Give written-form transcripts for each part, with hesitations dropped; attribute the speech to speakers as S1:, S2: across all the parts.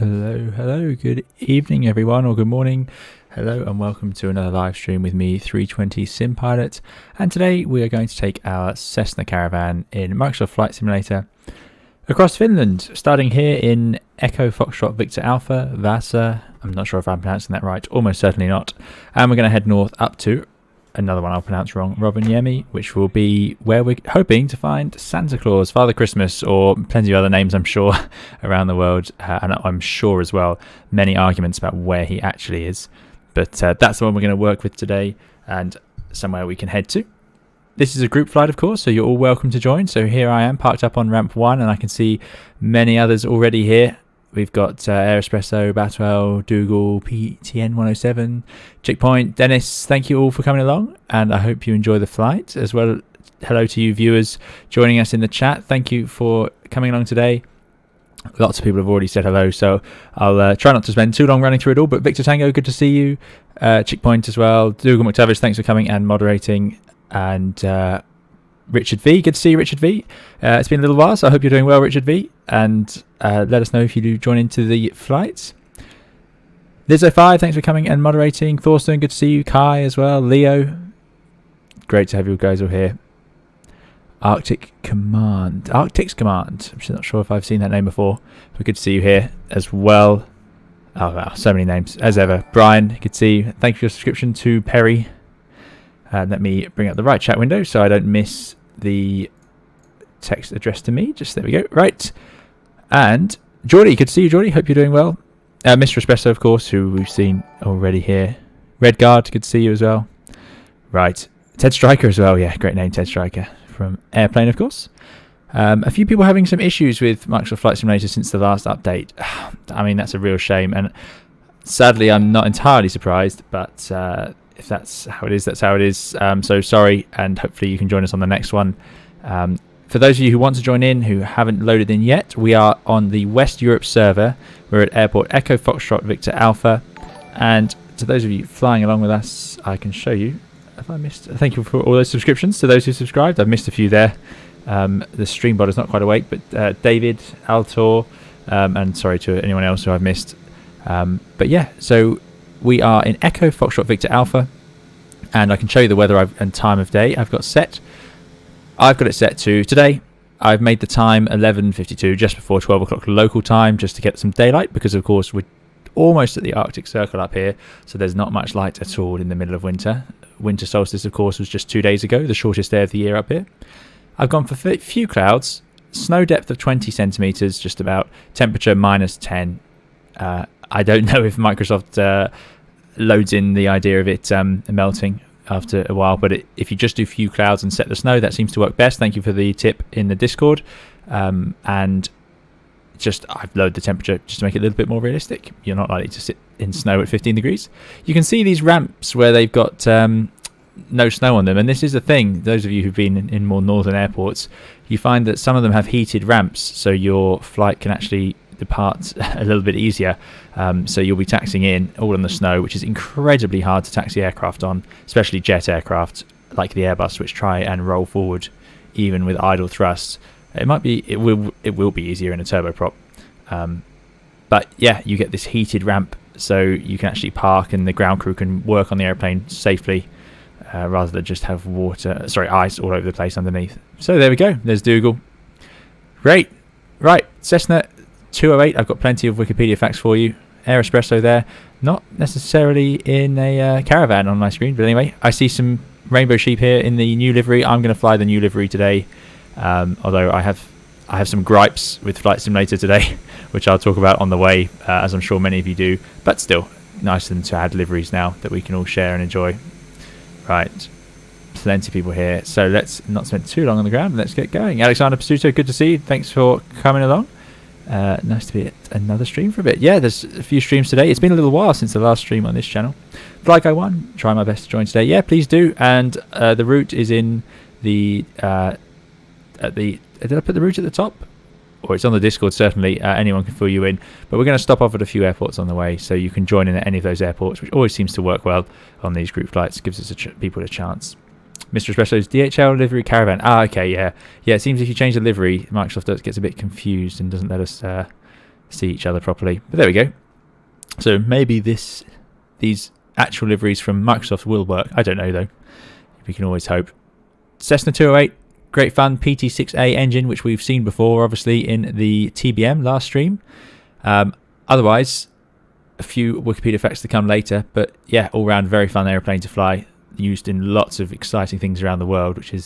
S1: Hello, good evening everyone, or good morning. Hello and welcome to another live stream with me, 320 Sim Pilot. And today we are going to take our Cessna Caravan in Microsoft Flight Simulator across Finland, starting here in Echo Foxtrot Victor Alpha, Vasa. I'm not sure if I'm pronouncing that right, almost certainly not. And we're going to head north up to another one I'll pronounce wrong, Rovaniemi, which will be where we're hoping to find Santa Claus, Father Christmas, or plenty of other names, I'm sure, around the world. And I'm sure as well, many arguments about where he actually is. But that's the one we're going to work with today and somewhere we can head to. This is a group flight, of course, so you're all welcome to join. So here I am parked up on ramp 1, and I can see many others already here. We've got Air Espresso, Batwell, Dougal, PTN 107, Checkpoint, Dennis. Thank you all for coming along, and I hope you enjoy the flight as well. Hello to you viewers joining us in the chat. Thank you for coming along today. Lots of people have already said hello, so I'll try not to spend too long running through it all. But Victor Tango, good to see you. Checkpoint as well. Dougal McTavish, thanks for coming and moderating. And Richard V, good to see you, Richard V. It's been a little while, so I hope you're doing well, Richard V. And let us know if you do join into the flights. Lizzo5, thanks for coming and moderating. Thorsten, good to see you. Kai as well. Leo, great to have you guys all here. Arctics Command. I'm just not sure if I've seen that name before, but good to see you here as well. Oh wow, so many names as ever. Brian, good to see you. Thank you for your subscription to Perry. Let me bring up the right chat window so I don't miss the text addressed to me. Just there we go. Right. And Geordie, good to see you, Geordie. Hope you're doing well. Mr. Espresso, of course, who we've seen already here. Redguard, good to see you as well. Right. Ted Striker as well. Yeah, great name, Ted Striker. From Airplane, of course. A few people having some issues with Microsoft Flight Simulator since the last update. I mean, that's a real shame. And sadly, I'm not entirely surprised, but if that's how it is, that's how it is. So sorry, and hopefully you can join us on the next one. For those of you who want to join in, who haven't loaded in yet, we are on the West Europe server. We're at Airport Echo Foxtrot Victor Alpha. And to those of you flying along with us, I can show you. Have I missed? Thank you for all those subscriptions to those who subscribed. I've missed a few there. The stream bot is not quite awake, but David, Altor, and sorry to anyone else who I've missed. But yeah, so we are in Echo Foxtrot Victor Alpha, and I can show you the weather and time of day I've got set. I've got it set to today. I've made the time 11:52, just before 12 o'clock local time, just to get some daylight, because of course we're almost at the Arctic Circle up here, so there's not much light at all in the middle of winter. Winter solstice, of course, was just 2 days ago, the shortest day of the year up here. I've gone for few clouds, snow depth of 20 centimeters, just about, temperature -10. I don't know if Microsoft loads in the idea of it melting after a while, but if you just do few clouds and set the snow, that seems to work best. Thank you for the tip in the Discord. And just I've lowered the temperature just to make it a little bit more realistic. You're not likely to sit in snow at 15 degrees. You can see these ramps where they've got no snow on them, and this is the thing. Those of you who've been in more northern airports, you find that some of them have heated ramps, so your flight can actually depart a little bit easier. So you'll be taxiing in all in the snow, which is incredibly hard to taxi aircraft on, especially jet aircraft like the Airbus, which try and roll forward even with idle thrust. It will be easier in a turboprop, but yeah, you get this heated ramp, so you can actually park and the ground crew can work on the airplane safely, rather than just have ice all over the place underneath. So there we go. There's Dougal. Great. Right, Cessna 208. I've got plenty of Wikipedia facts for you. Air Espresso there, not necessarily in a caravan on my screen, but anyway, I see some rainbow sheep here in the new livery. I'm going to fly the new livery today. Although I have some gripes with Flight Simulator today, which I'll talk about on the way, as I'm sure many of you do. But still, nice of them to add liveries now that we can all share and enjoy. Right, plenty of people here. So let's not spend too long on the ground. Let's get going. Alexander Pasuto, good to see you. Thanks for coming along. Nice to be at another stream for a bit. Yeah, there's a few streams today. It's been a little while since the last stream on this channel. Fly Guy 1, try my best to join today. Yeah, please do. And the route is in the... did I put the route at the top? Or it's on the Discord, certainly. Anyone can fill you in. But we're going to stop off at a few airports on the way, so you can join in at any of those airports, which always seems to work well on these group flights. Gives us people a chance. Mr. Espresso's DHL livery caravan. Ah, okay, yeah. Yeah, it seems if you change the livery, Microsoft gets a bit confused and doesn't let us see each other properly. But there we go. So maybe these actual liveries from Microsoft will work. I don't know though. We can always hope. Cessna 208, great fun. PT6A engine, which we've seen before, obviously in the TBM last stream. Otherwise, a few Wikipedia facts to come later. But yeah, all round very fun airplane to fly. Used in lots of exciting things around the world, which is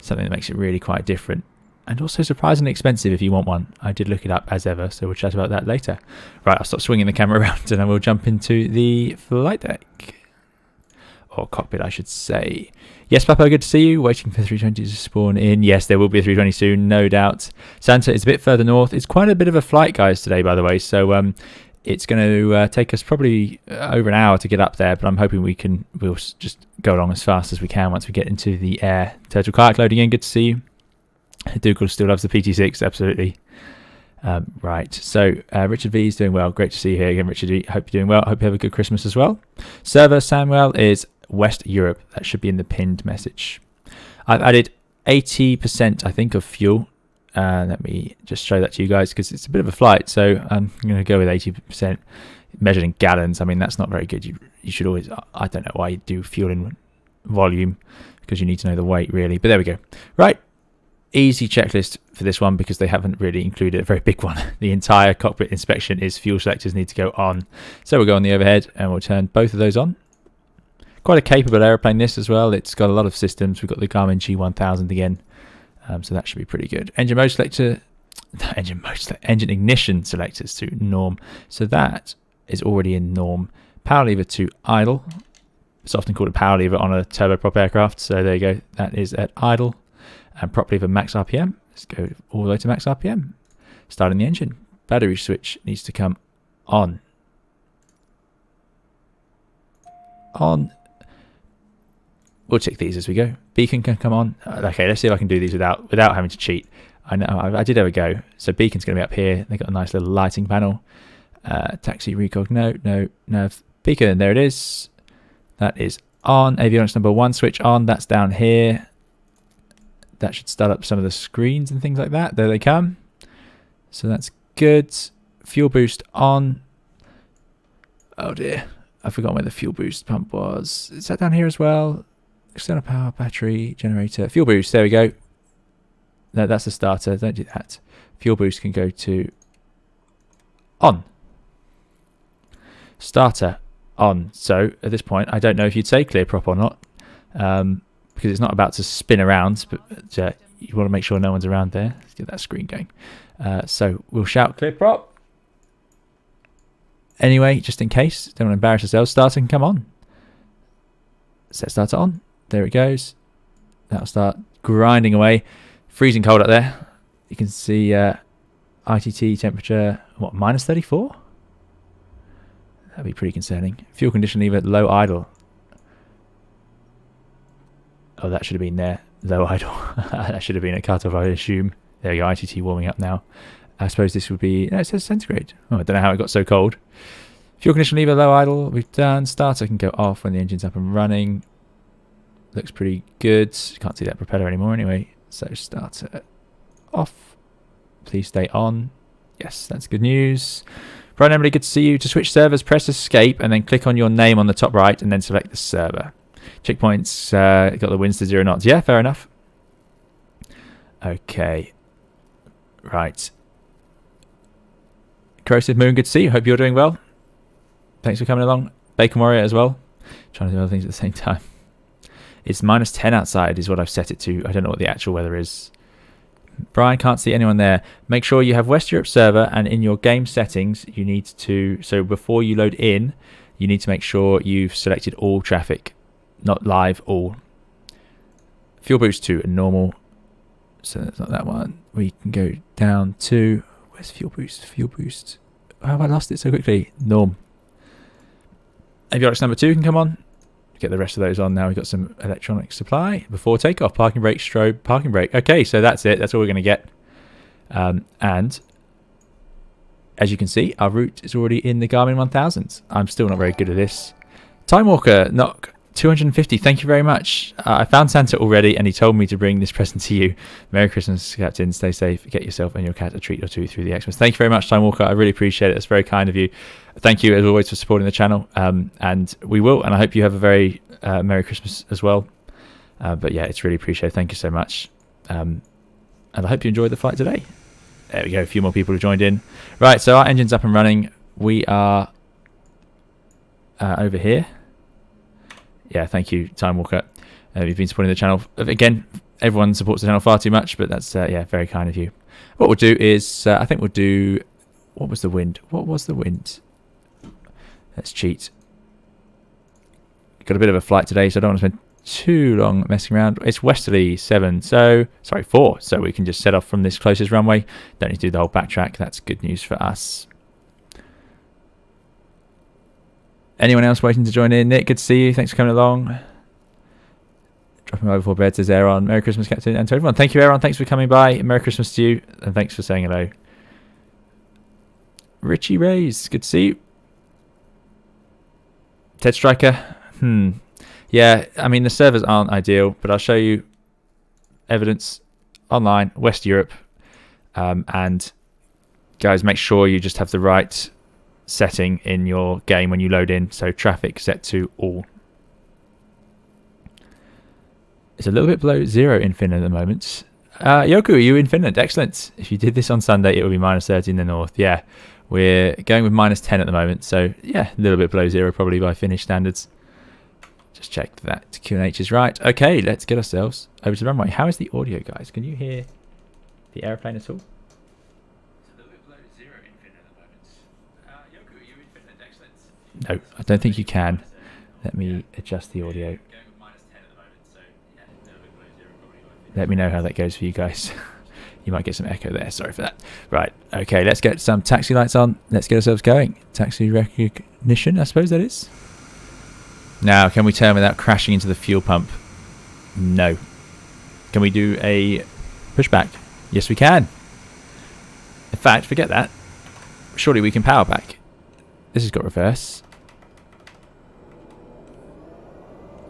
S1: something that makes it really quite different. And also surprisingly expensive if you want one. I did look it up as ever, so we'll chat about that later. Right, I'll stop swinging the camera around and I will jump into the flight deck. Or cockpit, I should say. Yes, Papa, good to see you. Waiting for 320 to spawn in. Yes, there will be a 320 soon, no doubt. Santa is a bit further north. It's quite a bit of a flight, guys, today, by the way. So it's going to take us probably over an hour to get up there, but I'm hoping we'll just go along as fast as we can once we get into the air. Turtle Kayak loading in, good to see you. Dougal still loves the PT6, absolutely. Right, so Richard V is doing well. Great to see you here again, Richard V. Hope you're doing well. Hope you have a good Christmas as well. Server Samuel is West Europe. That should be in the pinned message. I've added 80%, I think, of fuel. Let me just show that to you guys because it's a bit of a flight. So I'm going to go with 80% measured in gallons. I mean, that's not very good. You should always, I don't know why you do fuel in volume because you need to know the weight really. But there we go. Right. Easy checklist for this one because they haven't really included a very big one. The entire cockpit inspection is fuel selectors need to go on. So we'll go on the overhead and we'll turn both of those on. Quite a capable aeroplane this as well. It's got a lot of systems. We've got the Garmin G1000 again. So that should be pretty good. Engine mode selector, engine ignition selectors to norm. So that is already in norm. Power lever to idle. It's often called a power lever on a turboprop aircraft. So there you go. That is at idle. And prop lever max RPM. Let's go all the way to max RPM. Starting the engine. Battery switch needs to come on. On. We'll check these as we go. Beacon can come on. Okay, let's see if I can do these without having to cheat. I know I did have a go. So beacon's going to be up here. They've got a nice little lighting panel. Taxi recog. No. Beacon, there it is. That is on. Avionics number 1 switch on. That's down here. That should start up some of the screens and things like that. There they come. So that's good. Fuel boost on. Oh dear. I've forgotten where the fuel boost pump was. Is that down here as well? External power, battery, generator. Fuel boost. There we go. No, that's the starter. Don't do that. Fuel boost can go to on. Starter on. So at this point, I don't know if you'd say clear prop or not. Because it's not about to spin around, but you want to make sure no one's around there. Let's get that screen going. So we'll shout clear prop. Anyway, just in case, don't want to embarrass ourselves, starter can come on. Set starter on. There it goes. That'll start grinding away. Freezing cold up there. You can see ITT temperature, what, minus 34? That'd be pretty concerning. Fuel condition lever, low idle. Oh, that should have been there. Low idle. That should have been a cutoff, I assume. There we go, ITT warming up now. I suppose this would be... No, it says centigrade. Oh, I don't know how it got so cold. Fuel condition lever, low idle. We've done. Starter can go off when the engine's up and running. Looks pretty good. Can't see that propeller anymore anyway. So starter off. Please stay on. Yes, that's good news. Brian Emily, good to see you. To switch servers, press escape and then click on your name on the top right and then select the server. Checkpoints, got the winds to 0 knots. Yeah, fair enough. Okay. Right. Corrosive Moon, good to see you. Hope you're doing well. Thanks for coming along. Bacon Warrior as well. Trying to do other things at the same time. It's minus 10 outside is what I've set it to. I don't know what the actual weather is. Brian, can't see anyone there. Make sure you have West Europe server, and in your game settings, you need to... So before you load in, you need to make sure you've selected all traffic. Not live, all. Fuel boost to a normal. So that's not that one. We can go down to... Where's fuel boost? Fuel boost. How have I lost it so quickly? Norm. Avionics number 2 can come on. Get the rest of those on now. We've got some electronic supply. Before takeoff, parking brake, strobe, parking brake. Okay, so that's it. That's all we're going to get. And as you can see, our route is already in the Garmin 1000. I'm still not very good at this. Time Walker, knock. 250. Thank you very much. I found Santa already, and he told me to bring this present to you. Merry Christmas, Captain. Stay safe. Get yourself and your cat a treat or two through the Xmas. Thank you very much, Time Walker. I really appreciate it. It's very kind of you. Thank you, as always, for supporting the channel. And we will, and I hope you have a very Merry Christmas as well. But yeah, it's really appreciated. Thank you so much. And I hope you enjoyed the flight today. There we go. A few more people have joined in. Right, so our engine's up and running. We are over here. Yeah, thank you, Time Walker. You've been supporting the channel. Again, everyone supports the channel far too much, but that's, yeah, very kind of you. What we'll do is, I think we'll do... What was the wind? What was the wind? Let's cheat. Got a bit of a flight today, so I don't want to spend too long messing around. It's westerly 7, so... Sorry, 4. So we can just set off from this closest runway. Don't need to do the whole backtrack. That's good news for us. Anyone else waiting to join in? Nick, good to see you. Thanks for coming along. Dropping over before bed, says Aaron. Merry Christmas, Captain, and to everyone. Thank you, Aaron. Thanks for coming by. Merry Christmas to you, and thanks for saying hello. Richie Rays, good to see you. Ted Striker. Yeah, I mean, the servers aren't ideal, but I'll show you evidence online, West Europe. And guys, make sure you just have the right setting in your game when you load in, so traffic set to all. It's a little bit below 0 in Finland at the moment. Yoku, are you in Finland? Excellent. If you did this on Sunday, it would be -30 in the north. Yeah, we're going with -10 at the moment, so yeah, a little bit below 0 probably by Finnish standards. Just check that QNH is right. Okay, let's get ourselves over to the runway. How is the audio, guys? Can you hear the airplane at all? No, I don't think you can. Let me adjust the audio. Let me know how that goes for you guys. You might get some echo there. Sorry for that. Right. Okay, let's get some taxi lights on. Let's get ourselves going. Taxi recognition, I suppose that is. Now, can we turn without crashing into the fuel pump? No. Can we do a pushback? Yes, we can. In fact, forget that. Surely we can power back. This has got reverse.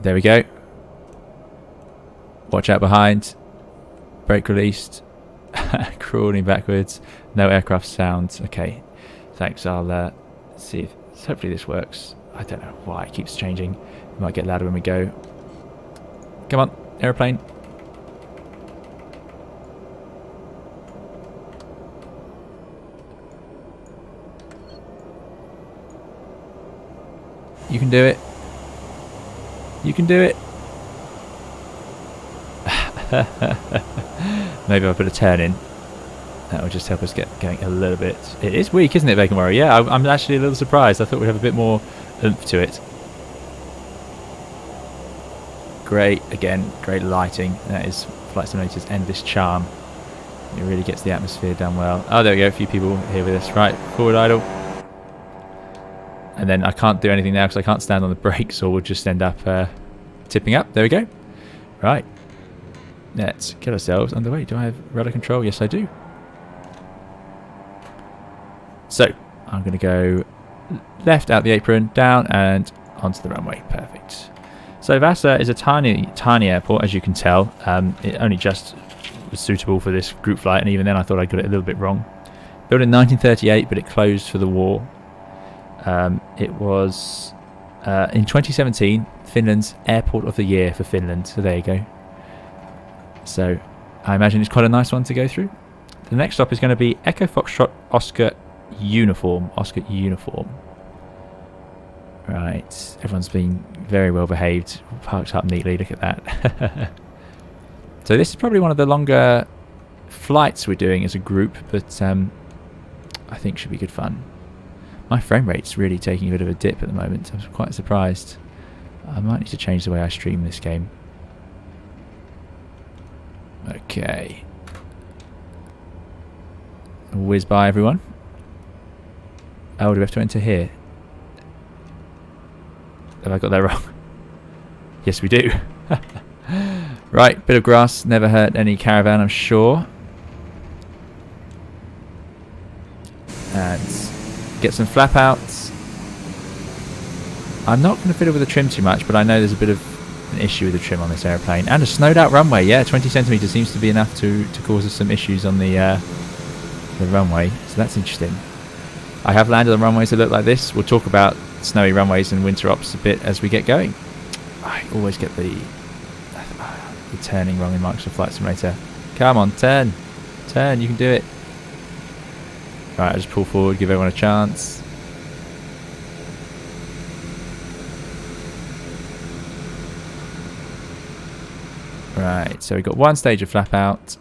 S1: There we go. Watch out behind. Brake released. Crawling backwards. No aircraft sounds. Okay. Thanks. I'll see if... Hopefully this works. I don't know why it keeps changing. It might get louder when we go. Come on. Airplane. You can do it. You can do it. Maybe I'll put a turn in. That will just help us get going a little bit. It is weak, isn't it, Bacon Warrior? Yeah, I'm actually a little surprised. I thought we'd have a bit more oomph to it. Great, again, great lighting. That is Flight Simulator's endless charm. It really gets the atmosphere done well. Oh, there we go. A few people here with us. Right, forward idle. And then I can't do anything now because I can't stand on the brakes, or we'll just end up tipping up. There we go. Right. Let's get ourselves underway. Do I have rudder control? Yes, I do. So, I'm going to go left out the apron, down and onto the runway. Perfect. So, Vasa is a tiny, tiny airport, as you can tell. It only just was suitable for this group flight, and even then I thought I got it a little bit wrong. Built in 1938, but it closed for the war. It was in 2017 Finland's Airport of the Year for Finland, so there you go. So I imagine it's quite a nice one to go through. The next stop is going to be Echo Foxtrot Oscar Uniform. Right, everyone's been very well behaved, parked up neatly, look at that. So this is probably one of the longer flights we're doing as a group, but I think should be good fun. My frame rate's really taking a bit of a dip at the moment. I'm quite surprised. I might need to change the way I stream this game. Okay. Whiz by everyone. Oh, do we have to enter here? Have I got that wrong? Yes, we do. Right, bit of grass. Never hurt any caravan, I'm sure. And get some flap outs. I'm not going to fiddle with the trim too much, but I know there's a bit of an issue with the trim on this airplane. And a snowed out runway. Yeah, 20 centimetres seems to be enough to cause us some issues on the runway. So that's interesting. I have landed on runways that look like this. We'll talk about snowy runways and winter ops a bit as we get going. I always get the turning wrong in Microsoft Flight Simulator. Come on, turn. Turn, you can do it. Right, I just pull forward, give everyone a chance. Right, so we've got one stage of flap out.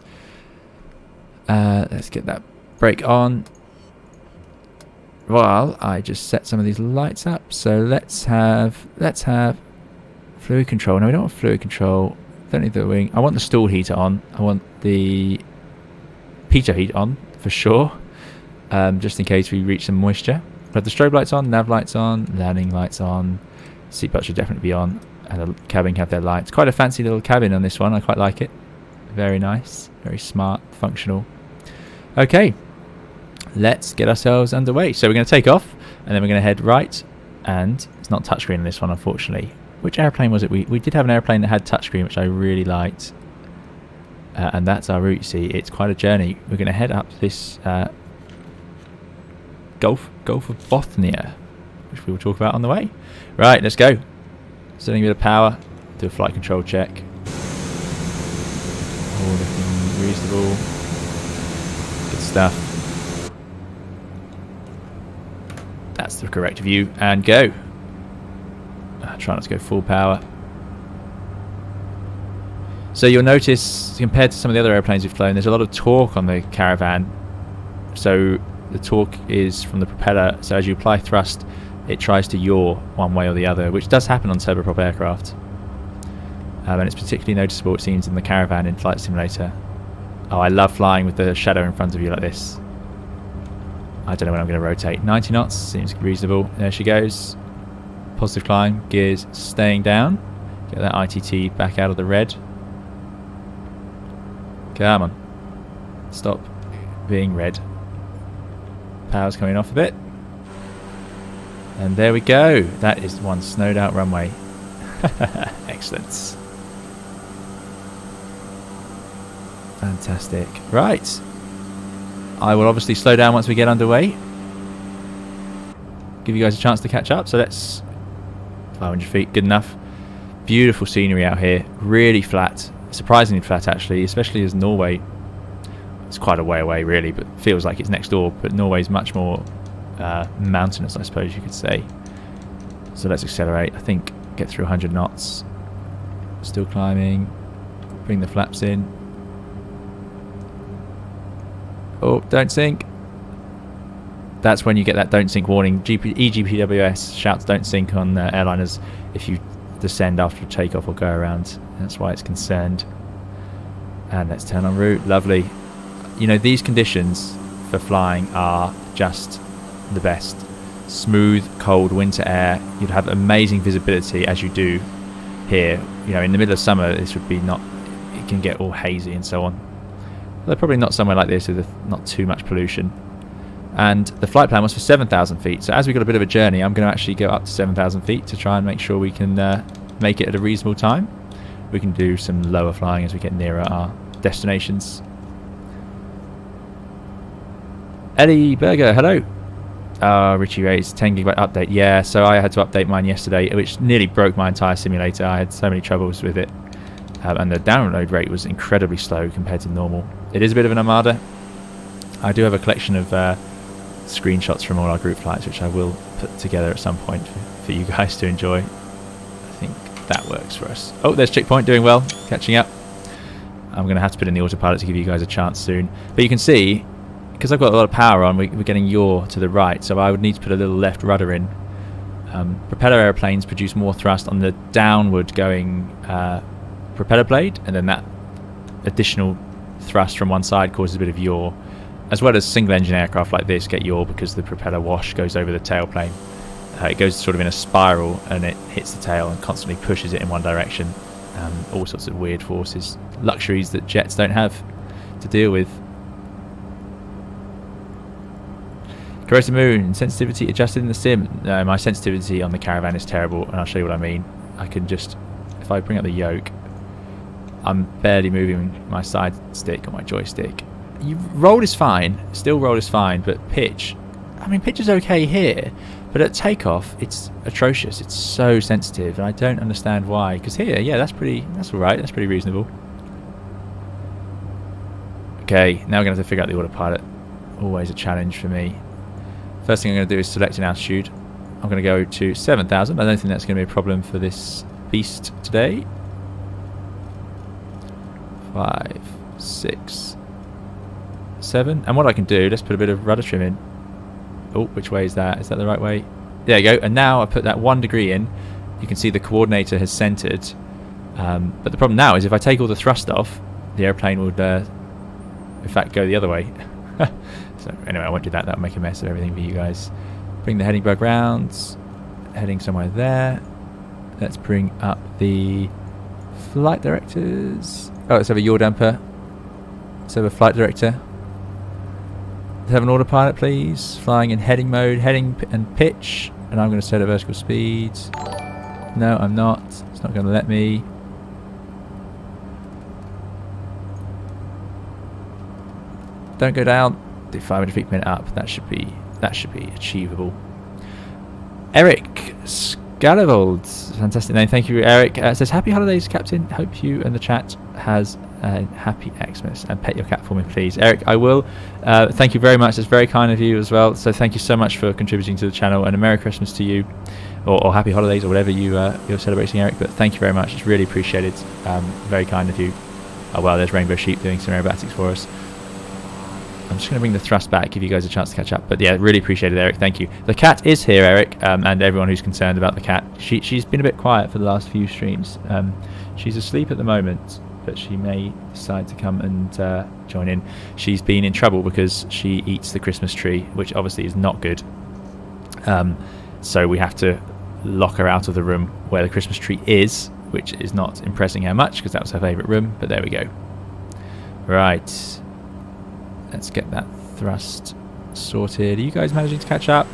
S1: Let's get that brake on. While I just set some of these lights up. So let's have fluid control. No, we don't want fluid control. Don't need the wing. I want the stall heater on. I want the pitot heat on for sure. Just in case we reach some moisture. But the strobe lights on, nav lights on, landing lights on. Seatbelt should definitely be on. And the cabin have their lights. Quite a fancy little cabin on this one. I quite like it. Very nice. Very smart. Functional. Okay. Let's get ourselves underway. So we're going to take off. And then we're going to head right. And it's not touchscreen on this one, unfortunately. Which airplane was it? We did have an airplane that had touchscreen, which I really liked. And that's our route, you see. It's quite a journey. We're going to head up this Gulf of Bothnia, which we will talk about on the way. Right, let's go. Setting a bit of power. Do a flight control check. All looking reasonable. Good stuff. That's the correct view. And go. Try not to go full power. So you'll notice, compared to some of the other airplanes we've flown, there's a lot of torque on the Caravan. So the torque is from the propeller. So as you apply thrust, it tries to yaw one way or the other, which does happen on turboprop aircraft. And it's particularly noticeable, it seems, in the Caravan in Flight Simulator. Oh, I love flying with the shadow in front of you like this. I don't know when I'm going to rotate. 90 knots seems reasonable. There she goes. Positive climb, gears staying down. Get that ITT back out of the red. Come on. Stop being red. Power's coming off a bit. And there we go. That is one snowed out runway. Excellent. Fantastic. Right. I will obviously slow down once we get underway. Give you guys a chance to catch up. So let's... 500 feet, good enough. Beautiful scenery out here. Really flat. Surprisingly flat, actually, especially as Norway... It's quite a way away, really, but feels like it's next door. But Norway's much more mountainous, I suppose you could say. So let's accelerate. I think get through 100 knots. Still climbing. Bring the flaps in. Oh, don't sink. That's when you get that don't sink warning. EGPWS shouts don't sink on airliners if you descend after takeoff or go around. That's why it's concerned. And let's turn en route. Lovely. You know, these conditions for flying are just the best. Smooth, cold winter air. You'd have amazing visibility as you do here. You know, in the middle of summer, this would be not... It can get all hazy and so on. Although probably not somewhere like this with not too much pollution. And the flight plan was for 7,000 feet. So as we've got a bit of a journey, I'm going to actually go up to 7,000 feet to try and make sure we can make it at a reasonable time. We can do some lower flying as we get nearer our destinations. Eddie Berger, hello. Richie Ray's 10 gigabyte update. Yeah, so I had to update mine yesterday, which nearly broke my entire simulator. I had so many troubles with it. And the download rate was incredibly slow compared to normal. It is a bit of an armada. I do have a collection of screenshots from all our group flights, which I will put together at some point for you guys to enjoy. I think that works for us. Oh, there's Checkpoint doing well, catching up. I'm going to have to put in the autopilot to give you guys a chance soon. But you can see, because I've got a lot of power on, we're getting yaw to the right, so I would need to put a little left rudder in. Propeller airplanes produce more thrust on the downward going propeller blade, and then that additional thrust from one side causes a bit of yaw, as well as single engine aircraft like this get yaw because the propeller wash goes over the tailplane. It goes sort of in a spiral and it hits the tail and constantly pushes it in one direction. All sorts of weird forces, luxuries that jets don't have to deal with. Corrosive Moon, sensitivity adjusted in the sim. No, my sensitivity on the Caravan is terrible, and I'll show you what I mean. I can just, if I bring up the yoke, I'm barely moving my side stick or my joystick. Roll is fine, still roll is fine, but pitch, I mean pitch is okay here, but at takeoff it's atrocious. It's so sensitive, and I don't understand why. Because here, yeah, that's alright, that's pretty reasonable. Okay, now we're going to have to figure out the autopilot. Always a challenge for me. First thing I'm going to do is select an altitude. I'm going to go to 7,000. I don't think that's going to be a problem for this beast today. 5, 6, 7. And what I can do, let's put a bit of rudder trim in. Oh, which way is that? Is that the right way? There you go. And now I put that 1 degree in. You can see the coordinator has centered. But the problem now is if I take all the thrust off, the airplane would, in fact, go the other way. So anyway, I won't do that. That'll make a mess of everything for you guys. Bring the heading bug round. Heading somewhere there. Let's bring up the flight directors. Oh, let's have a yaw damper. Let's have a flight director. Let's have an autopilot, please. Flying in heading mode, heading and pitch. And I'm going to set a vertical speed. No, I'm not. It's not going to let me. Don't go down. Do 500 feet per minute up. That should be achievable. Eric Scalavold, fantastic name. Thank you, Eric. Says happy holidays, Captain. Hope you and the chat has a happy Xmas, and pet your cat for me, please. Eric, I will. Thank you very much. It's very kind of you as well. So thank you so much for contributing to the channel, and a Merry Christmas to you, or happy holidays, or whatever you're celebrating, Eric. But thank you very much. It's really appreciated. Very kind of you. Oh well, there's Rainbow Sheep doing some aerobatics for us. I'm just going to bring the thrust back, give you guys a chance to catch up. But yeah, really appreciate it, Eric. Thank you. The cat is here, Eric, and everyone who's concerned about the cat. She's been a bit quiet for the last few streams. She's asleep at the moment, but she may decide to come and join in. She's been in trouble because she eats the Christmas tree, which obviously is not good. So we have to lock her out of the room where the Christmas tree is, which is not impressing her much because that was her favourite room. But there we go. Right. Let's get that thrust sorted. Are you guys managing to catch up?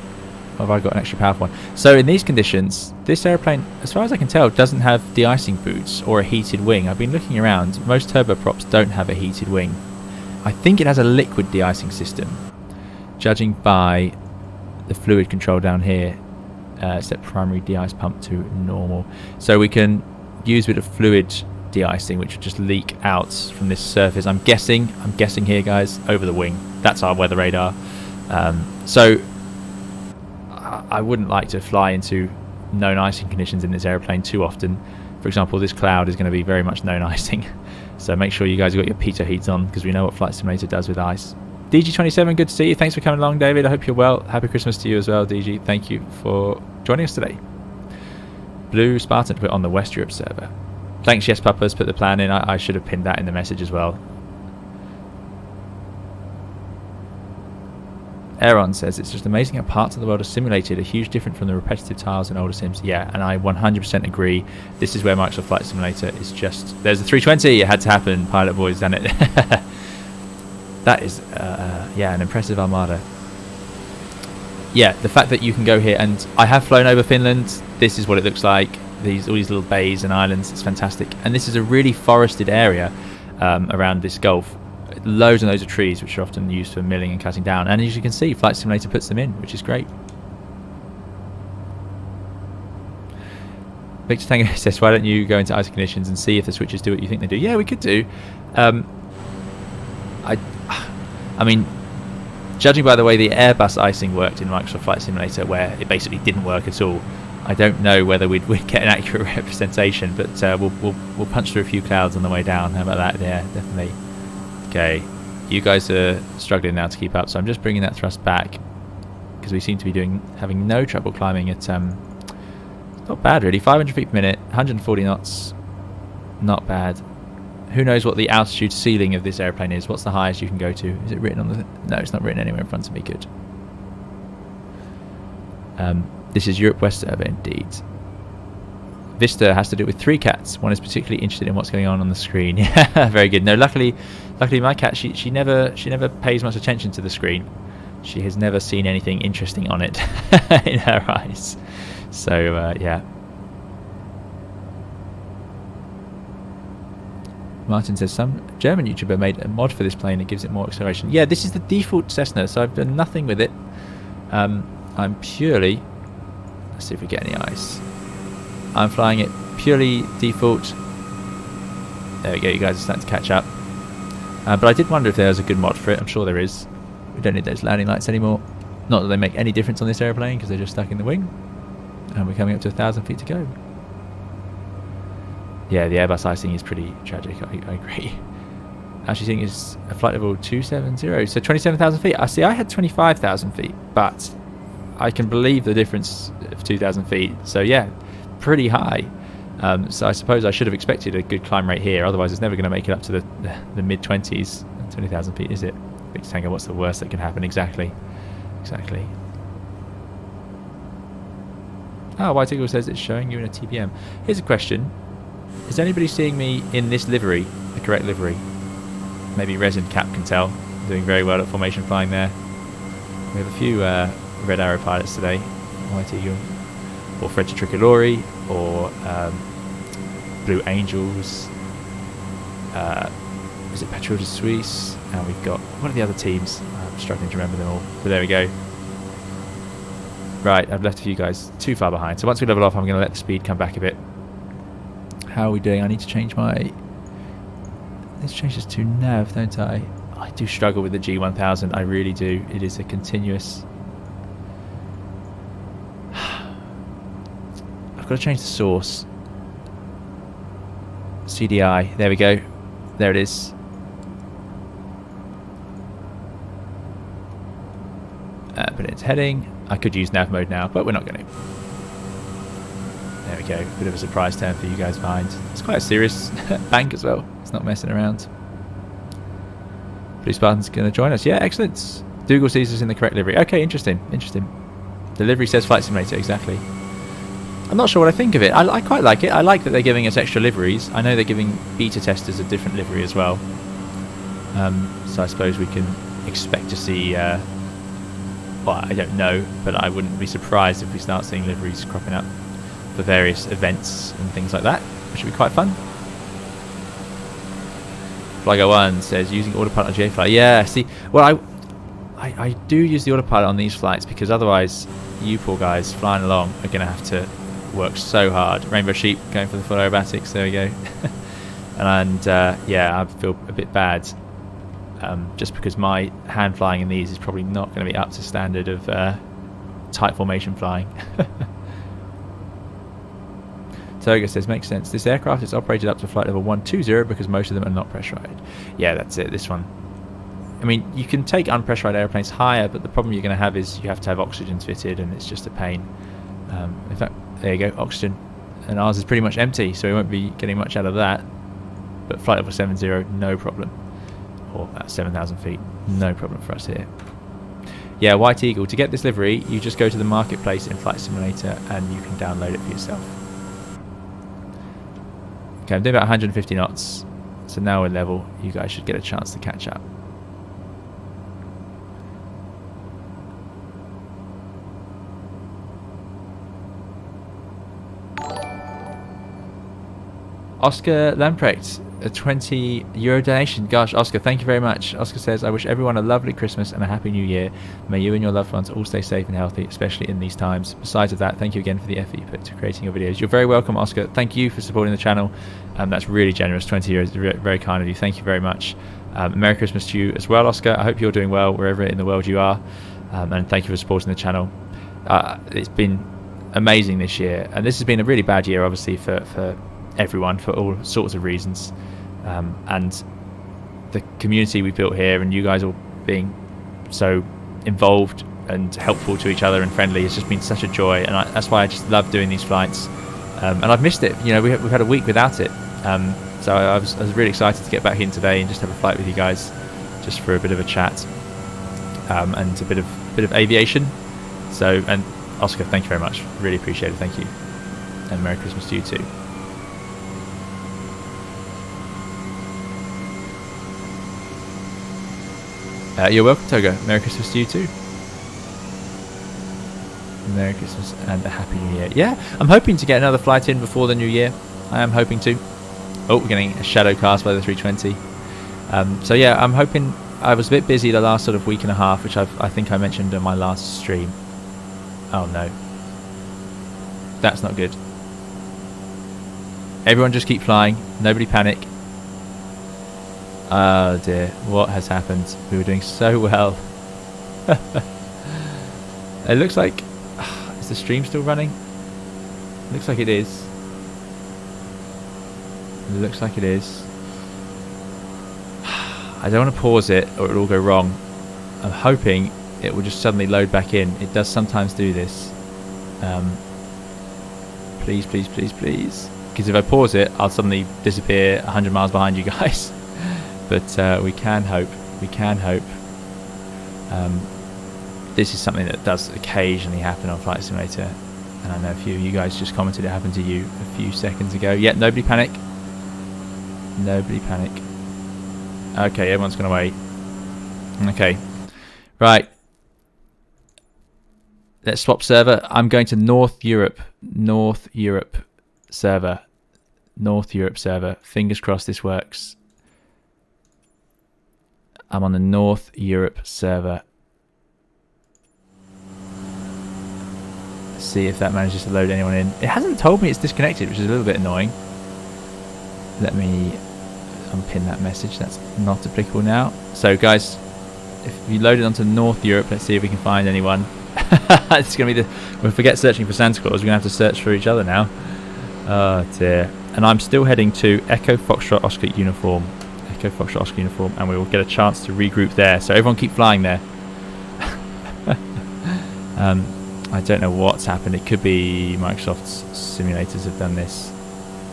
S1: Or have I got an extra powerful one? So in these conditions, this airplane, as far as I can tell, doesn't have de-icing boots or a heated wing. I've been looking around. Most turboprops don't have a heated wing. I think it has a liquid de-icing system, judging by the fluid control down here. Set primary de-ice pump to normal. So we can use a bit of fluid de-icing, which would just leak out from this surface. I'm guessing here, guys, over the wing. That's our weather radar. So I wouldn't like to fly into known icing conditions in this airplane too often. For example, this cloud is going to be very much known icing. So make sure you guys have got your pitot heats on, because we know what Flight Simulator does with ice. DG27, good to see you. Thanks for coming along, David. I hope you're well. Happy Christmas to you as well, DG. Thank you for joining us today. Blue Spartan put on the West Europe server. Thanks, Yes Papa's put the plan in. I should have pinned that in the message as well. Aaron says, it's just amazing how parts of the world are simulated, a huge difference from the repetitive tiles in older sims. Yeah, and I 100% agree. This is where Microsoft Flight Simulator is just... There's the 320, it had to happen. Pilot boys done it. That is, yeah, an impressive armada. Yeah, the fact that you can go here, and I have flown over Finland. This is what it looks like. All these little bays and islands. It's fantastic. And this is a really forested area around this gulf. Loads and loads of trees, which are often used for milling and cutting down. And as you can see, Flight Simulator puts them in, which is great. Victor Tango says, why don't you go into ice conditions and see if the switches do what you think they do? Yeah, we could do. I mean, judging by the way the Airbus icing worked in Microsoft Flight Simulator, where it basically didn't work at all, I don't know whether we'd get an accurate representation, but we'll punch through a few clouds on the way down. How about that? Yeah, definitely. Okay, you guys are struggling now to keep up, so I'm just bringing that thrust back because we seem to be having no trouble climbing at not bad really. 500 feet per minute, 140 knots, not bad. Who knows what the altitude ceiling of this airplane is? What's the highest you can go to? Is it written on the... No, it's not written anywhere in front of me. Good. This is Europe West server indeed. Vista has to do with 3 cats. One is particularly interested in what's going on the screen. Yeah, very good. No, luckily my cat, she never pays much attention to the screen. She has never seen anything interesting on it in her eyes. So yeah. Martin says some German YouTuber made a mod for this plane that gives it more acceleration. Yeah, this is the default Cessna, so I've done nothing with it. I'm purely, let's see if we get any ice. I'm flying it purely default. There we go, you guys are starting to catch up. But I did wonder if there was a good mod for it. I'm sure there is. We don't need those landing lights anymore. Not that they make any difference on this airplane because they're just stuck in the wing. And we're coming up to 1,000 feet to go. Yeah, the Airbus icing is pretty tragic. I agree. Actually, think it's a flight level 270, so 27,000 feet. I see. I had 25,000 feet, but I can believe the difference of 2,000 feet. So yeah, pretty high. So I suppose I should have expected a good climb rate here. Otherwise, it's never going to make it up to the mid 20s. 20,000 feet, is it? Big Tango. What's the worst that can happen? Exactly. Exactly. Oh, White Eagle says it's showing you in a TPM. Here's a question. Is anybody seeing me in this livery, the correct livery? Maybe Resin Cap can tell. Doing very well at formation flying there. We have a few Red Arrow pilots today. White Eagle. Or Freddy Tricolori. Or Blue Angels. Is it Patrouille de Suisse? And we've got... What are the other teams? I'm struggling to remember them all. But there we go. Right, I've left a few guys too far behind. So once we level off, I'm going to let the speed come back a bit. How are we doing? I need to change my... Let's change this to nav, don't I? I do struggle with the G1000. I really do. It is a continuous... I've got to change the source. CDI. There we go. There it is. Put it into heading. I could use nav mode now, but we're not going to. There we go. Bit of a surprise turn for you guys behind. It's quite a serious bank as well. It's not messing around. Blue Spartan's going to join us. Yeah, excellent. Dougal sees us in the correct livery. Okay, interesting. Interesting. The livery says Flight Simulator, exactly. I'm not sure what I think of it. I quite like it. I like that they're giving us extra liveries. I know they're giving beta testers a different livery as well. So I suppose we can expect to see... well, I don't know, but I wouldn't be surprised if we start seeing liveries cropping up for various events and things like that, which would be quite fun. Flygo1 says using autopilot on GA flight. Yeah, see, well, I do use the autopilot on these flights because otherwise you poor guys flying along are going to have to work so hard. Rainbow Sheep going for the full aerobatics, there we go. And yeah, I feel a bit bad. Just because my hand flying in these is probably not going to be up to standard of tight formation flying. Toga says, makes sense. This aircraft is operated up to flight level 120 because most of them are not pressurized. Yeah, that's it, this one. I mean, you can take unpressurized airplanes higher, but the problem you're going to have is you have to have oxygen fitted, and it's just a pain. In fact, there you go, oxygen. And ours is pretty much empty, so we won't be getting much out of that. But flight level 70, no problem. Or at 7,000 feet, no problem for us here. Yeah, White Eagle, to get this livery, you just go to the marketplace in Flight Simulator and you can download it for yourself. Okay, I'm doing about 150 knots, so now we're level. You guys should get a chance to catch up. Oscar Lamprecht, a €20 donation. Gosh, Oscar, thank you very much. Oscar says, I wish everyone a lovely Christmas and a happy new year. May you and your loved ones all stay safe and healthy, especially in these times. Besides of that, thank you again for the effort you put to creating your videos. You're very welcome, Oscar. Thank you for supporting the channel. That's really generous. 20 euros is very kind of you. Thank you very much. Merry Christmas to you as well, Oscar. I hope you're doing well wherever in the world you are. And thank you for supporting the channel. It's been amazing this year. And this has been a really bad year, obviously, for everyone, for all sorts of reasons. And the community we built here and you guys all being so involved and helpful to each other and friendly has just been such a joy, and that's why I just love doing these flights. And I've missed it. You know, we've had a week without it, so I was really excited to get back in today and just have a flight with you guys, just for a bit of a chat and a bit of aviation. So, and Oscar, thank you very much, really appreciate it. Thank you, and Merry Christmas to you too. You're welcome, Toga. Merry Christmas to you too. Merry Christmas and a Happy New Year. Yeah, I'm hoping to get another flight in before the new year. I am hoping to. Oh, we're getting a shadow cast by the 320. So yeah, I'm hoping. I was a bit busy the last sort of week and a half, which I think I mentioned in my last stream. Oh no. That's not good. Everyone just keep flying. Nobody panic. Oh dear. What has happened? We were doing so well. It looks like... Is the stream still running? Looks like it is. It looks like it is. I don't want to pause it or it'll all go wrong. I'm hoping it will just suddenly load back in. It does sometimes do this. Please, please, please, please. Because if I pause it, I'll suddenly disappear 100 miles behind you guys. But we can hope. We can hope. This is something that does occasionally happen on Flight Simulator. And I know a few of you guys just commented it happened to you a few seconds ago. Yeah, nobody panic. Nobody panic. Okay, everyone's gone away. Okay. Right. Let's swap server. I'm going to North Europe. North Europe server. North Europe server. Fingers crossed this works. I'm on the North Europe server. Let's see if that manages to load anyone in. It hasn't told me it's disconnected, which is a little bit annoying. Let me unpin that message. That's not applicable now. So guys, if you load it onto North Europe, let's see if we can find anyone. It's going to be we'll forget searching for Santa Claus. We're going to have to search for each other now. Oh dear. And I'm still heading to Echo Foxtrot Oscar Uniform. Echo Foxtrot Oscar Uniform, and we will get a chance to regroup there. So everyone keep flying there. I don't know what's happened. It could be Microsoft's simulators have done this.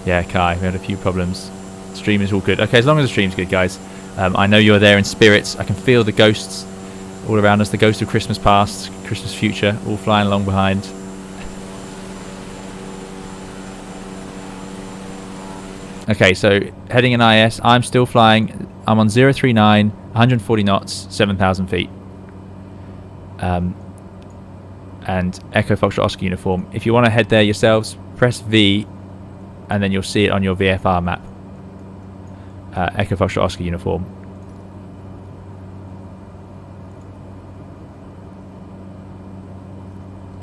S1: Yeah, Kai, we had a few problems. Stream is all good. Okay, as long as the stream's good, guys. I know you're there in spirits. I can feel the ghosts all around us. The ghost of Christmas past, Christmas future, all flying along behind. Okay, so heading in IS. I'm still flying. I'm on 039, 140 knots, 7,000 feet. And Echo Foxtrot Oscar Uniform. If you want to head there yourselves, press V, and then you'll see it on your VFR map. Echo Foxtrot Oscar Uniform.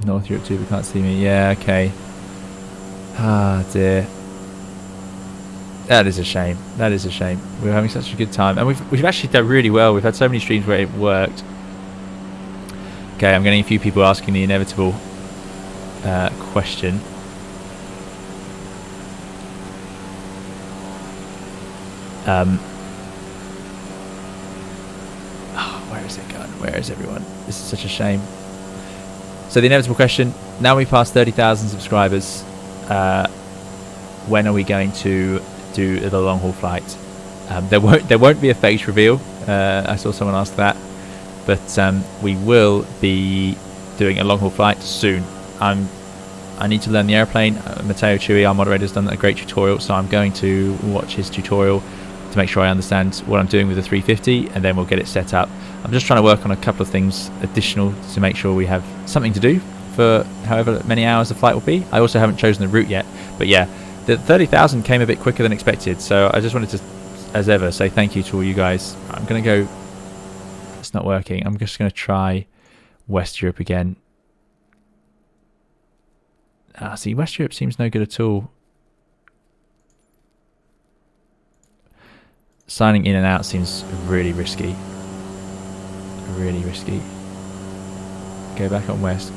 S1: North Europe 2, we can't see me. Yeah, okay. Ah, dear. That is a shame. That is a shame. We're having such a good time. And we've actually done really well. We've had so many streams where it worked. Okay, I'm getting a few people asking the inevitable question. Oh, where is it gone? Where is everyone? This is such a shame. So the inevitable question, now we've passed 30,000 subscribers, when are we going to do the long haul flight? There won't be a face reveal. I saw someone ask that. But we will be doing a long haul flight soon. I need to learn the airplane. Matteo Chui, our moderator, has done a great tutorial, so I'm going to watch his tutorial to make sure I understand what I'm doing with the 350, and then we'll get it set up. I'm just trying to work on a couple of things additional to make sure we have something to do for however many hours the flight will be. I also haven't chosen the route yet, but yeah, the 30,000 came a bit quicker than expected, so I just wanted to, as ever, say thank you to all you guys. I'm going to go... It's not working. I'm just going to try West Europe again. See, West Europe seems no good at all. Signing in and out seems really risky. Really risky. Go back on West.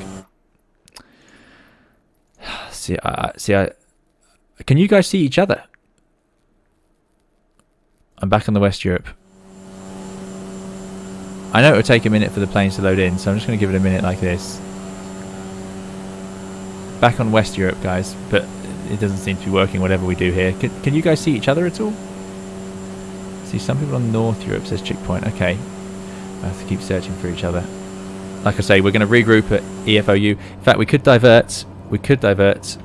S1: See, can you guys see each other? I'm back on the West Europe. I know it will take a minute for the planes to load in, so I'm just going to give it a minute like this. Back on West Europe, guys, but it doesn't seem to be working whatever we do here. Can you guys see each other at all? See, some people on North Europe says checkpoint. Okay. I have to keep searching for each other. Like I say, we're going to regroup at EFOU. In fact, we could divert. We could divert.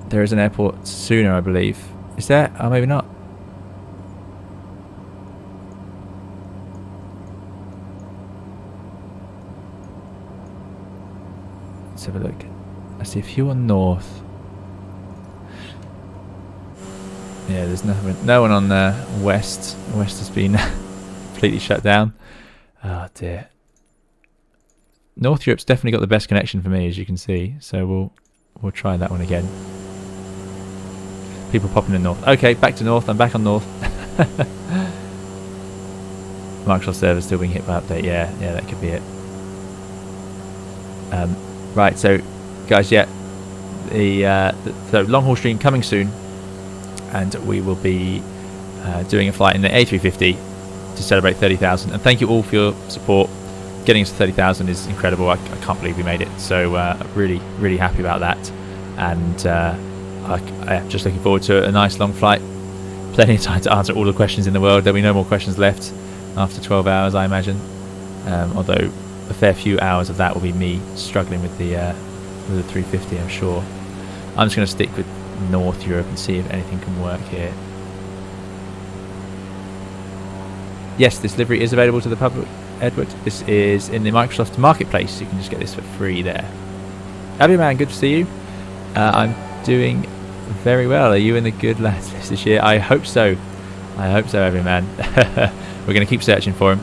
S1: There is an airport sooner, I believe. Is there? Oh, maybe not. Let's have a look. I see fuel on north. Yeah, there's no one on west. West has been completely shut down. Oh dear. North Europe's definitely got the best connection for me, as you can see. So we'll try that one again. People popping in north. Okay, back to north. I'm back on north. Microsoft server still being hit by update. Yeah, that could be it. Right, so guys, yeah, the long haul stream coming soon, and we will be doing a flight in the A350 to celebrate 30,000. And thank you all for your support. Getting us to 30,000 is incredible. I can't believe we made it. So really happy about that. And I'm just looking forward to a nice long flight. Plenty of time to answer all the questions in the world. There'll be no more questions left after 12 hours, I imagine. Although a fair few hours of that will be me struggling with the 350, I'm sure. I'm just going to stick with North Europe and see if anything can work here. Yes, this livery is available to the public, Edward. This is in the Microsoft Marketplace. You can just get this for free there. Aviaman, good to see you. I'm doing very well. Are you in the good lads list this year? I hope so. I hope so, Aviaman. We're going to keep searching for him.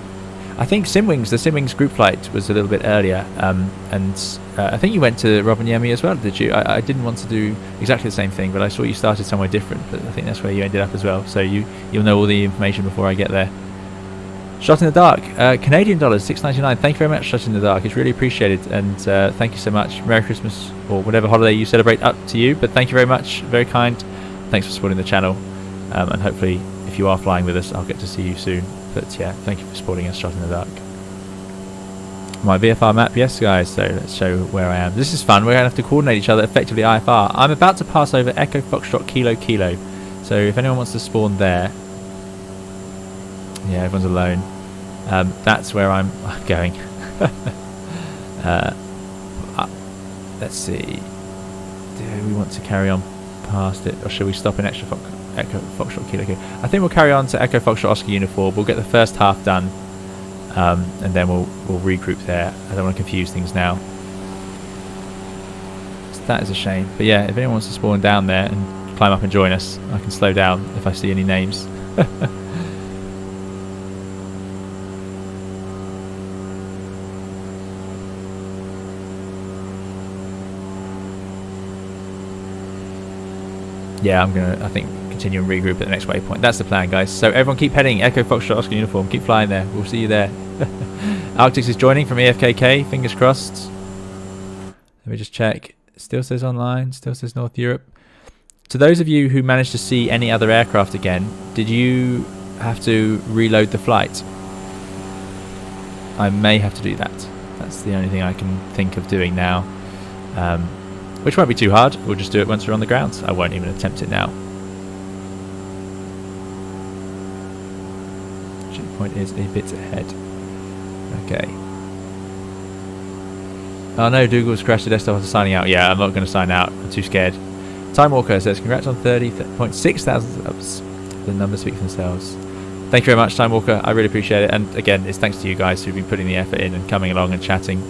S1: I think Simwings, the Simwings group flight was a little bit earlier, and I think you went to Rovaniemi as well, did you? I didn't want to do exactly the same thing, but I saw you started somewhere different, but I think that's where you ended up as well, so you'll know all the information before I get there. Shot in the Dark, Canadian dollars, $6.99. Thank you very much, Shot in the Dark. It's really appreciated, and thank you so much. Merry Christmas, or whatever holiday you celebrate, up to you, but thank you very much, very kind. Thanks for supporting the channel, and hopefully, if you are flying with us, I'll get to see you soon. But yeah, thank you for supporting us, Shot in the Dark. My VFR map, yes guys, so let's show where I am. This is fun, we're going to have to coordinate each other effectively IFR. I'm about to pass over Echo Foxtrot Kilo Kilo, so if anyone wants to spawn there, yeah, everyone's alone. That's where I'm going. Let's see, do we want to carry on past it, or should we stop in Echo Foxtrot Kilo Kilo? I think we'll carry on to Echo Foxtrot Oscar Uniform. We'll get the first half done, and then we'll regroup there. I don't want to confuse things now. So that is a shame. But yeah, if anyone wants to spawn down there and climb up and join us, I can slow down if I see any names. Yeah, I'm going to, I think, continue and regroup at the next waypoint. That's the plan, guys. So everyone keep heading. Echo Foxtrot Oscar Uniform. Keep flying there. We'll see you there. Arctics is joining from EFKK. Fingers crossed. Let me just check. Still says online. Still says North Europe. To those of you who managed to see any other aircraft again, did you have to reload the flight? I may have to do that. That's the only thing I can think of doing now. Which won't be too hard. We'll just do it once we're on the ground. I won't even attempt it now. Point is a bit ahead. Okay. Oh no, Dougall's crashed the desktop after signing out. Yeah, I'm not going to sign out. I'm too scared. Time Walker says, congrats on 30.6 thousand subs. The numbers speak for themselves. Thank you very much, Time Walker. I really appreciate it. And again, it's thanks to you guys who've been putting the effort in and coming along and chatting.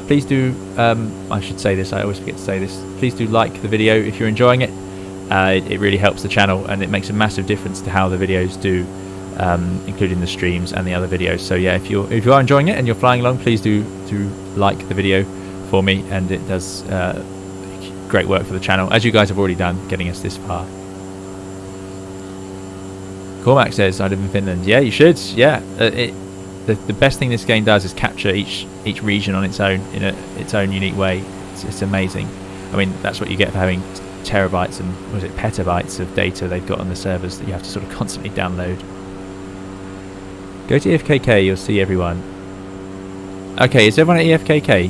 S1: Please do, I should say this, I always forget to say this. Please do like the video if you're enjoying it. It really helps the channel, and it makes a massive difference to how the videos do. Including the streams and the other videos. So yeah, if you are enjoying it and you're flying along, please do like the video for me, and it does great work for the channel, as you guys have already done, getting us this far. Cormac says, I live in Finland. Yeah, you should. Yeah, the best thing this game does is capture each region on its own in its own unique way. It's amazing. I mean, that's what you get for having terabytes and petabytes of data they've got on the servers that you have to sort of constantly download. Go to EFKK, you'll see everyone. Okay, is everyone at EFKK?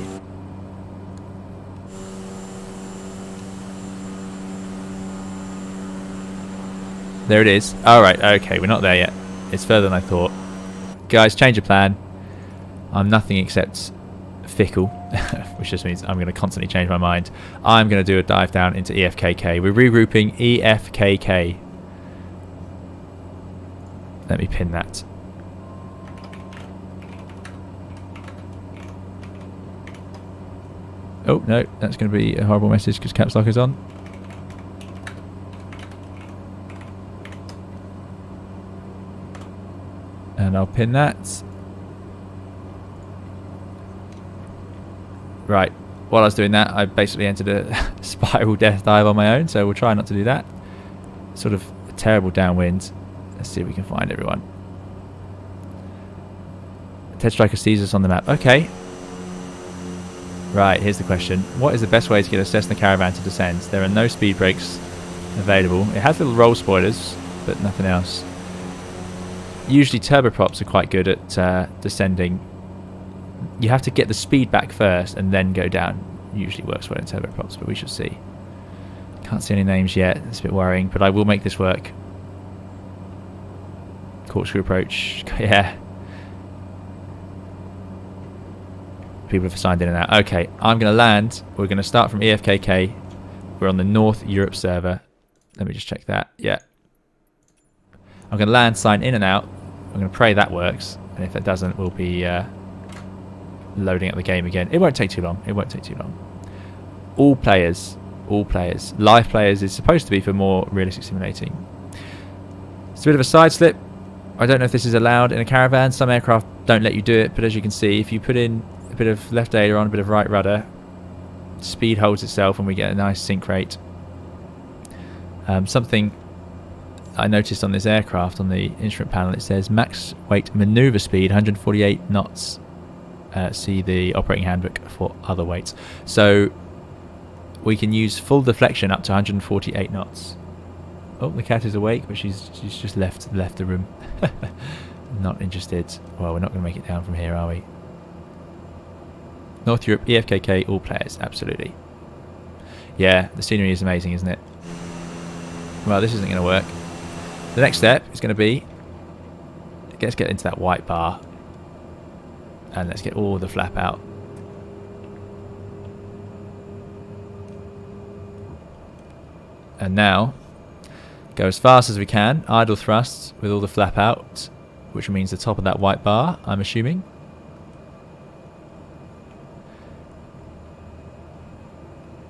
S1: There it is. Alright, okay, we're not there yet. It's further than I thought. Guys, change of plan. I'm nothing except fickle, which just means I'm going to constantly change my mind. I'm going to do a dive down into EFKK. We're regrouping EFKK. Let me pin that. Oh, no, that's going to be a horrible message because caps lock is on. And I'll pin that. Right, while I was doing that, I basically entered a spiral death dive on my own, so we'll try not to do that. Sort of a terrible downwind. Let's see if we can find everyone. Ted Striker sees us on the map. Okay. Right, here's the question. What is the best way to get a Cessna Caravan to descend? There are no speed brakes available. It has little roll spoilers, but nothing else. Usually turboprops are quite good at descending. You have to get the speed back first and then go down. Usually works well in turboprops, but we shall see. Can't see any names yet. It's a bit worrying, but I will make this work. Corkscrew approach. Yeah. People have signed in and out. Okay, I'm going to land. We're going to start from EFKK. We're on the North Europe server. Let me just check that. Yeah. I'm going to land, sign in and out. I'm going to pray that works. And if that doesn't, we'll be loading up the game again. It won't take too long. It won't take too long. All players. Live players is supposed to be for more realistic simulating. It's a bit of a side slip. I don't know if this is allowed in a caravan. Some aircraft don't let you do it, but as you can see, if you put in a bit of left aileron, a bit of right rudder, speed holds itself and we get a nice sync rate. Something I noticed on this aircraft, on the instrument panel, it says max weight maneuver speed 148 knots. See the operating handbook for other weights. So we can use full deflection up to 148 knots. Oh, the cat is awake, but she's just left the room. Not interested. Well, we're not going to make it down from here, are we? North Europe, EFKK, all players, absolutely. Yeah, the scenery is amazing, isn't it? Well, this isn't going to work. The next step is going to be, let's get into that white bar. And let's get all the flap out. And now, go as fast as we can, idle thrusts with all the flap out, which means the top of that white bar, I'm assuming.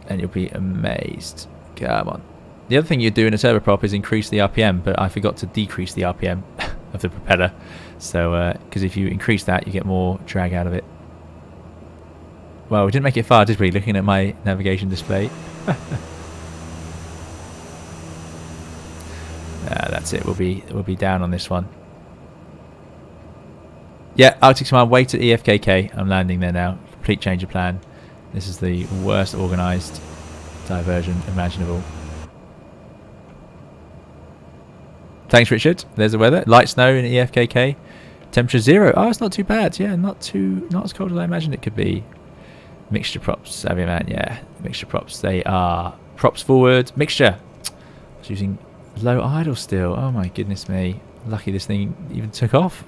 S1: And you'll be amazed. Come on. The other thing you do in a turboprop is increase the RPM, but I forgot to decrease the RPM of the propeller. So, because if you increase that, you get more drag out of it. Well, we didn't make it far, did we? Looking at my navigation display. That's it. We'll be down on this one. Yeah, Arctic Command, wait at EFKK. I'm landing there now. Complete change of plan. This is the worst organised diversion imaginable. Thanks, Richard. There's the weather. Light snow in EFKK. Temperature 0. Oh, it's not too bad. Yeah, not as cold as I imagined it could be. Mixture props, Aviation. Yeah, mixture props. They are props forward. Mixture. I was using low idle still. Oh my goodness me. Lucky this thing even took off.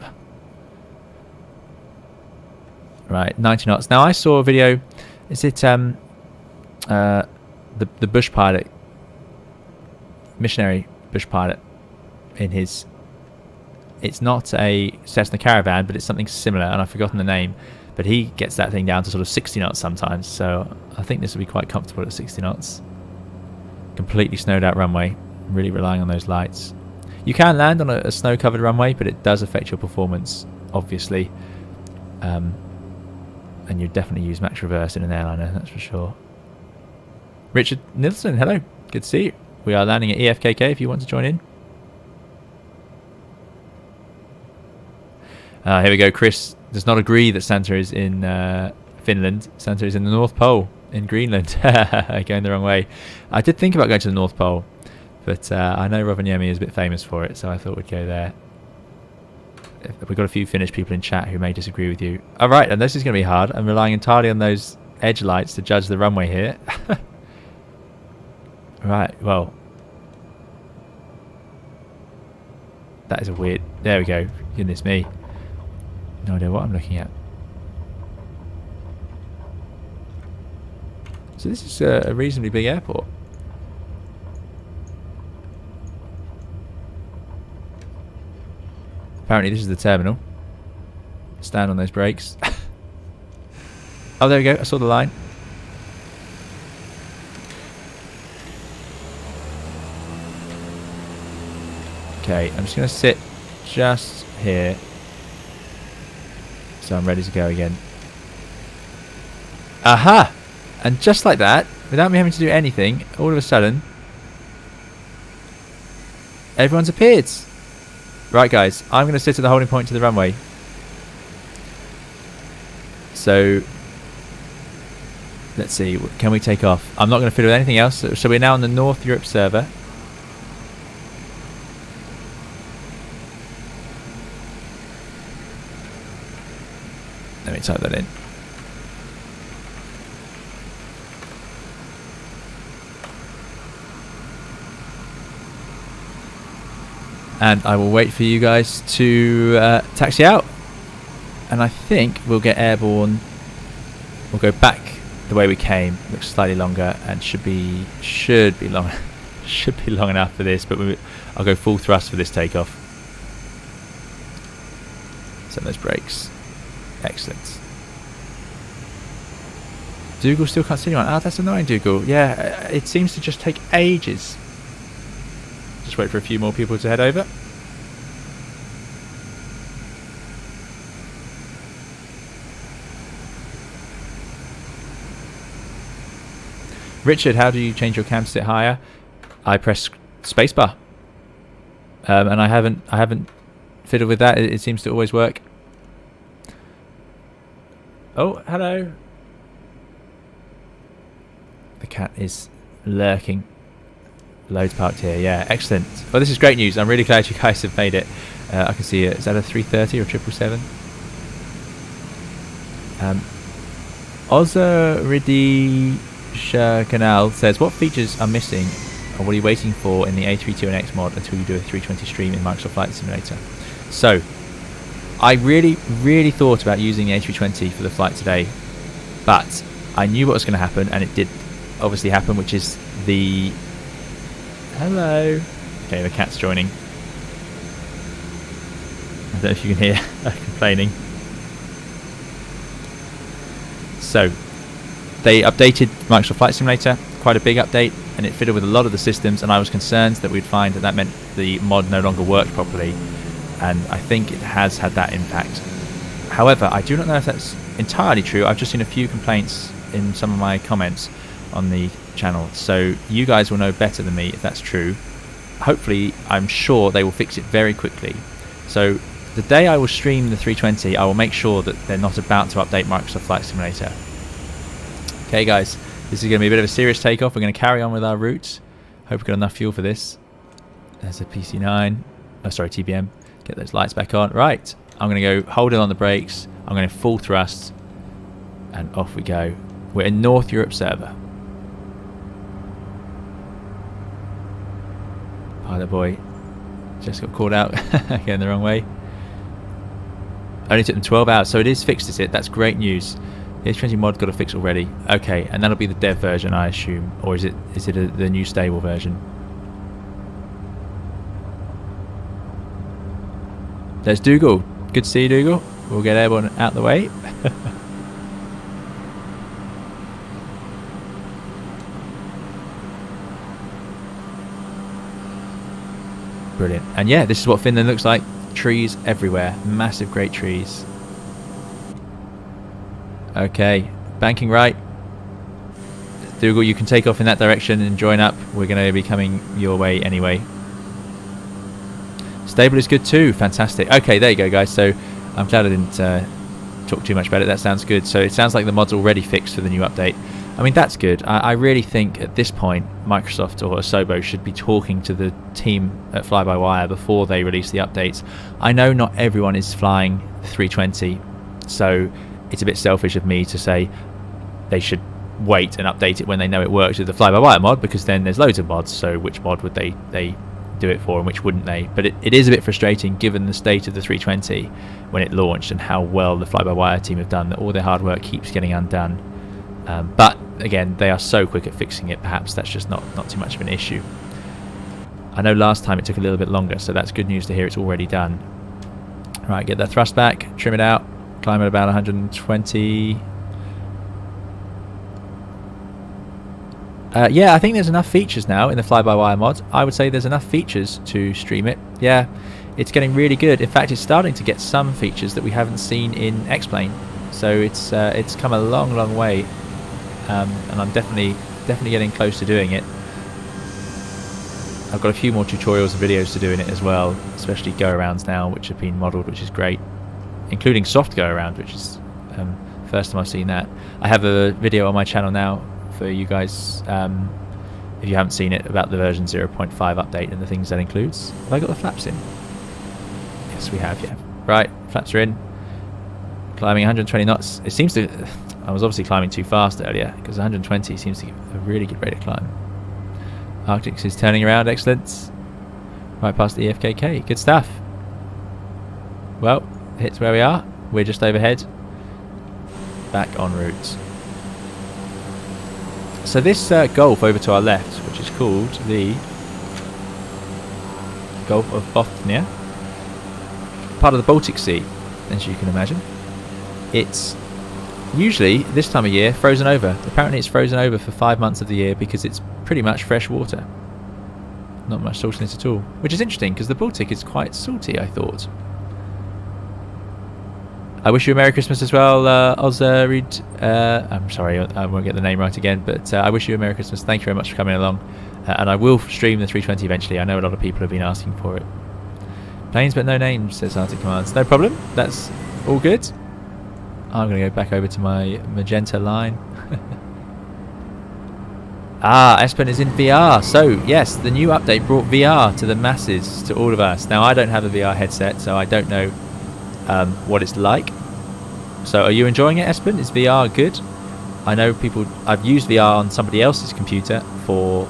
S1: Right, 90 knots. Now I saw a video. Is it the bush pilot, missionary bush pilot, in his, it's not a Cessna Caravan, but it's something similar, and I've forgotten the name, but he gets that thing down to sort of 60 knots sometimes, so I think this will be quite comfortable at 60 knots. Completely snowed out runway, really relying on those lights. You can land on a snow covered runway, but it does affect your performance, obviously. And you definitely use max reverse in an airliner, that's for sure. Richard Nilsson, hello. Good to see you. We are landing at EFKK if you want to join in. Here we go. Chris does not agree that Santa is in Finland. Santa is in the North Pole, in Greenland. Going the wrong way. I did think about going to the North Pole, but I know Rovaniemi is a bit famous for it, so I thought we'd go there. We've got a few Finnish people in chat who may disagree with you. Alright, and this is going to be hard. I'm relying entirely on those edge lights to judge the runway here. Right, well. That is a weird... There we go. Goodness me. No idea what I'm looking at. So this is a reasonably big airport. Apparently this is the terminal. Stand on those brakes. Oh, there we go. I saw the line. Okay, I'm just going to sit just here so I'm ready to go again. Aha! And just like that, without me having to do anything, all of a sudden, everyone's appeared. Right, guys, I'm going to sit at the holding point to the runway. So, let's see, can we take off? I'm not going to fiddle with anything else. So we're now on the North Europe server. Let me type that in. And I will wait for you guys to taxi out. And I think we'll get airborne. We'll go back the way we came. Looks slightly longer and should be long should be long enough for this, but I'll go full thrust for this takeoff. Set those brakes. Excellent. Dougal still can't see anyone. Oh, that's annoying, Dougal. Yeah, it seems to just take ages. Just wait for a few more people to head over. Richard, how do you change your cam to sit higher? I press spacebar, and I haven't fiddled with that. It seems to always work. Oh, hello. The cat is lurking. Loads parked here. Yeah, excellent. Well, this is great news. I'm really glad you guys have made it. I can see it. Is that a 330 or 777? Ozaridi Canal says, what features are missing or what are you waiting for in the A321X mod until you do a 320 stream in Microsoft Flight Simulator? So, I really thought about using the A320 for the flight today, but I knew what was going to happen, and it did obviously happen, which is the... Hello. Okay, the cat's joining. I don't know if you can hear her complaining. So, they updated Microsoft Flight Simulator, quite a big update, and it fitted with a lot of the systems, and I was concerned that we'd find that meant the mod no longer worked properly, and I think it has had that impact. However, I do not know if that's entirely true. I've just seen a few complaints in some of my comments on the channel, so you guys will know better than me if that's true. Hopefully, I'm sure they will fix it very quickly. So the day I will stream the 320, I will make sure that they're not about to update Microsoft Flight Simulator. Okay guys, this is going to be a bit of a serious takeoff. We're going to carry on with our route. Hope we've got enough fuel for this. There's a PC9. Oh, sorry, TBM. Get those lights back on. Right, I'm going to go holding on the brakes. I'm going to full thrust. And off we go. We're in North Europe server. Pilot boy just got called out. Going the wrong way. Only took them 12 hours, so it is fixed, is it? That's great news. The A320 mod got a fix already. Okay, and that'll be the dev version, I assume, or is it the new stable version? There's Dougal. Good to see you, Dougal. We'll get airborne out the way. Brilliant. And yeah, this is what Finland looks like. Trees everywhere. Massive, great trees. Okay, banking right. Dougal, you can take off in that direction and join up. We're going to be coming your way anyway. Stable is good too. Fantastic. Okay, there you go, guys. So I'm glad I didn't talk too much about it. That sounds good. So it sounds like the mod's already fixed for the new update. I mean, that's good. I really think at this point, Microsoft or Asobo should be talking to the team at Fly-by-Wire before they release the updates. I know not everyone is flying 320, so it's a bit selfish of me to say they should wait and update it when they know it works with the Fly-by-Wire mod, because then there's loads of mods, so which mod would they do it for and which wouldn't they? But it is a bit frustrating given the state of the 320 when it launched and how well the Fly-by-Wire team have done, that all their hard work keeps getting undone. But again, they are so quick at fixing it, perhaps that's just not too much of an issue. I know last time it took a little bit longer, so that's good news to hear it's already done. Right, get that thrust back, trim it out, climb at about 120. Yeah, I think there's enough features now in the fly-by-wire mod. I would say there's enough features to stream it. Yeah, it's getting really good. In fact, it's starting to get some features that we haven't seen in X-Plane. So it's come a long way, and I'm definitely getting close to doing it. I've got a few more tutorials and videos to do in it as well, especially go-arounds now, which have been modelled, which is great, including soft go-around, which is first time I've seen that. I have a video on my channel now for you guys, if you haven't seen it, about the version 0.5 update and the things that includes. Have I got the flaps in? Yes, we have, yeah. Right, flaps are in. Climbing 120 knots. It seems to... I was obviously climbing too fast earlier, because 120 seems to give a really good rate of climb. Arctics is turning around, excellent. Right past the EFKE, good stuff. Well, hits where we are. We're just overhead. Back en route. So this Gulf over to our left, which is called the Gulf of Bothnia, part of the Baltic Sea, as you can imagine. It's usually, this time of year, frozen over. Apparently it's frozen over for 5 months of the year because it's pretty much fresh water. Not much saltiness at all. Which is interesting because the Baltic is quite salty, I thought. I wish you a Merry Christmas as well, Ozrid. I'm sorry, I won't get the name right again, but I wish you a Merry Christmas. Thank you very much for coming along. And I will stream the 320 eventually. I know a lot of people have been asking for it. Planes but no names, says Arctic Commands. No problem. That's all good. I'm going to go back over to my magenta line. Espen is in VR. So, yes, the new update brought VR to the masses, to all of us. Now, I don't have a VR headset, so I don't know what it's like. So, are you enjoying it, Espen? Is VR good? I know people... I've used VR on somebody else's computer for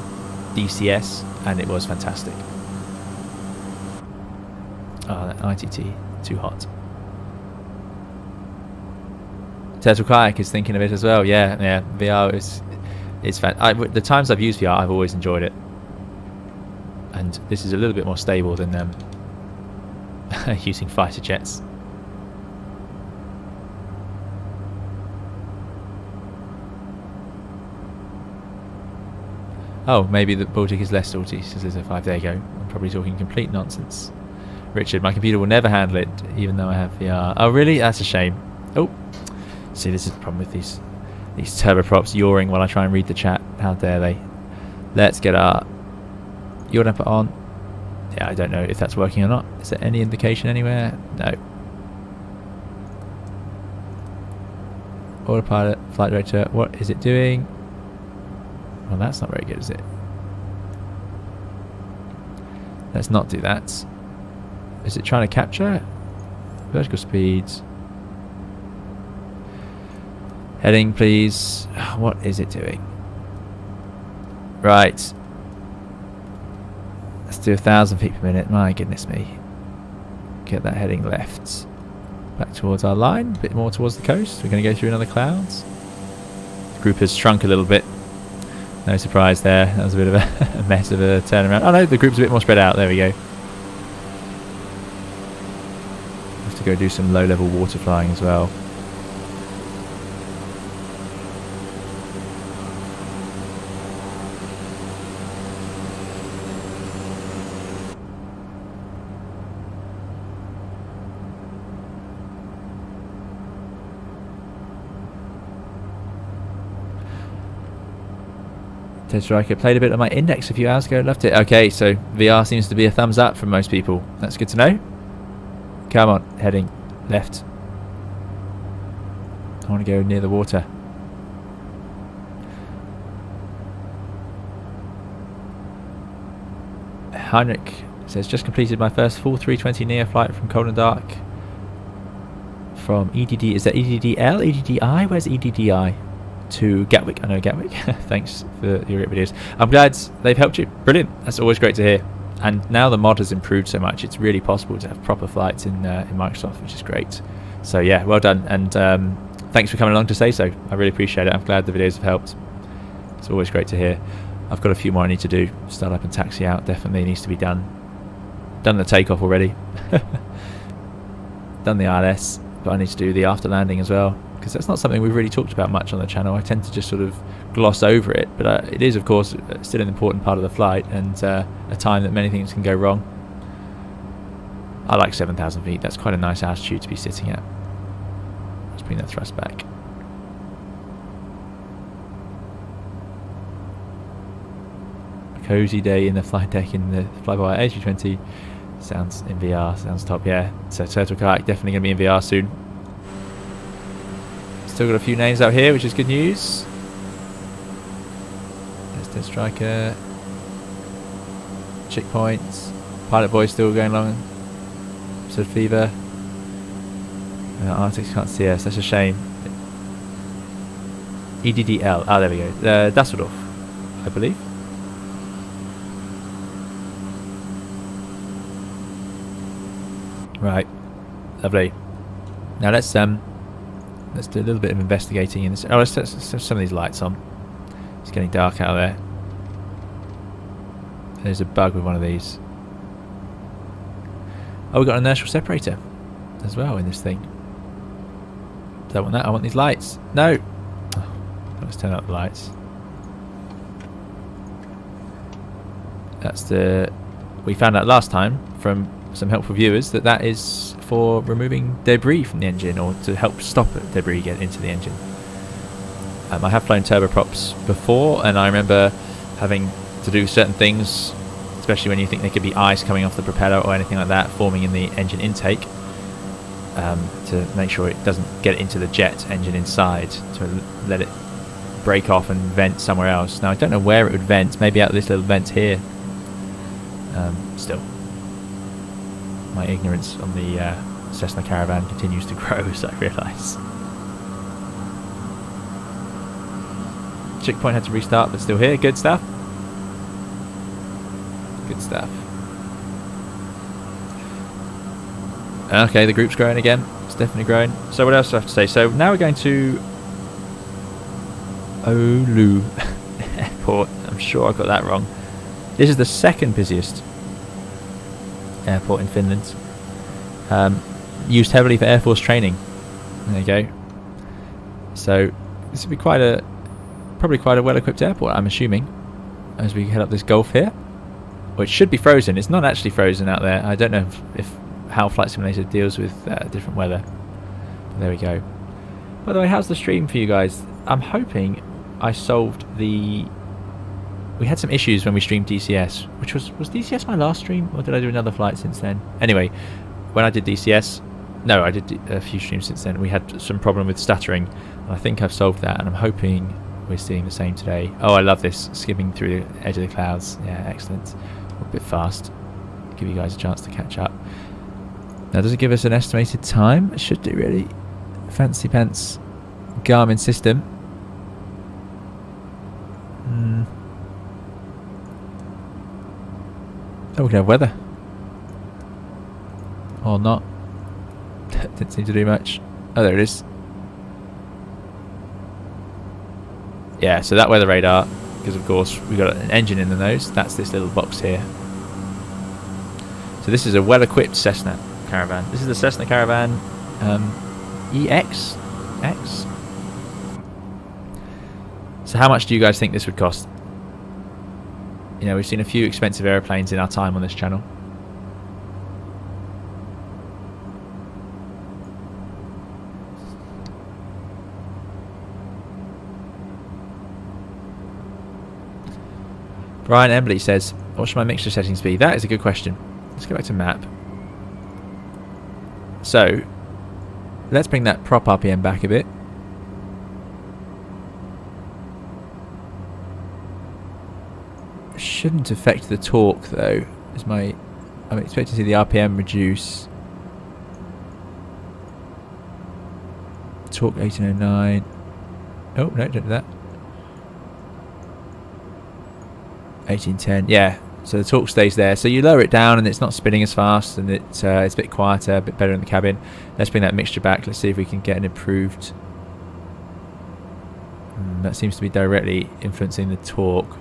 S1: DCS, and it was fantastic. That ITT, too hot. Turtle Kayak is thinking of it as well. Yeah, VR is the times I've used VR, I've always enjoyed it, and this is a little bit more stable than using fighter jets. Oh, maybe the Baltic is less salty, says a 5 day ago. I'm probably talking complete nonsense. Richard, my computer will never handle it, even though I have VR. Oh, really? That's a shame. Oh. See, this is the problem with these turboprops yawing while I try and read the chat. How dare they? Let's get our yaw damper on. Yeah, I don't know if that's working or not. Is there any indication anywhere? No. Autopilot, flight director, what is it doing? Well, that's not very good, is it? Let's not do that. Is it trying to capture? Vertical speeds. Heading, please. What is it doing? Right. Let's do 1,000 feet per minute. My goodness me. Get that heading left. Back towards our line. A bit more towards the coast. We're going to go through another clouds. The group has shrunk a little bit. No surprise there. That was a bit of a mess of a turnaround. Oh no, the group's a bit more spread out. There we go. Have to go do some low-level water flying as well. Ted Striker played a bit on my Index a few hours ago, loved it. Okay, so VR seems to be a thumbs up from most people. That's good to know. Come on, heading left. I want to go near the water. Heinrich says, just completed my first full 320 NEO flight from cold and dark. From EDD, is that EDDL? EDDI? Where's EDDI? To Gatwick. I know Gatwick. Thanks for your videos. I'm glad they've helped you. Brilliant. That's always great to hear. And now the mod has improved so much, it's really possible to have proper flights in Microsoft, which is great. So yeah, well done. And thanks for coming along to say so. I really appreciate it. I'm glad the videos have helped. It's always great to hear. I've got a few more I need to do. Start up and taxi out definitely needs to be done. Done the takeoff already. Done the ILS, but I need to do the after landing as well, because because that's not something we've really talked about much on the channel. I tend to just sort of gloss over it, but it is, of course, still an important part of the flight, and a time that many things can go wrong. I like 7,000 feet. That's quite a nice altitude to be sitting at. Let's bring that thrust back. A cozy day in the flight deck in the flyby A320. Sounds in VR. Sounds top, yeah. So Turtle Kayak definitely going to be in VR soon. Still got a few names out here, which is good news. There's the Striker. Chick Points. Pilot Boy still going along. Episode Fever. Arctics can't see us. That's a shame. EDDL. Ah, there we go. Dusseldorf, I believe. Right. Lovely. Now let's do a little bit of investigating in this. Oh, let's set some of these lights on. It's getting dark out there. There's a bug with one of these. Oh, we've got an inertial separator as well in this thing. Don't want that. I want these lights. No. Oh, let's turn up the lights. That's the. We found out last time from some helpful viewers that is for removing debris from the engine, or to help stop debris get into the engine. I have flown turboprops before, and I remember having to do certain things, especially when you think there could be ice coming off the propeller or anything like that forming in the engine intake, to make sure it doesn't get into the jet engine inside, to let it break off and vent somewhere else. Now I don't know where it would vent, maybe out of this little vent here. Still, my ignorance on the Cessna Caravan continues to grow as I realise. Checkpoint had to restart, but still here. Good stuff. Good stuff. Okay, the group's growing again. It's definitely growing. So what else do I have to say? So now we're going to Oulu Airport. I'm sure I got that wrong. This is the second busiest airport in Finland. Used heavily for Air Force training. There you go. So this will be probably quite a well-equipped airport, I'm assuming, as we head up this gulf here. Well, it should be frozen. It's not actually frozen out there. I don't know if how Flight Simulator deals with different weather. But there we go. By the way, how's the stream for you guys? I'm hoping I solved the... We had some issues when we streamed DCS, which was DCS my last stream, or did I do another flight since then? Anyway, when I did DCS, no, I did a few streams since then. We had some problem with stuttering, and I think I've solved that, and I'm hoping we're seeing the same today. Oh, I love this, skimming through the edge of the clouds. Yeah, excellent. A bit fast. Give you guys a chance to catch up. Now, does it give us an estimated time? It should do, really. Fancy pants Garmin system. Oh, we can have weather. Or not. Didn't seem to do much. Oh, there it is. Yeah, so that weather radar, because of course we've got an engine in the nose. That's this little box here. So this is a well-equipped Cessna Caravan. This is the Cessna Caravan EX. So how much do you guys think this would cost? You know, we've seen a few expensive aeroplanes in our time on this channel. Brian Embley says, what should my mixture settings be? That is a good question. Let's go back to map. So, let's bring that prop RPM back a bit. Shouldn't affect the torque though. I'm expecting to see the RPM reduce. Torque 1809. Oh no, don't do that. 1810. Yeah. So the torque stays there. So you lower it down and it's not spinning as fast, and it's a bit quieter, a bit better in the cabin. Let's bring that mixture back. Let's see if we can get an improved. That seems to be directly influencing the torque.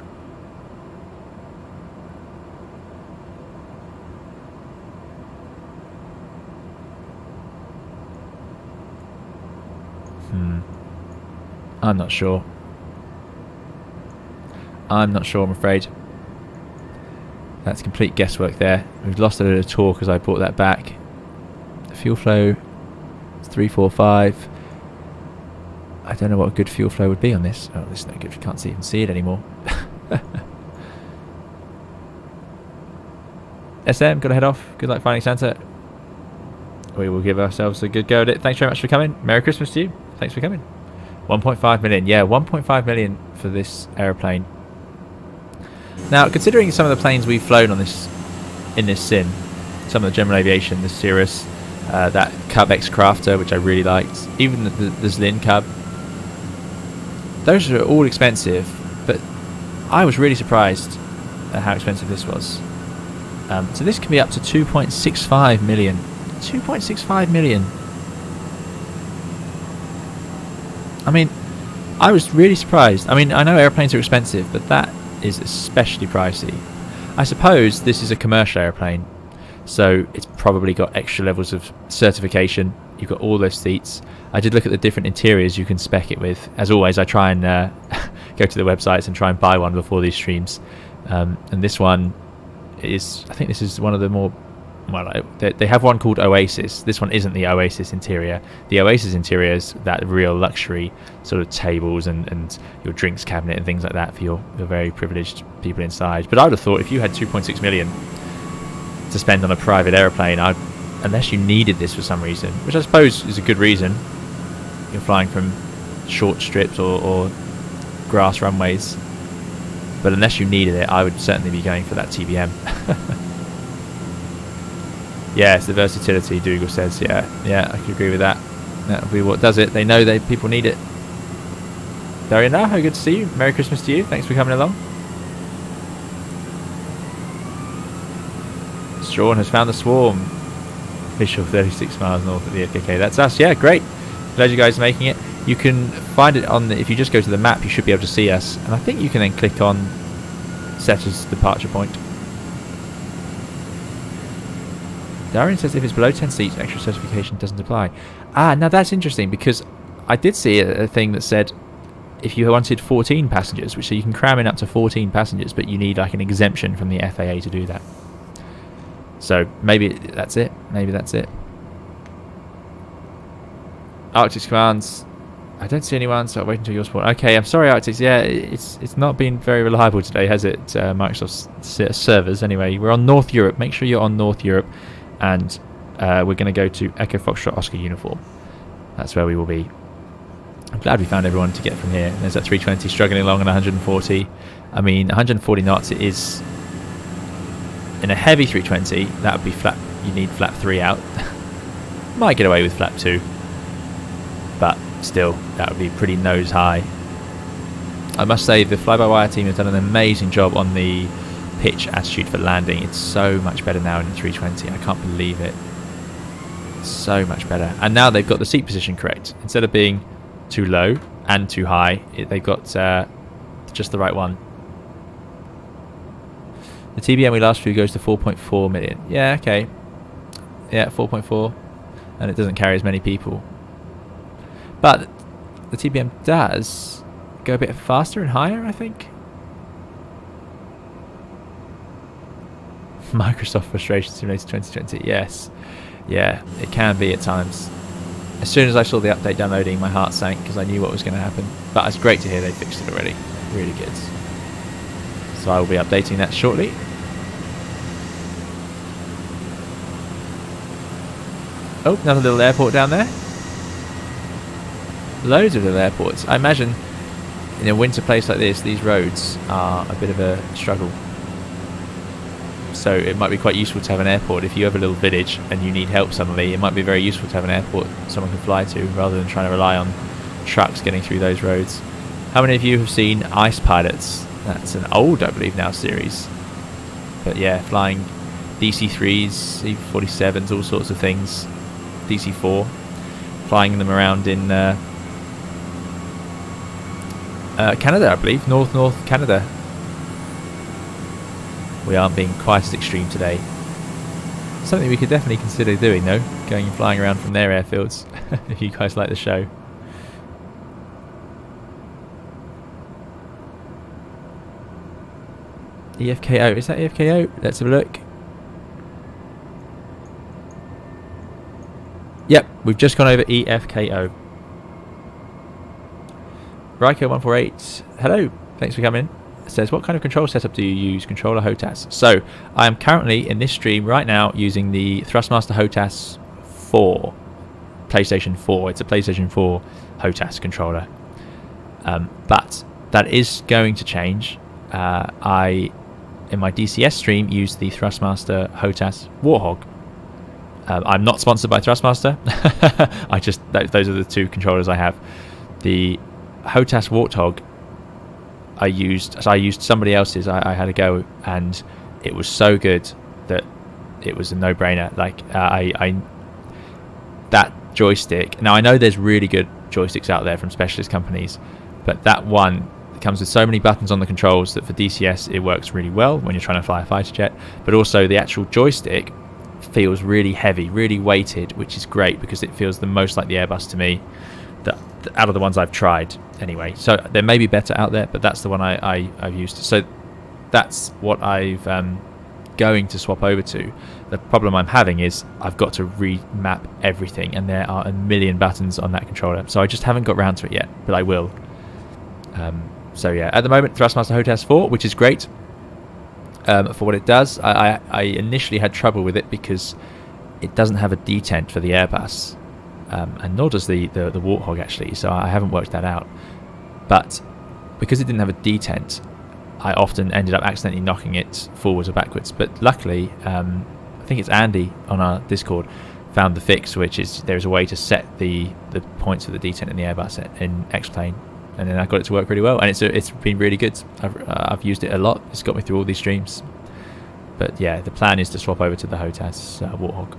S1: I'm not sure. I'm not sure, I'm afraid. That's complete guesswork there. We've lost a little torque as I brought that back. The fuel flow is 345. I don't know what a good fuel flow would be on this. Oh, this is no good. You can't even see it anymore. SM, gotta head off. Good luck finding Santa. We will give ourselves a good go at it. Thanks very much for coming. Merry Christmas to you. Thanks for coming. 1.5 million. Yeah, 1.5 million for this aeroplane. Now, considering some of the planes we've flown on this in this sim, some of the general aviation, the Cirrus, that Cub X Crafter, which I really liked, even the Zlin Cub, those are all expensive, but I was really surprised at how expensive this was. So this can be up to 2.65 million. 2.65 million. I mean, I was really surprised. I mean, I know airplanes are expensive, but that is especially pricey. I suppose this is a commercial airplane, so it's probably got extra levels of certification. You've got all those seats. I did look at the different interiors you can spec it with. As always, I try and go to the websites and try and buy one before these streams. And this one is, I think this is one of the more, well, they have one called Oasis. This one isn't the Oasis interior. The Oasis interior is that real luxury sort of tables and your drinks cabinet and things like that for your very privileged people inside. But I would have thought if you had 2.6 million to spend on a private aeroplane, unless you needed this for some reason, which I suppose is a good reason, you're flying from short strips or grass runways, but unless you needed it, I would certainly be going for that TBM. Yeah, it's the versatility, Dougal says. Yeah, I can agree with that. That'll be what does it. They know people need it. Dariana, good to see you. Merry Christmas to you. Thanks for coming along. Strawn has found the swarm. Official 36 miles north of the EFKE. That's us. Yeah, great. Glad you guys are making it. You can find it on if you just go to the map, you should be able to see us. And I think you can then click on set as departure point. Darian says if it's below 10 seats, extra certification doesn't apply. Now that's interesting, because I did see a thing that said if you wanted 14 passengers, which so you can cram in up to 14 passengers, but you need like an exemption from the FAA to do that. So maybe that's it. Maybe that's it. Arctics commands. I don't see anyone, so I'll wait until your spawn. Okay, I'm sorry, Arctics. Yeah, it's not been very reliable today, has it? Microsoft's servers. Anyway, we're on North Europe. Make sure you're on North Europe. And we're going to go to Echo Foxtrot Oscar Uniform. That's where we will be. I'm glad we found everyone to get from here. There's that 320 struggling along at 140. I mean, 140 knots, it is in a heavy 320. That would be flap. You need flap 3 out. Might get away with flap 2, but still, that would be pretty nose high. I must say the fly-by-wire team have done an amazing job on the pitch attitude for landing. It's so much better now in the 320. I can't believe it. So much better. And now they've got the seat position correct. Instead of being too low and too high, they've got just the right one. The TBM we last flew goes to 4.4 million. Yeah, okay. Yeah, 4.4. And it doesn't carry as many people. But the TBM does go a bit faster and higher, I think. Microsoft Frustration Simulator 2020. Yes. Yeah, it can be at times. As soon as I saw the update downloading, my heart sank because I knew what was going to happen. But it's great to hear they fixed it already. Really good. So I will be updating that shortly. Oh, another little airport down there. Loads of little airports. I imagine in a winter place like this, these roads are a bit of a struggle. So it might be quite useful to have an airport. If you have a little village and you need help suddenly, it might be very useful to have an airport someone can fly to, rather than trying to rely on trucks getting through those roads. How many of you have seen Ice Pilots? That's an old, I believe now, series. But yeah, flying DC-3s, C-47s, all sorts of things. DC-4. Flying them around in Canada, I believe. North Canada. We aren't being quite as extreme today. Something we could definitely consider doing, though. Going and flying around from their airfields. If you guys like the show. EFKO, is that EFKO? Let's have a look. Yep, we've just gone over EFKO. Ryko148, hello, thanks for coming. It says, what kind of control setup do you use? Controller HOTAS. So, I am currently in this stream right now using the Thrustmaster HOTAS 4. PlayStation 4. It's a PlayStation 4 HOTAS controller. But that is going to change. I, in my DCS stream, used the Thrustmaster HOTAS Warthog. I'm not sponsored by Thrustmaster. Those are the two controllers I have. The HOTAS Warthog I used somebody else's. I had a go, and it was so good that it was a no-brainer. Like that joystick. Now I know there's really good joysticks out there from specialist companies, but that one comes with so many buttons on the controls that for DCS it works really well when you're trying to fly a fighter jet. But also the actual joystick feels really heavy, really weighted, which is great because it feels the most like the Airbus to me. Out of the ones I've tried anyway. So there may be better out there, but that's the one I've used. So that's what I've going to swap over to. The problem I'm having is I've got to remap everything, and there are a million buttons on that controller. So I just haven't got round to it yet, but I will. So yeah, at the moment Thrustmaster HOTAS 4, which is great for what it does. I initially had trouble with it because it doesn't have a detent for the Airbus. And nor does the Warthog actually, so I haven't worked that out. But because it didn't have a detent, I often ended up accidentally knocking it forwards or backwards. But luckily, I think it's Andy on our Discord found the fix, which is there's a way to set the points for the detent in the Airbus in X-Plane, and then I got it to work really well, and it's been really good. I've used it a lot. It's got me through all these streams. But yeah, the plan is to swap over to the HOTAS Warthog.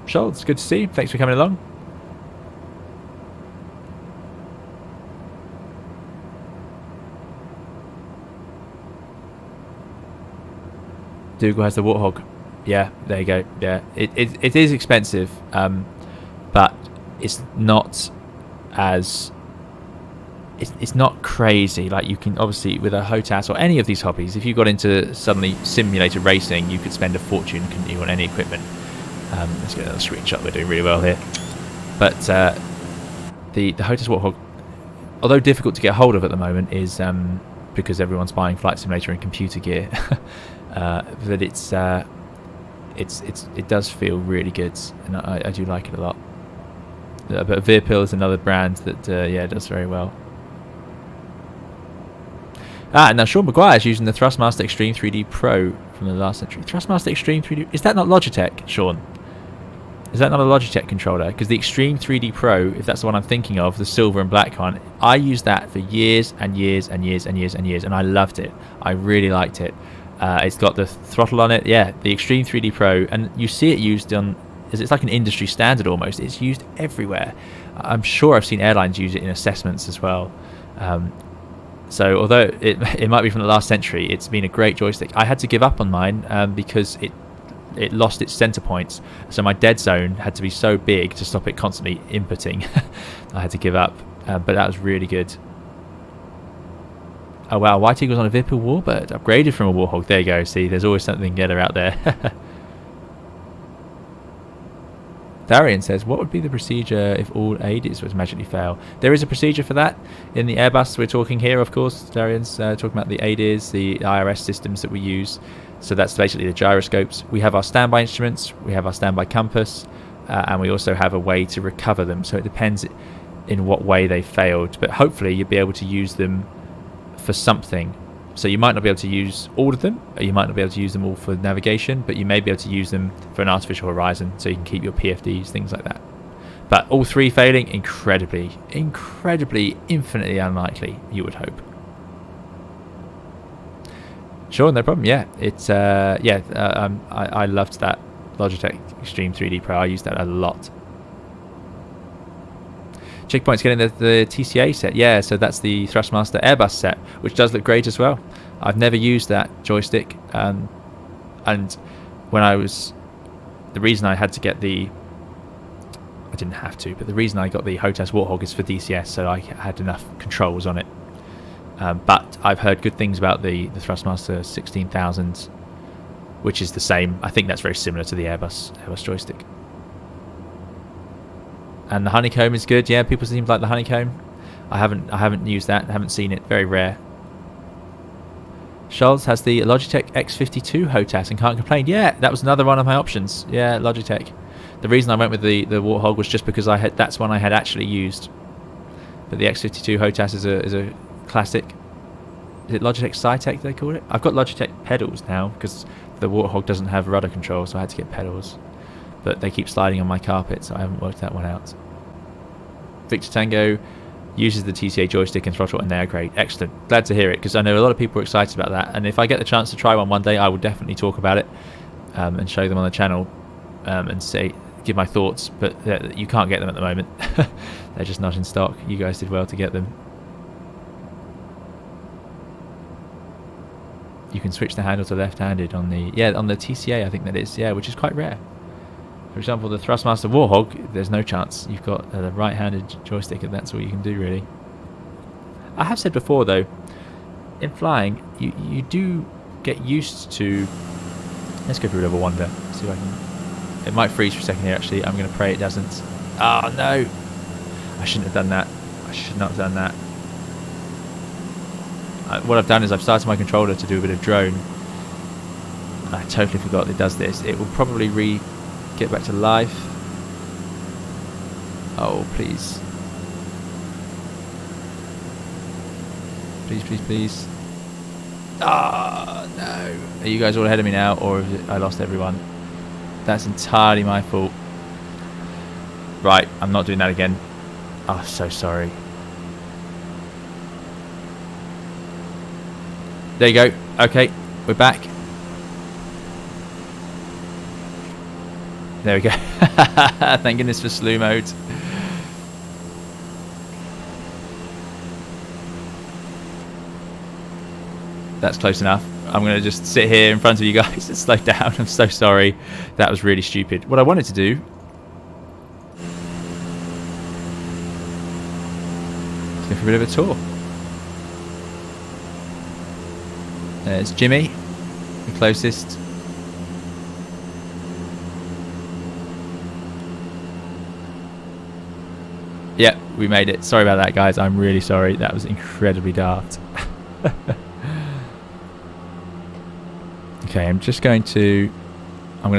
S1: Schultz, good to see you. Thanks for coming along. Dougal has the Warthog. Yeah, there you go. Yeah, it is expensive, but it's not as it's not crazy. Like you can obviously with a HOTAS or any of these hobbies, if you got into suddenly simulated racing, you could spend a fortune, couldn't you, on any equipment. Let's get another screenshot. We're doing really well here. But the HOTAS Warthog, although difficult to get hold of at the moment, is because everyone's buying flight simulator and computer gear. But it does feel really good, and I do like it a lot. But Veerpil is another brand that yeah, does very well. Now Sean Maguire is using the Thrustmaster Extreme 3D Pro from the last century. Thrustmaster Extreme 3D, is that not Logitech, Sean? Is that not a Logitech controller? Because the Extreme 3D Pro, if that's the one I'm thinking of, the silver and black one, I used that for years and years and years and years and years, and I loved it. I really liked it. It's got the throttle on it. Yeah, the Extreme 3D Pro, and you see it used on, it's like an industry standard almost. It's used everywhere. I'm sure I've seen airlines use it in assessments as well. So although it might be from the last century, it's been a great joystick. I had to give up on mine because it lost its center points, so my dead zone had to be so big to stop it constantly inputting. I had to give up, but that was really good. Oh wow, White Eagle's on a Vipil Warbird, upgraded from a Warthog. There you go. See, there's always something better out there. Darian says, what would be the procedure if all ADs were to magically fail? There is a procedure for that. In the Airbus we're talking here, of course. Darian's talking about the ADs, the IRS systems that we use. So that's basically the gyroscopes. We have our standby instruments, we have our standby compass, and we also have a way to recover them. So it depends in what way they failed. But hopefully you'll be able to use them for something. So you might not be able to use all of them, or you might not be able to use them all for navigation, but you may be able to use them for an artificial horizon, so you can keep your PFDs, things like that. But all three failing, incredibly, infinitely unlikely, you would hope. Sure, no problem. Yeah, it's I loved that Logitech Extreme 3D Pro. I used that a lot. Checkpoint's getting the TCA set. Yeah, so that's the Thrustmaster Airbus set, which does look great as well. I've never used that joystick, and when I was, the reason I had to get the, I didn't have to, but the reason I got the HOTAS Warthog is for DCS, so I had enough controls on it. But I've heard good things about the Thrustmaster 16,000, which is the same. I think that's very similar to the Airbus joystick. And the honeycomb is good. Yeah, people seem to like the honeycomb. I haven't used that. I haven't seen it. Very rare. Schultz has the Logitech X52 HOTAS and can't complain. Yeah, that was another one of my options. Yeah, Logitech. The reason I went with the Warthog was just because that's one I had actually used. But the X52 HOTAS is a classic. Is it Logitech Cytec they call it? I've got Logitech pedals now because the Warthog doesn't have rudder control, so I had to get pedals. But they keep sliding on my carpet, so I haven't worked that one out. Victor Tango uses the TCA joystick and throttle, and they are great. Excellent. Glad to hear it, because I know a lot of people are excited about that. And if I get the chance to try one day, I will definitely talk about it and show them on the channel and give my thoughts. But you can't get them at the moment. They're just not in stock. You guys did well to get them. You can switch the handle to left-handed on the TCA. I think that is, which is quite rare. For example, the Thrustmaster Warthog, there's no chance. You've got a right-handed joystick, and that's all you can do, really. I have said before, though, in flying, you do get used to... Let's go through level 1 there. See if I can... It might freeze for a second here, actually. I'm going to pray it doesn't. Oh, no! I shouldn't have done that. I should not have done that. What I've done is I've started my controller to do a bit of drone. I totally forgot it does this. It will probably get back to life. Oh, please. Please, please, please. Ah, no. Are you guys all ahead of me now, or have I lost everyone? That's entirely my fault. Right, I'm not doing that again. Oh, so sorry. There you go. Okay, we're back. There we go. Thank goodness for slew mode. That's close enough. I'm going to just sit here in front of you guys and slow down. I'm so sorry. That was really stupid. What I wanted to do... is go for a bit of a tour. There's Jimmy, the closest. Yep, we made it. Sorry about that, guys. I'm really sorry. That was incredibly daft. Okay, I'm going to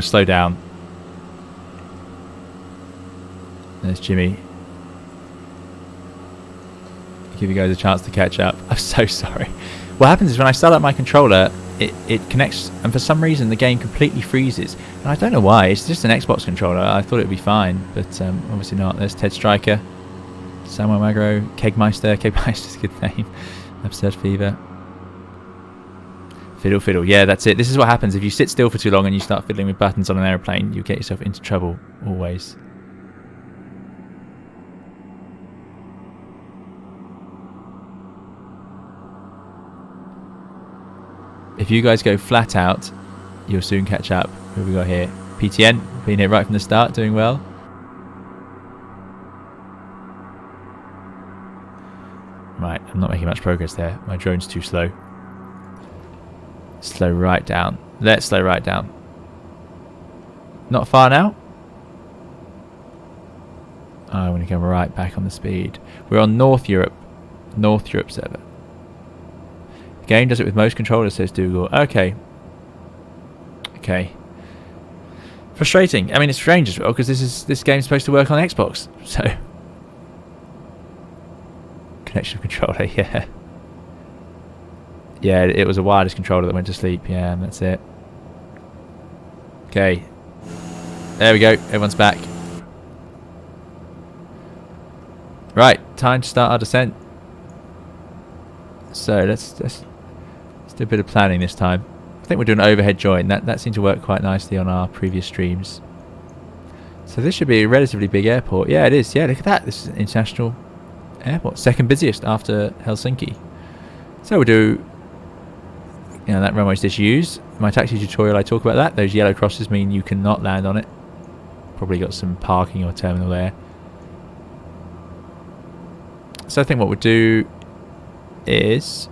S1: slow down. There's Jimmy. Give you guys a chance to catch up. I'm so sorry. What happens is when I start up my controller, it connects, and for some reason the game completely freezes. And I don't know why. It's just an Xbox controller. I thought it would be fine, but obviously not. There's Ted Striker, Samuel Magro, Kegmeister. Kegmeister's a good name. Absurd Fever. Fiddle fiddle. Yeah, that's it. This is what happens if you sit still for too long and you start fiddling with buttons on an aeroplane. You get yourself into trouble, always. If you guys go flat out, you'll soon catch up. Who have we got here? PTN, been here right from the start, doing well. Right, I'm not making much progress there. My drone's too slow. Slow right down. Let's slow right down. Not far now. I want to come right back on the speed. We're on North Europe. North Europe server. The game does it with most controllers, says Dougal. Okay. Okay. Frustrating. I mean, it's strange as well, because this game's supposed to work on Xbox. So... connection of controller, yeah. Yeah, it was a wireless controller that went to sleep. Yeah, and that's it. Okay. There we go. Everyone's back. Right, time to start our descent. So let's do a bit of planning this time. I think we're doing an overhead join. That seemed to work quite nicely on our previous streams. So this should be a relatively big airport. Yeah, it is. Yeah, look at that. This is an international airport. Second busiest after Helsinki. So we'll do... you know, that runway's disused. My taxi tutorial, I talk about that. Those yellow crosses mean you cannot land on it. Probably got some parking or terminal there. So I think what we'll do is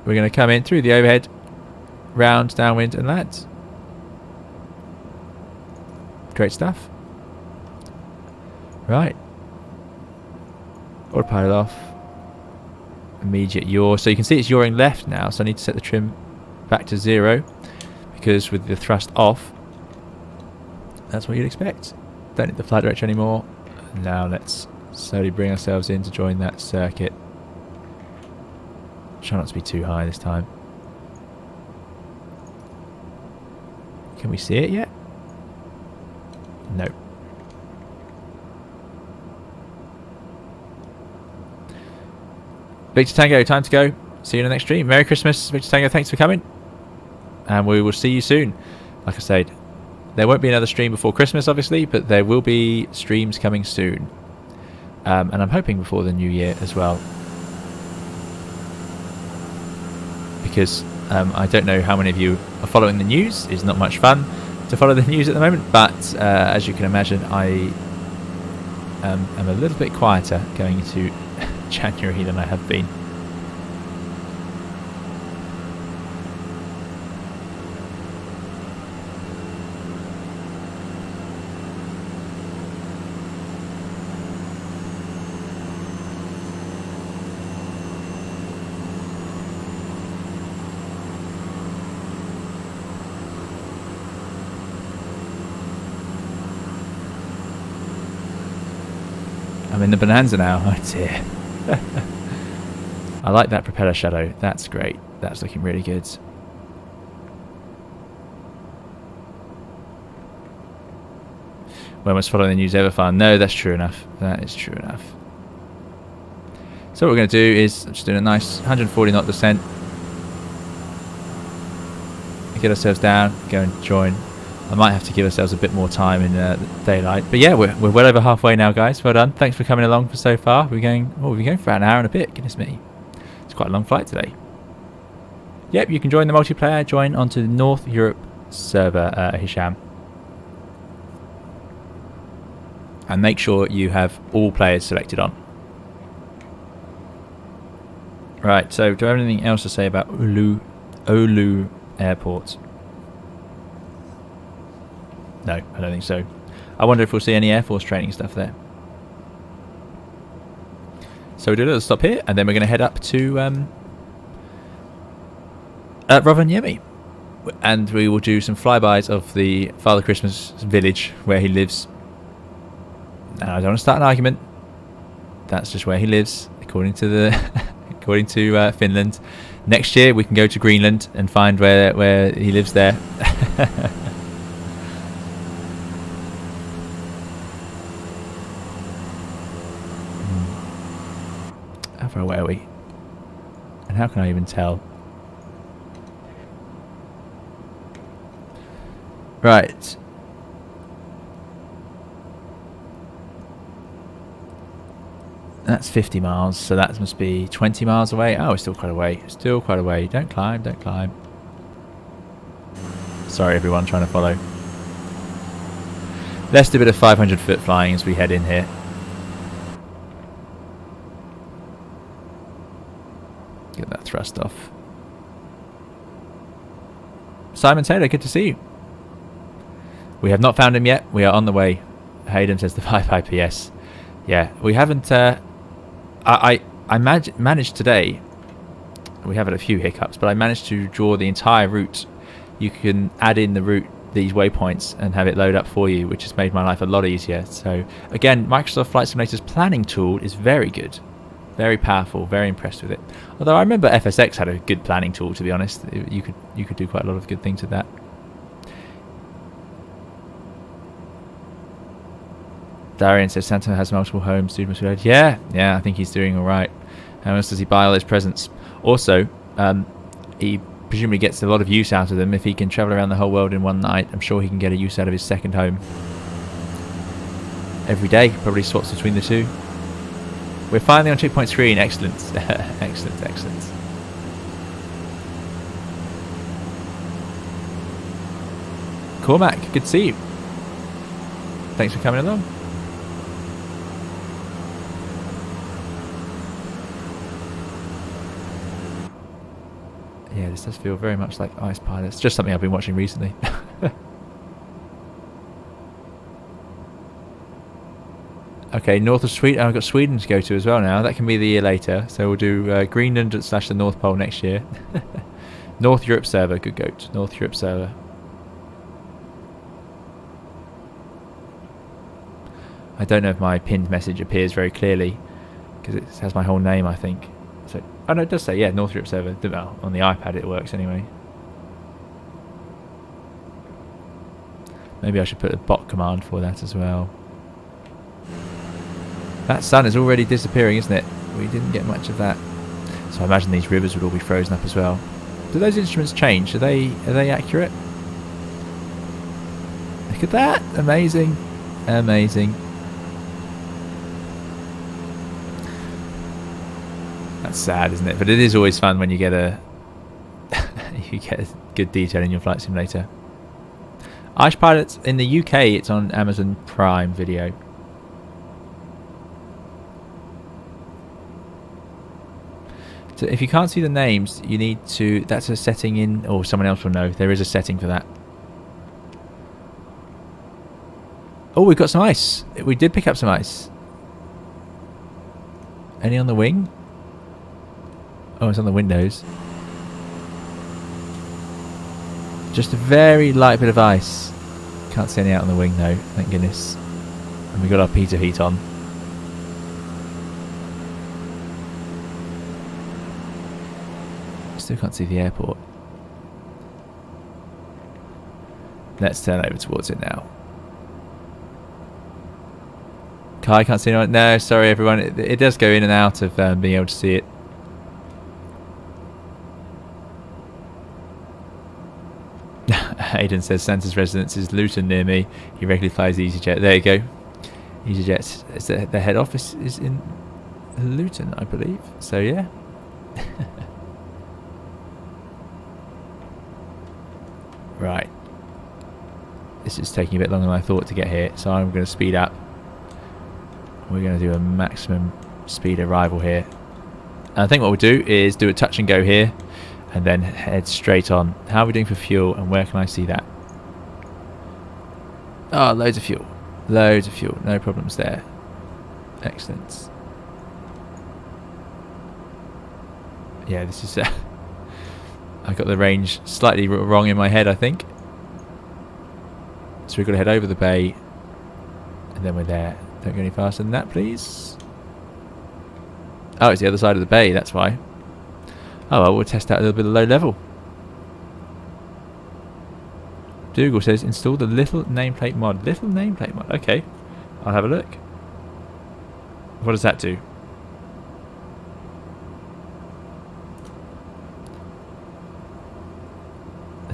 S1: we're going to come in through the overhead, round, downwind, and land. Great stuff. Right. Autopilot off. Immediate yaw. So you can see it's yawing left now, so I need to set the trim back to 0, because with the thrust off, that's what you'd expect. Don't need the flight director anymore. Now let's slowly bring ourselves in to join that circuit. Try not to be too high this time. Can we see it yet? No. Victor Tango, time to go. See you in the next stream. Merry Christmas, Victor Tango. Thanks for coming. And we will see you soon. Like I said, there won't be another stream before Christmas, obviously, but there will be streams coming soon. And I'm hoping before the new year as well. Because I don't know how many of you are following the news. It's not much fun to follow the news at the moment, but as you can imagine, I am a little bit quieter going into January than I have been. I'm in the Bonanza now. Oh dear. I like that propeller shadow. That's great. That's looking really good. When was following the news ever fun? No, that's true enough. That is true enough. So what we're going to do is just doing a nice 140 knot descent. Get ourselves down, go and join. I might have to give ourselves a bit more time in the daylight. But yeah, we're well over halfway now, guys. Well done. Thanks for coming along for so far. We're going for an hour and a bit. Goodness me. It's quite a long flight today. Yep, you can join the multiplayer. Join onto the North Europe server, Hisham. And make sure you have all players selected on. Right, so do I have anything else to say about Oulu Airport? No, I don't think so. I wonder if we'll see any Air Force training stuff there. So we'll do a little stop here, and then we're going to head up to Rovaniemi. And we will do some flybys of the Father Christmas village where he lives. Now, I don't want to start an argument. That's just where he lives, according to the according to Finland. Next year we can go to Greenland and find where he lives there. How far away are we? And how can I even tell? Right. That's 50 miles, so that must be 20 miles away. Oh, it's still quite a way. Still quite a way. Don't climb, don't climb. Sorry, everyone trying to follow. Let's do a bit of 500-foot flying as we head in here. Get that thrust off. Simon Taylor, good to see you. We have not found him yet. We are on the way. Hayden says the 5 IPS. Yeah, we haven't... I managed today, we have had a few hiccups, but I managed to draw the entire route. You can add in the route, these waypoints, and have it load up for you, which has made my life a lot easier. So again, Microsoft Flight Simulator's planning tool is very good, very powerful, very impressed with it. Although I remember FSX had a good planning tool, to be honest. You could do quite a lot of good things with that. Darian says Santa has multiple homes. Dude must be loaded. Yeah, I think he's doing all right. How else does he buy all his presents? Also, he presumably gets a lot of use out of them. If he can travel around the whole world in one night, I'm sure he can get a use out of his second home. Every day, probably swaps between the two. We're finally on checkpoint screen. Excellent. Excellent, excellent. Cormac, good to see you. Thanks for coming along. Yeah, this does feel very much like Ice Pilots. Just something I've been watching recently. Okay, north of Sweden. I've got Sweden to go to as well now. That can be the year later. So we'll do Greenland / the North Pole next year. North Europe server. Good goat. North Europe server. I don't know if my pinned message appears very clearly because it has my whole name, I think. So, oh no, it does say, yeah, North Europe server. Well, on the iPad it works anyway. Maybe I should put a bot command for that as well. That sun is already disappearing, isn't it? We didn't get much of that. So I imagine these rivers would all be frozen up as well. Do those instruments change? Are they accurate? Look at that! Amazing. Amazing. That's sad, isn't it? But it is always fun when you get a good detail in your flight simulator. Ice Pilots in the UK, it's on Amazon Prime Video. So if you can't see the names, you need to... That's a setting in... Or someone else will know. There is a setting for that. Oh, we've got some ice. We did pick up some ice. Any on the wing? Oh, it's on the windows. Just a very light bit of ice. Can't see any out on the wing though, thank goodness. And we got our pitot heat on. Still can't see the airport. Let's turn over towards it now. Kai can't see anyone. No, sorry everyone. It does go in and out of being able to see it. Aidan says Santa's residence is Luton near me. He regularly flies EasyJet. There you go. EasyJet. Their head office is in Luton, I believe. So yeah. Right. This is taking a bit longer than I thought to get here, so I'm going to speed up. We're going to do a maximum speed arrival here. And I think what we'll do is do a touch and go here, and then head straight on. How are we doing for fuel, and where can I see that? Oh, loads of fuel. Loads of fuel. No problems there. Excellent. Yeah, this is... I got the range slightly wrong in my head, I think. So we've got to head over the bay, and then we're there. Don't go any faster than that, please. Oh, it's the other side of the bay, that's why. Oh well, we'll test out a little bit of low level. Dougal says, install the little nameplate mod. Little nameplate mod, okay. I'll have a look. What does that do?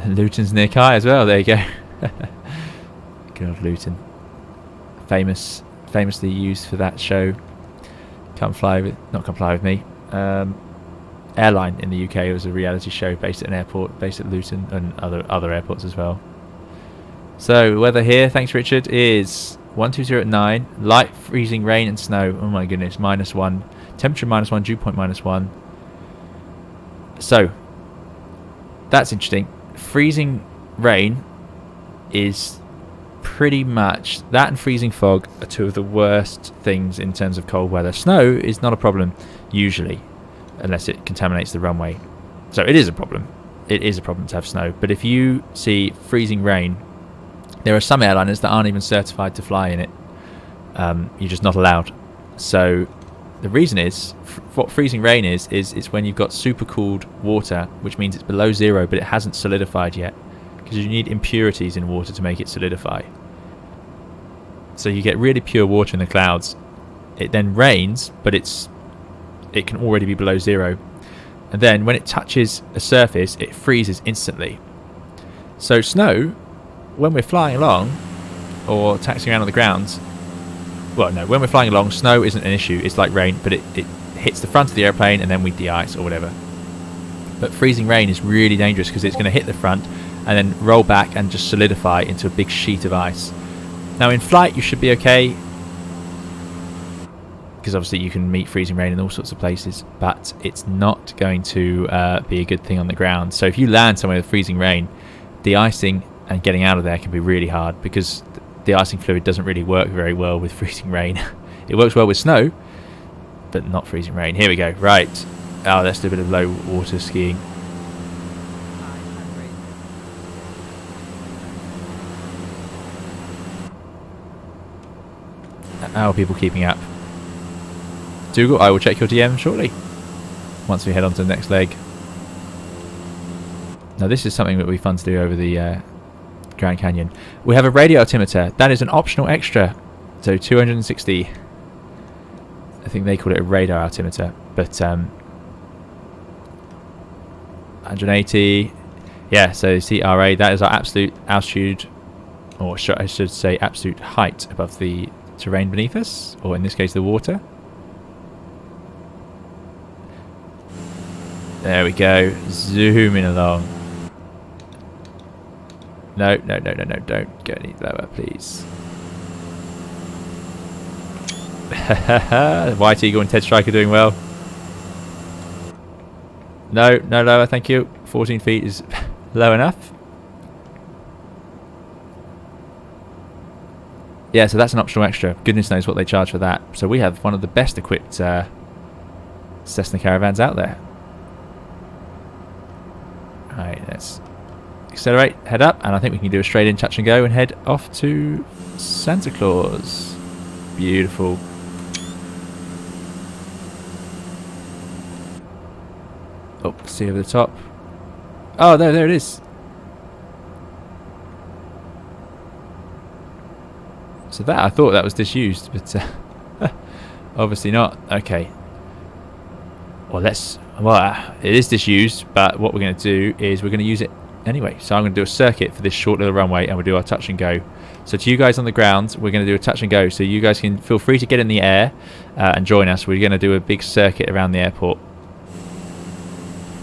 S1: Luton's near Kai as well, there you go. Good old Luton. Famously used for that show. Not Come Fly With Me. Airline in the UK. It was a reality show based at an airport, based at Luton and other airports as well. So weather here, thanks Richard, is 120 at 9. Light freezing rain and snow. Oh my goodness, -1. Temperature -1, dew point -1. So that's interesting. Freezing rain is pretty much that, and freezing fog are two of the worst things in terms of cold weather. Snow is not a problem usually, unless it contaminates the runway. So it is a problem. It is a problem to have snow. But if you see freezing rain, there are some airliners that aren't even certified to fly in it. You're just not allowed. So the reason is, what freezing rain is it's when you've got super cooled water, which means it's below zero, but it hasn't solidified yet. Because you need impurities in water to make it solidify. So you get really pure water in the clouds. It then rains, but it can already be below zero. And then when it touches a surface, it freezes instantly. So snow, when we're flying along, or taxiing around on the ground, well no, when we're flying along, snow isn't an issue. It's like rain, but it hits the front of the airplane and then we de-ice or whatever. But freezing rain is really dangerous because it's going to hit the front and then roll back and just solidify into a big sheet of ice. Now in flight you should be okay. because obviously you can meet freezing rain in all sorts of places, but it's not going to be a good thing on the ground. So if you land somewhere with freezing rain, de-icing and getting out of there can be really hard, because the icing fluid doesn't really work very well with freezing rain. It works well with snow, but not freezing rain. Here we go. Right. Oh, let's do a bit of low water skiing. How are people keeping up? Dougal, I will check your DM shortly once we head on to the next leg. Now this is something that will be fun to do over the Grand Canyon. We have a radio altimeter. That is an optional extra. So 260. I think they call it a radar altimeter. But 180. Yeah, so CRA, that is our absolute altitude, or I should say absolute height above the terrain beneath us, or in this case the water. There we go, zooming along. No, don't go any lower, please. White Eagle and Ted Striker doing well. No lower, thank you. 14 feet is low enough. Yeah, so that's an optional extra. Goodness knows what they charge for that. So we have one of the best equipped Cessna Caravans out there. Alright, let's accelerate, head up, and I think we can do a straight in touch and go and head off to Santa Claus. Beautiful. Oh, see over the top. Oh, there it is. So that, I thought that was disused, but obviously not. Okay. Well, it is disused, but what we're going to do is we're going to use it anyway. So I'm going to do a circuit for this short little runway, and we'll do our touch and go. So to you guys on the ground, we're going to do a touch and go. So you guys can feel free to get in the air and join us. We're going to do a big circuit around the airport.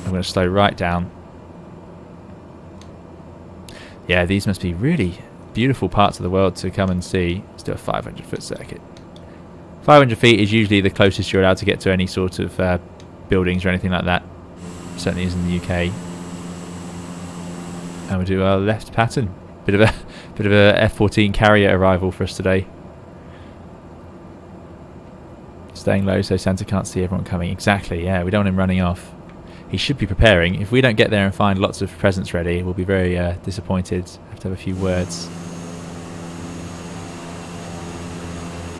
S1: I'm going to slow right down. Yeah, these must be really beautiful parts of the world to come and see. Let's do a 500-foot circuit. 500 feet is usually the closest you're allowed to get to any sort of buildings or anything like that. Certainly is in the UK. And we'll do our left pattern. Bit of a F-14 carrier arrival for us today. Staying low so Santa can't see everyone coming. Exactly, yeah, we don't want him running off. He should be preparing. If we don't get there and find lots of presents ready, we'll be very disappointed. Have to have a few words.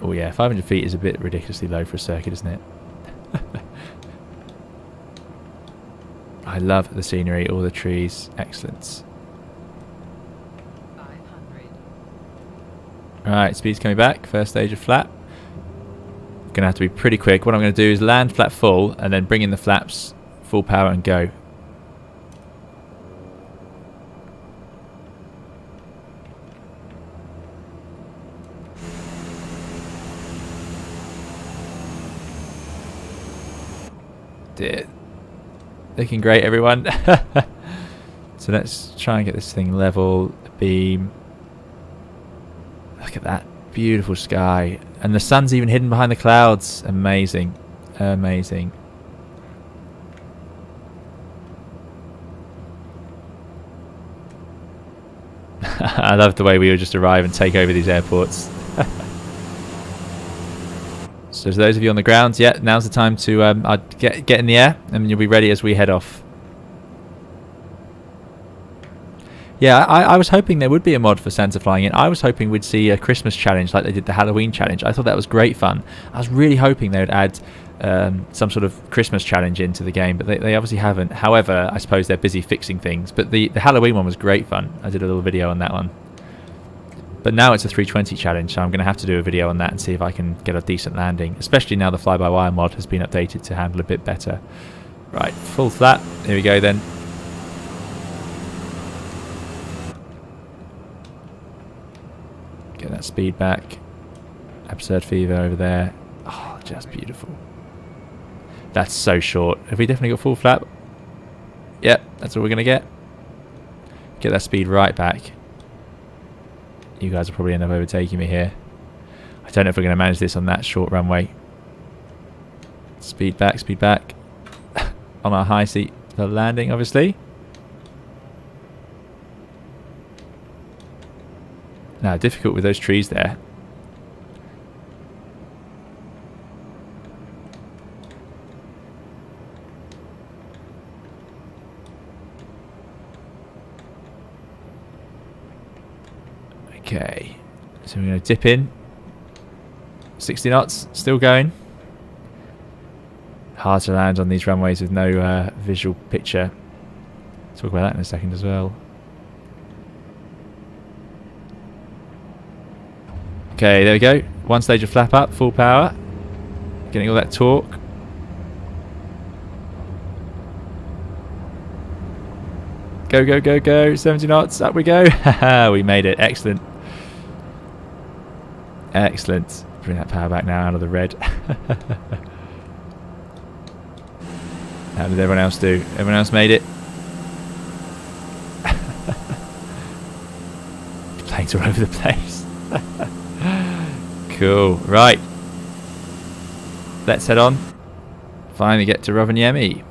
S1: Oh yeah, 500 feet is a bit ridiculously low for a circuit, isn't it? I love the scenery, all the trees. Excellent.
S2: 500.
S1: Alright, speed's coming back. First stage of flap. Gonna have to be pretty quick. What I'm going to do is land flat full and then bring in the flaps full power and go. Dear. Looking great, everyone. So let's try and get this thing level. Beam. Look at that beautiful sky, and the sun's even hidden behind the clouds. Amazing, amazing. I love the way we would just arrive and take over these airports. So to those of you on the ground, yeah, now's the time to get in the air, and you'll be ready as we head off. Yeah, I was hoping there would be a mod for Santa flying in. I was hoping we'd see a Christmas challenge like they did the Halloween challenge. I thought that was great fun. I was really hoping they would add some sort of Christmas challenge into the game, but they obviously haven't. However, I suppose they're busy fixing things. But the Halloween one was great fun. I did a little video on that one. But now it's a 320 challenge, so I'm going to have to do a video on that and see if I can get a decent landing, especially now the fly-by-wire mod has been updated to handle a bit better. Right, full flat. Here we go then. Get that speed back. Absurd Fever over there. Oh, just beautiful. That's so short. Have we definitely got full flap? Yep, that's all we're going to get. Get that speed right back. You guys will probably end up overtaking me here. I don't know if we're going to manage this on that short runway. Speed back. On our high seat for landing, obviously. Now, difficult with those trees there. Okay, so we're going to dip in. 60 knots, still going. Hard to land on these runways with no visual picture. Talk about that in a second as well. Okay, there we go. One stage of flap up, full power. Getting all that torque. Go. 70 knots, up we go. We made it, excellent. Excellent. Bring that power back now out of the red. How did everyone else do? Everyone else made it. Planes all over the place. Cool. Right. Let's head on. Finally get to Rovaniemi.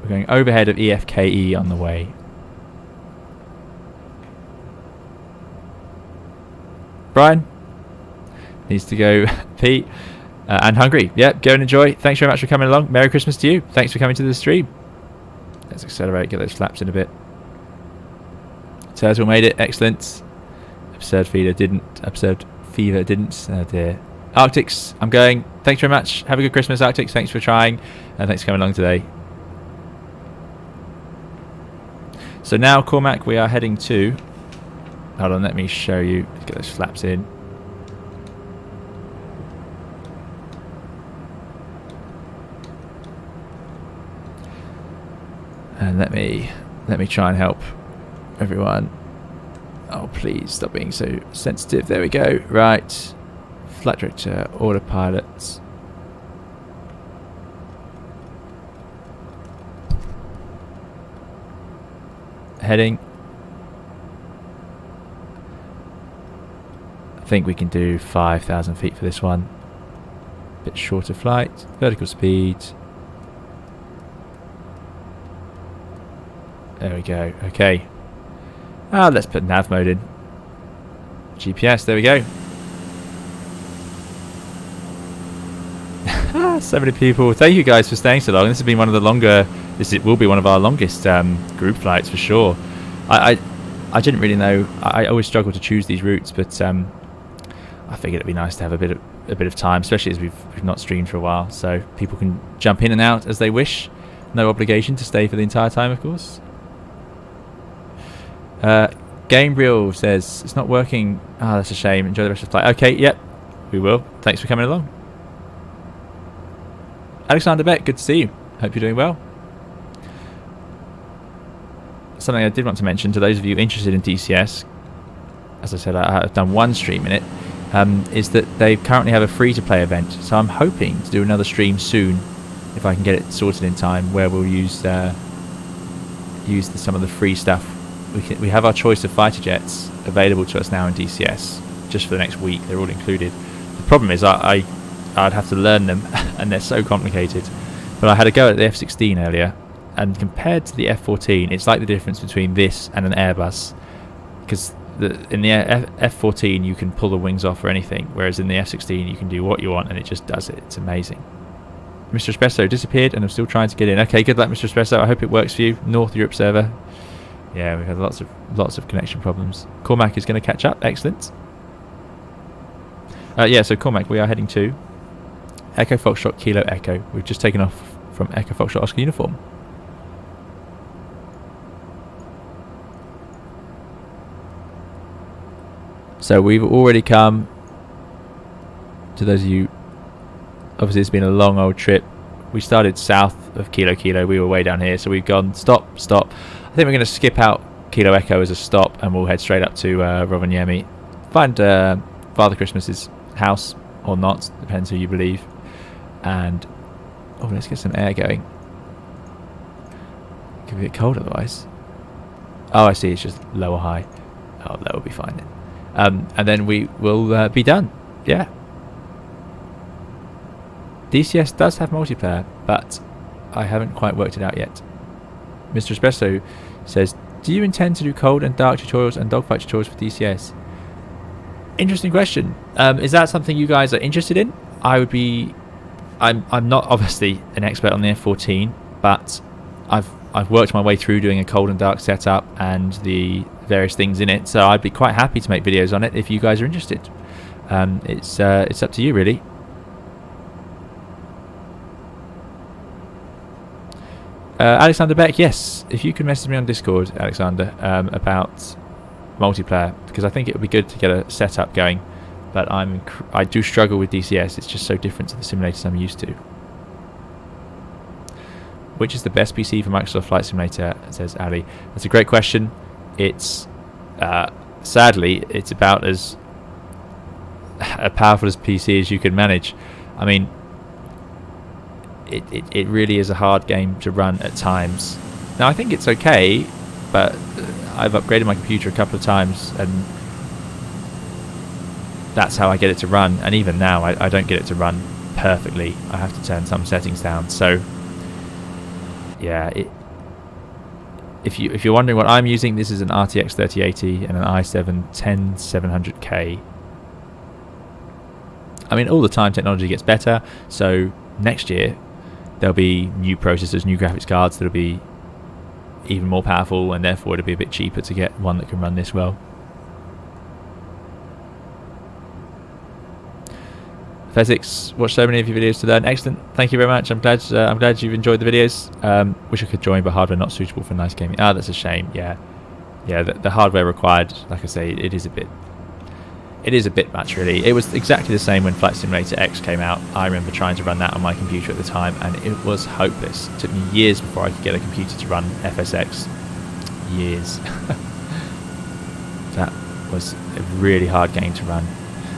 S1: We're going overhead of EFKE on the way. Brian needs to go pee. And hungry. Yep, go and enjoy. Thanks very much for coming along. Merry Christmas to you. Thanks for coming to the stream. Let's accelerate, get those flaps in a bit. Turtle made it, excellent. Absurd Fever didn't. Oh dear. Arctics, I'm going. Thanks very much. Have a good Christmas, Arctics. Thanks for trying. And thanks for coming along today. So now, Cormac, we are heading to... Hold on, let me show you. Let's get those flaps in. And let me try and help everyone. Oh, please stop being so sensitive. There we go. Right. Flight director, autopilot. Heading. I think we can do 5,000 feet for this one. Bit shorter flight. Vertical speed. There we go. Okay. Let's put nav mode in. GPS. There we go. So many people. Thank you guys for staying so long. This has been one of the longer. It will be one of our longest group flights for sure. I didn't really know. I always struggle to choose these routes, but I figured it'd be nice to have a bit of time, especially as we've not streamed for a while, so people can jump in and out as they wish. No obligation to stay for the entire time, of course. Gabriel says it's not working. Ah, that's a shame. Enjoy the rest of the flight. Okay, yep, we will. Thanks for coming along. Alexander Beck, good to see you. Hope you're doing well. Something I did want to mention to those of you interested in DCS, as I said, I've done one stream in it, is that they currently have a free-to-play event. So I'm hoping to do another stream soon, if I can get it sorted in time, where we'll use some of the free stuff. We have our choice of fighter jets available to us now in DCS, just for the next week. They're all included. The problem is I'd have to learn them, and they're so complicated. But I had a go at the F-16 earlier, and compared to the F-14, it's like the difference between this and an Airbus, because in the F-14 you can pull the wings off or anything, whereas in the F-16 you can do what you want and it just does it. It's amazing. Mr. Espresso disappeared and I'm still trying to get in. Okay, good luck, Mr. Espresso. I hope it works for you. North Europe server. Yeah, we've had lots of connection problems. Cormac is going to catch up. Excellent. Yeah, so Cormac, we are heading to Echo Foxtrot Kilo Echo. We've just taken off from Echo Foxtrot Oscar uniform. So we've already come, to those of you, obviously it's been a long old trip. We started south of Kilo Kilo, we were way down here, so we've gone stop. I think we're going to skip out Kilo Echo as a stop and we'll head straight up to Rovaniemi. Find Father Christmas's house, or not, depends who you believe. And, oh, let's get some air going. It could be a bit cold otherwise. Oh, I see, it's just low or high. Oh, that will be fine then. and then we will be done. Yeah. DCS does have multiplayer, but I haven't quite worked it out yet. Mr. Espresso says, do you intend to do cold and dark tutorials and dogfight tutorials for DCS? Interesting question. Is that something you guys are interested in? I'm not obviously an expert on the F14, but I've worked my way through doing a cold and dark setup and the various things in it, so I'd be quite happy to make videos on it if you guys are interested. It's up to you, really. Alexander Beck, yes, if you could message me on Discord, Alexander, about multiplayer, because I think it would be good to get a setup going, but I do struggle with DCS. It's just so different to the simulators I'm used to. Which is the best PC for Microsoft Flight Simulator, says Ali. That's a great question. It's sadly it's about as powerful as PC as you can manage. I mean, it really is a hard game to run at times. Now I think it's okay, but I've upgraded my computer a couple of times and that's how I get it to run, and even now I don't get it to run perfectly. I have to turn some settings down. So yeah, if you're wondering what I'm using, this is an RTX 3080 and an i7 10700K. I mean, all the time technology gets better, so next year there'll be new processors, new graphics cards that'll be even more powerful, and therefore it'll be a bit cheaper to get one that can run this well. Physics, watched so many of your videos to learn. Excellent, thank you very much. I'm glad you've enjoyed the videos. Wish I could join, but hardware not suitable for nice gaming. Ah, that's a shame. Yeah, the hardware required, like I say, it is a bit much, really. It was exactly the same when Flight Simulator X came out. I remember trying to run that on my computer at the time, and it was hopeless. It took me years before I could get a computer to run FSX. Years. That was a really hard game to run.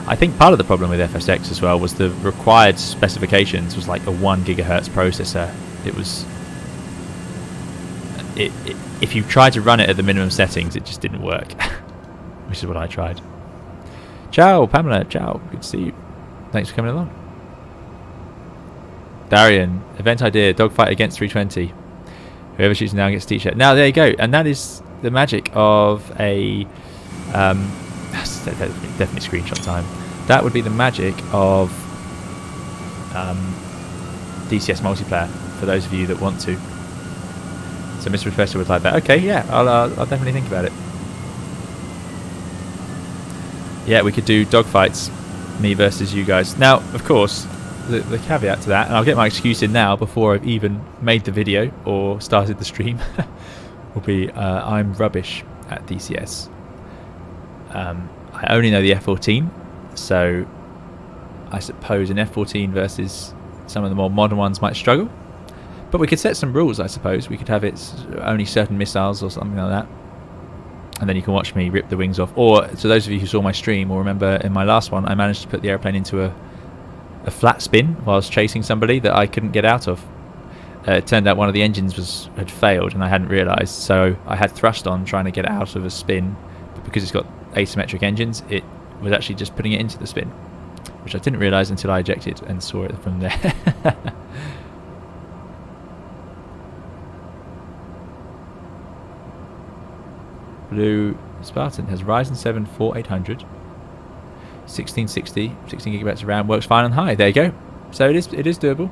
S1: I think part of the problem with FSX as well was the required specifications was like a 1 gigahertz processor. It was... if you tried to run it at the minimum settings, it just didn't work. Which is what I tried. Ciao, Pamela. Ciao. Good to see you. Thanks for coming along. Darian, event idea, dogfight against 320. Whoever shoots now gets a t-shirt. Now, there you go. And that is the magic of a... definitely screenshot time. That would be the magic of DCS multiplayer for those of you that want to. So Mr. Professor would like that. Okay, yeah, I'll definitely think about it. Yeah, we could do dogfights, me versus you guys. Now, of course, the caveat to that, and I'll get my excuse in now before I've even made the video or started the stream, will be I'm rubbish at DCS. I only know the F14, so I suppose an F14 versus some of the more modern ones might struggle. But we could set some rules, I suppose. We could have it only certain missiles or something like that. And then you can watch me rip the wings off. Or, to those of you who saw my stream will remember in my last one, I managed to put the airplane into a flat spin whilst chasing somebody that I couldn't get out of. It turned out one of the engines had failed and I hadn't realised. So I had thrust on trying to get out of a spin. But because it's got asymmetric engines, it was actually just putting it into the spin, which I didn't realise until I ejected and saw it from there. Blue Spartan has Ryzen 7 4800, 1660, 16 gigabytes of RAM, works fine on high. There you go. So it is doable.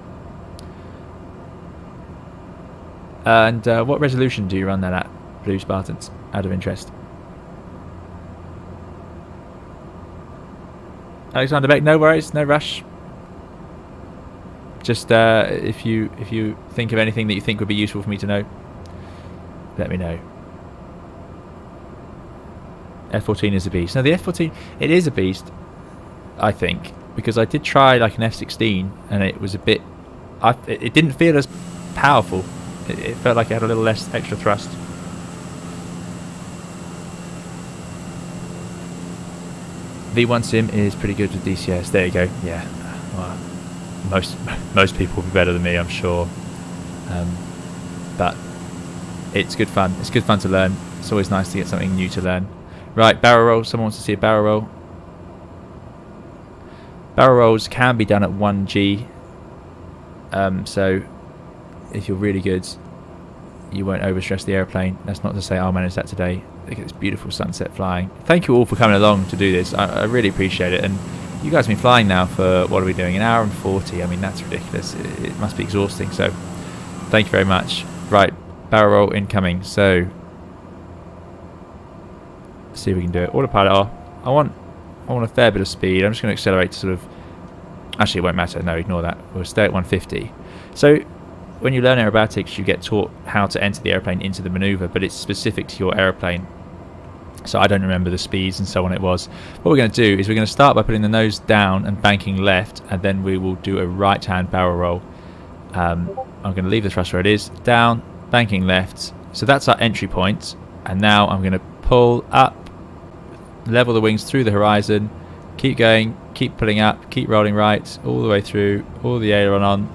S1: And what resolution do you run that at, Blue Spartans, out of interest? Alexander Beck, no worries, no rush. Just if you think of anything that you think would be useful for me to know, let me know. F14 is a beast. Now the F14, it is a beast, I think, because I did try like an F16 and it was a bit, it didn't feel as powerful. It felt like it had a little less extra thrust. V1 Sim is pretty good with DCS. There you go. Yeah, well, most people will be better than me, I'm sure. But it's good fun. It's good fun to learn. It's always nice to get something new to learn. Right, barrel roll. Someone wants to see a barrel roll. Barrel rolls can be done at 1G. So if you're really good, you won't overstress the airplane. That's not to say I'll manage that today. Look at this beautiful sunset flying. Thank you all for coming along to do this. I really appreciate it. And you guys have been flying now for, what are we doing, an hour and 40. I mean, that's ridiculous. It must be exhausting. So thank you very much. Right, barrel roll incoming. So let's see if we can do it. Autopilot off. I want a fair bit of speed. I'm just going to accelerate to sort of... Actually, it won't matter. No, ignore that. We'll stay at 150. So when you learn aerobatics, you get taught how to enter the airplane into the maneuver, but it's specific to your airplane. So I don't remember the speeds and so on it was. What we're going to do is we're going to start by putting the nose down and banking left, and then we will do a right-hand barrel roll. I'm going to leave the thrust where it is. Down, banking left. So that's our entry point. And now I'm going to pull up, level the wings through the horizon, keep going, keep pulling up, keep rolling right, all the way through, all the aileron on,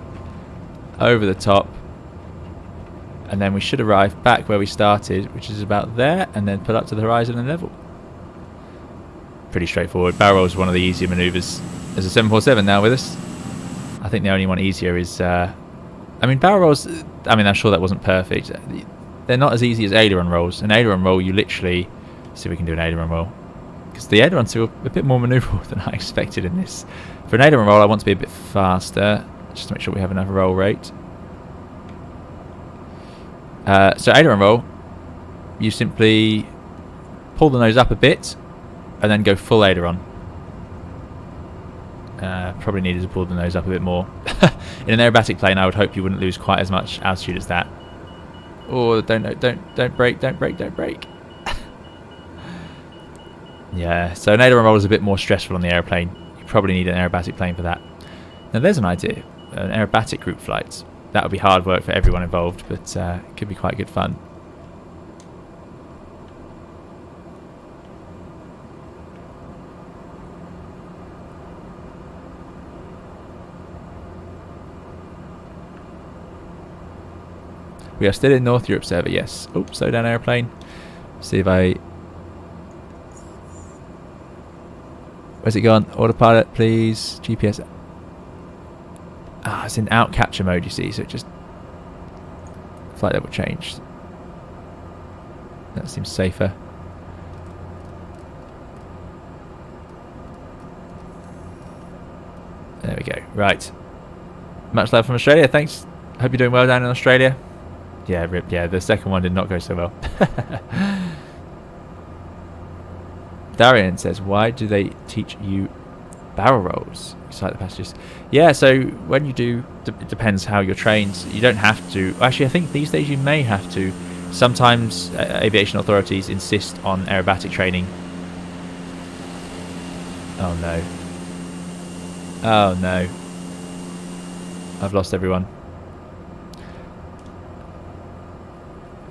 S1: over the top, and then we should arrive back where we started, which is about there, and then pull up to the horizon and level. Pretty straightforward. Barrel roll is one of the easier manoeuvres. There's a 747 now with us. I think the only one easier is... I mean, barrel rolls... I mean, I'm sure that wasn't perfect. They're not as easy as aileron rolls. An aileron roll, you literally... Let's see if we can do an aileron roll. Because the ailerons are a bit more manoeuvrable than I expected in this. For an aileron roll, I want to be a bit faster, just to make sure we have enough roll rate. So aileron roll, you simply pull the nose up a bit and then go full aileron. Probably needed to pull the nose up a bit more. In an aerobatic plane, I would hope you wouldn't lose quite as much altitude as that. Oh, don't brake, don't brake. Yeah, so an aileron roll is a bit more stressful on the airplane. You probably need an aerobatic plane for that. Now there's an idea, an aerobatic group flight. That would be hard work for everyone involved, but it could be quite good fun. We are still in North Europe server, yes. Oh, slow down airplane. See if I... Where's it gone? Autopilot, please. GPS. Ah, it's in out capture mode, you see, so it just... Flight level changed. That seems safer. There we go. Right. Much love from Australia. Thanks. Hope you're doing well down in Australia. Yeah, rip. Yeah, the second one did not go so well. Darian says, why do they teach you barrel rolls? Excite the passengers. Yeah, so when you do, it depends how you're trained. You don't have to. Actually, I think these days you may have to. Sometimes aviation authorities insist on aerobatic training. Oh no. Oh no. I've lost everyone.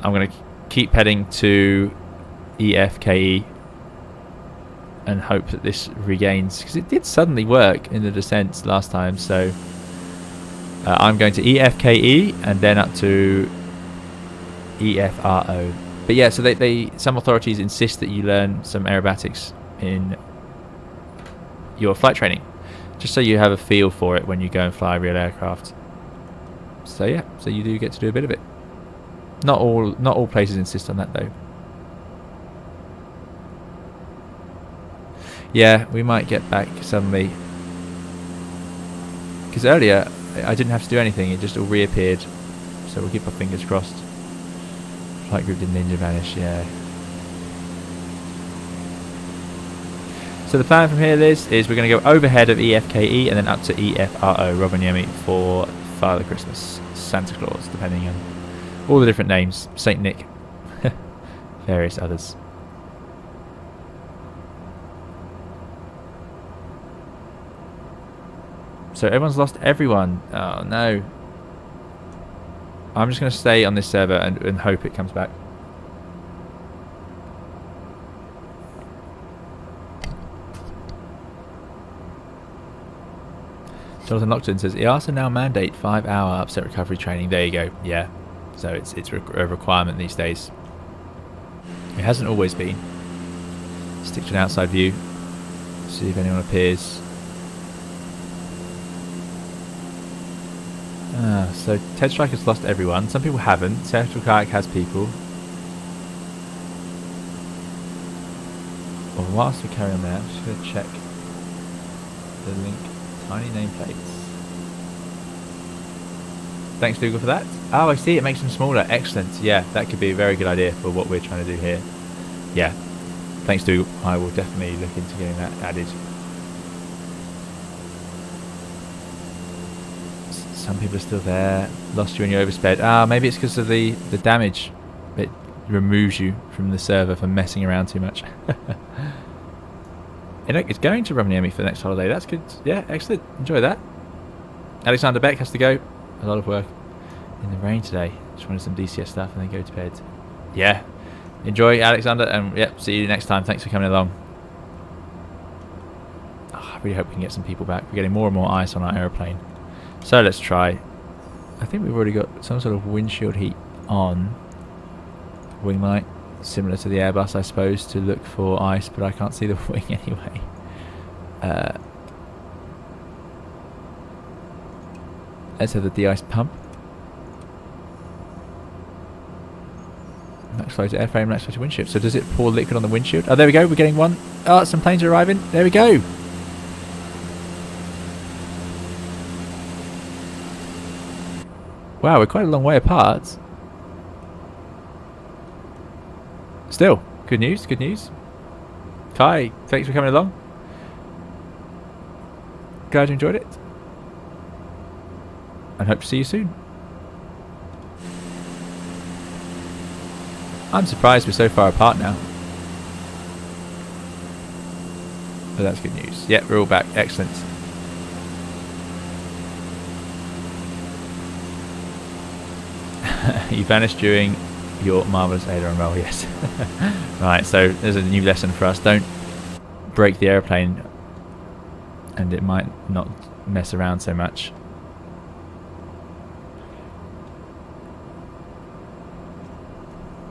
S1: I'm going to keep heading to EFKE and hope that this regains, because it did suddenly work in the descent last time. So I'm going to EFKE and then up to EFRO. But yeah, so some authorities insist that you learn some aerobatics in your flight training, just so you have a feel for it when you go and fly real aircraft. So yeah, so you do get to do a bit of it. Not all places insist on that though. Yeah, we might get back suddenly, because earlier I didn't have to do anything, it just all reappeared, so we'll keep our fingers crossed. Flight group did ninja vanish, yeah. So the plan from here, Liz, is we're going to go overhead of EFKE and then up to EFRO, Rovaniemi, for Father Christmas, Santa Claus, depending on all the different names, Saint Nick, various others. So everyone's lost everyone. Oh no. I'm just going to stay on this server and hope it comes back. Jonathan Lockton says, EASA now mandate 5-hour upset recovery training. There you go. Yeah. So it's a requirement these days. It hasn't always been. Stick to an outside view. See if anyone appears. So Ted Strike has lost everyone. Some people haven't. Central Kayak has people. Well, whilst we carry on there, I'm just going to check the link. Tiny nameplates. Thanks, Dougal, for that. Oh, I see. It makes them smaller. Excellent. Yeah, that could be a very good idea for what we're trying to do here. Yeah. Thanks, Dougal. I will definitely look into getting that added. Some people are still there. Lost you when you oversped. Ah, maybe it's because of the damage. It removes you from the server for messing around too much. You know, it's going to Rovaniemi for the next holiday. That's good. Yeah, excellent. Enjoy that. Alexander Beck has to go. A lot of work in the rain today. Just wanted some DCS stuff and then go to bed. Yeah. Enjoy, Alexander, and yep, see you next time. Thanks for coming along. Oh, I really hope we can get some people back. We're getting more and more ice on our aeroplane. So let's try. I think we've already got some sort of windshield heat on. Wing light, similar to the Airbus, I suppose, to look for ice, but I can't see the wing anyway. Let's have the de-ice pump. Max flow to airframe, max flow to windshield. So does it pour liquid on the windshield? Oh, there we go. We're getting one. Oh, some planes are arriving. There we go. Wow, we're quite a long way apart. Still, good news, good news. Kai, thanks for coming along. Glad you enjoyed it. And hope to see you soon. I'm surprised we're so far apart now. But that's good news. Yeah, we're all back. Excellent. You vanished during your marvellous aileron roll, yes. Right, so there's a new lesson for us. Don't break the airplane and it might not mess around so much.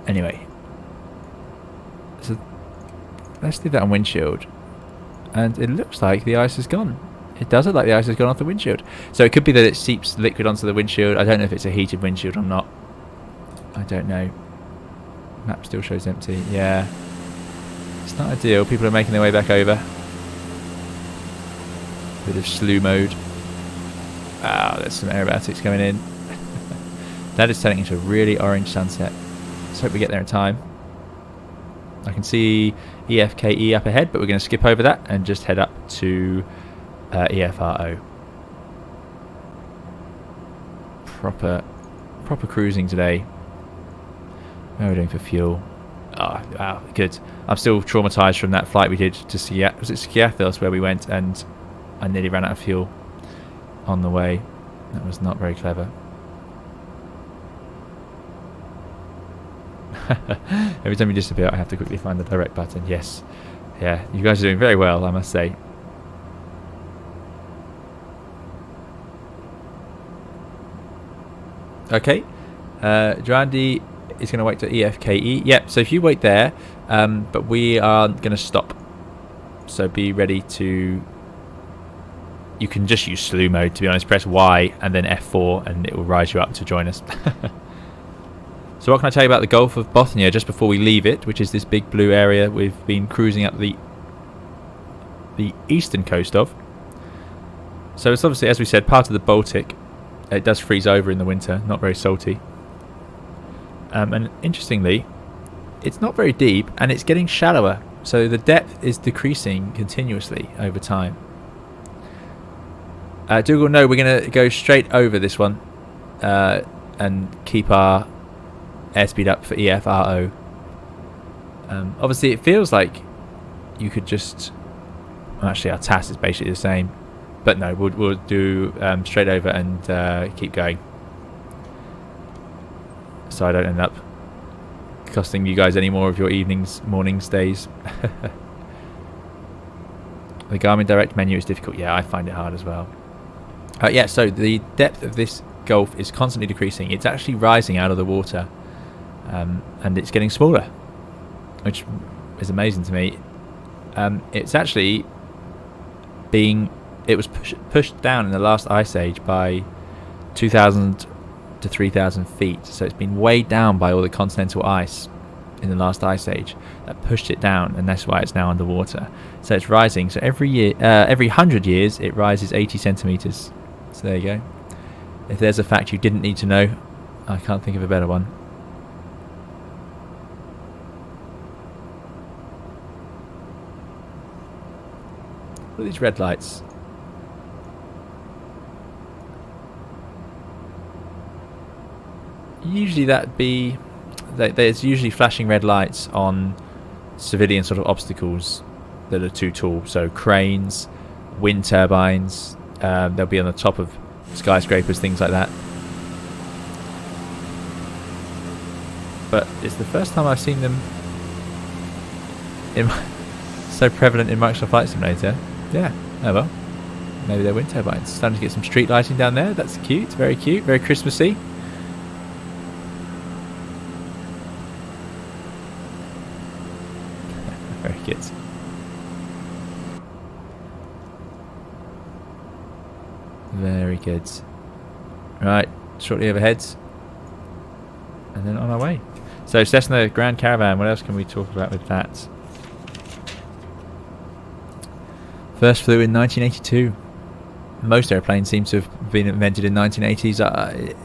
S1: Anyway, so let's do that on windshield. And it looks like the ice is gone. It does look like the ice has gone off the windshield. So it could be that it seeps liquid onto the windshield. I don't know if it's a heated windshield or not. I don't know. Map still shows empty. Yeah. It's not ideal. People are making their way back over. Bit of slew mode. Ah, there's some aerobatics coming in. That is turning into a really orange sunset. Let's hope we get there in time. I can see EFKE up ahead, but we're going to skip over that and just head up to EFRO. Proper cruising today. How are we doing for fuel? Oh, wow, good. I'm still traumatised from that flight we did to Skiathos. Was it Skiathos where we went and I nearly ran out of fuel on the way. That was not very clever. Every time you disappear, I have to quickly find the direct button. Yes. Yeah, you guys are doing very well, I must say. Okay. Durandi is going to wait to EFKE. Yep, so if you wait there, but we are going to stop. So be ready to... You can just use slew mode, to be honest. Press Y and then F4 and it will rise you up to join us. So what can I tell you about the Gulf of Bothnia just before we leave it, which is this big blue area we've been cruising up the eastern coast of. So it's obviously, as we said, part of the Baltic. It does freeze over in the winter, not very salty. And interestingly, it's not very deep and it's getting shallower. So the depth is decreasing continuously over time. Dougal, no, we're going to go straight over this one and keep our airspeed up for EFRO. Obviously, it feels like you could just... Well, actually, our TAS is basically the same. But no, we'll do straight over and keep going. So I don't end up costing you guys any more of your evenings, mornings, days. The Garmin Direct menu is difficult. Yeah, I find it hard as well. Yeah, so the depth of this Gulf is constantly decreasing. It's actually rising out of the water. And it's getting smaller, which is amazing to me. It's actually it was pushed down in the last ice age by 2,000 to 3,000 feet. So it's been weighed down by all the continental ice in the last ice age that pushed it down, and that's why it's now underwater. So it's rising. So every year, every 100 years, it rises 80 centimeters. So there you go. If there's a fact you didn't need to know, I can't think of a better one. Look at these red lights. Usually there's usually flashing red lights on civilian sort of obstacles that are too tall. So cranes, wind turbines, they'll be on the top of skyscrapers, things like that. But it's the first time I've seen them so prevalent in Microsoft Flight Simulator. Yeah, oh well. Maybe they're wind turbines. Starting to get some street lighting down there. That's cute, very Christmassy. Very good. Very good. Right, shortly overhead. And then on our way. So Cessna Grand Caravan, what else can we talk about with that? First flew in 1982. Most airplanes seem to have been invented in 1980s.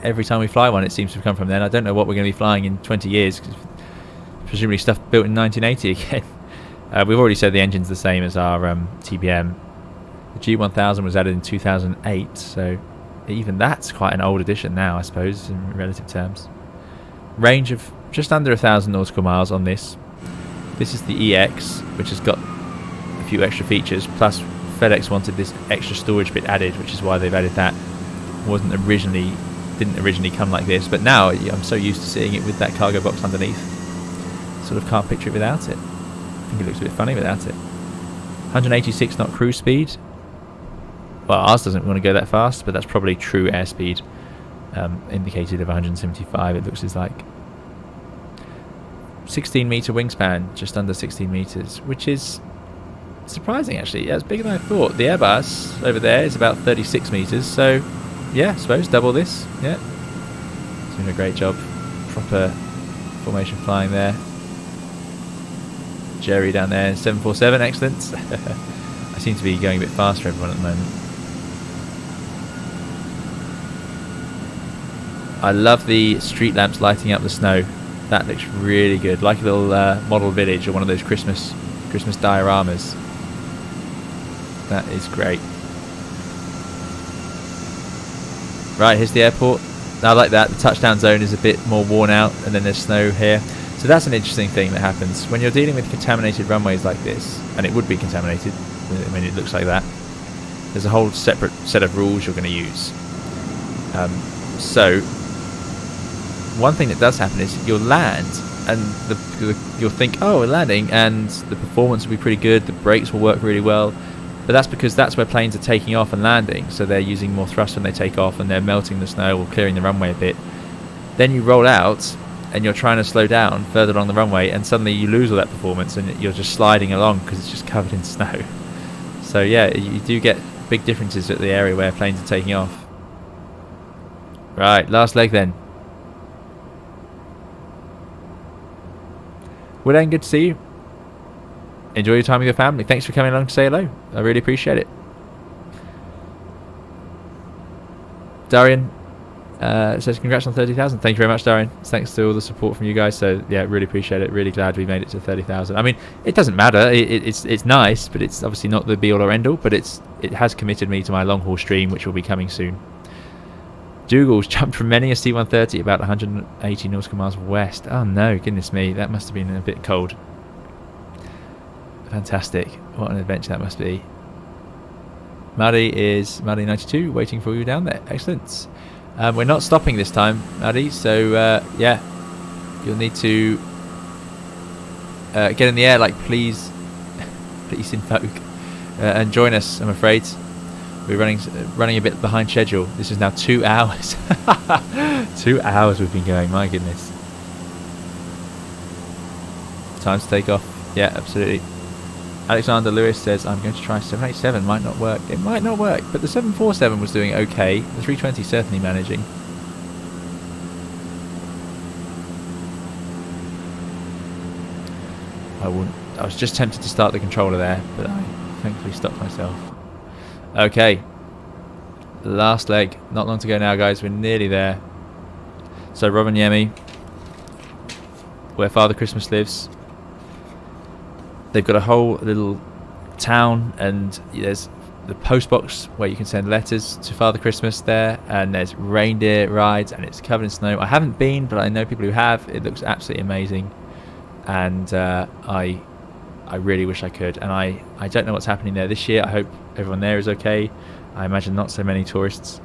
S1: Every time we fly one, it seems to have come from then. I don't know what we're going to be flying in 20 years. Presumably stuff built in 1980 again. We've already said the engine's the same as our TBM. The G1000 was added in 2008, so even that's quite an old addition now, I suppose, in relative terms. Range of just under 1,000 nautical miles on this. This is the EX, which has got a few extra features, plus FedEx wanted this extra storage bit added, which is why they've added that. Didn't originally come like this, but now I'm so used to seeing it with that cargo box underneath. Sort of can't picture it without it. I think it looks a bit funny without it. 186 knot cruise speed. Well, ours doesn't want to go that fast, but that's probably true airspeed. Indicated of 175, it looks like. 16 meter wingspan, just under 16 meters, which is surprising actually. Yeah, it's bigger than I thought. The Airbus over there is about 36 meters, so yeah, I suppose double this. Yeah, doing a great job. Proper formation flying there. Jerry down there, 747, excellent. I seem to be going a bit faster everyone at the moment. I love the street lamps lighting up the snow. That looks really good, like a little model village or one of those Christmas dioramas. That is great. Right, here's the airport. I like that. The touchdown zone is a bit more worn out, and then there's snow here. So that's an interesting thing that happens when you're dealing with contaminated runways like this, and it would be contaminated when it looks like that. There's a whole separate set of rules you're going to use. So one thing that does happen is you'll land, and you'll think, oh, we're landing, and the performance will be pretty good, the brakes will work really well, but that's because that's where planes are taking off and landing, so they're using more thrust when they take off, and they're melting the snow or clearing the runway a bit. Then you roll out, and you're trying to slow down further along the runway, and suddenly you lose all that performance, and you're just sliding along because it's just covered in snow. So yeah, you do get big differences at the area where planes are taking off. Right, last leg then. Well then, good to see you. Enjoy your time with your family. Thanks for coming along to say hello. I really appreciate it. Darian says congrats on 30,000. Thank you very much, Darian. Thanks to all the support from you guys. So yeah, really appreciate it. Really glad we made it to 30,000. I mean, it doesn't matter. It's nice, but it's obviously not the be all or end all. But it has committed me to my long haul stream, which will be coming soon. Dougal's jumped from many a C-130 about 180 nautical miles west. Oh no, goodness me, that must have been a bit cold. Fantastic. What an adventure that must be. Maddie is Maddie 92 waiting for you down there. Excellent. We're not stopping this time, Maddie, so yeah, you'll need to get in the air like please invoke and join us, I'm afraid. We're running a bit behind schedule. This is now 2 hours. 2 hours we've been going, my goodness. Time to take off. Yeah, absolutely. Alexander Lewis says, I'm going to try 787. Might not work. It might not work, but the 747 was doing okay. The 320 certainly managing. I was just tempted to start the controller there, but I thankfully stopped myself. Okay. Last leg. Not long to go now, guys. We're nearly there. So Rovaniemi, where Father Christmas lives. They've got a whole little town, and there's the post box where you can send letters to Father Christmas there, and there's reindeer rides, and it's covered in snow. I haven't been, but I know people who have. It looks absolutely amazing, and I really wish I could. And I don't know what's happening there this year. I hope everyone there is okay. I imagine not so many tourists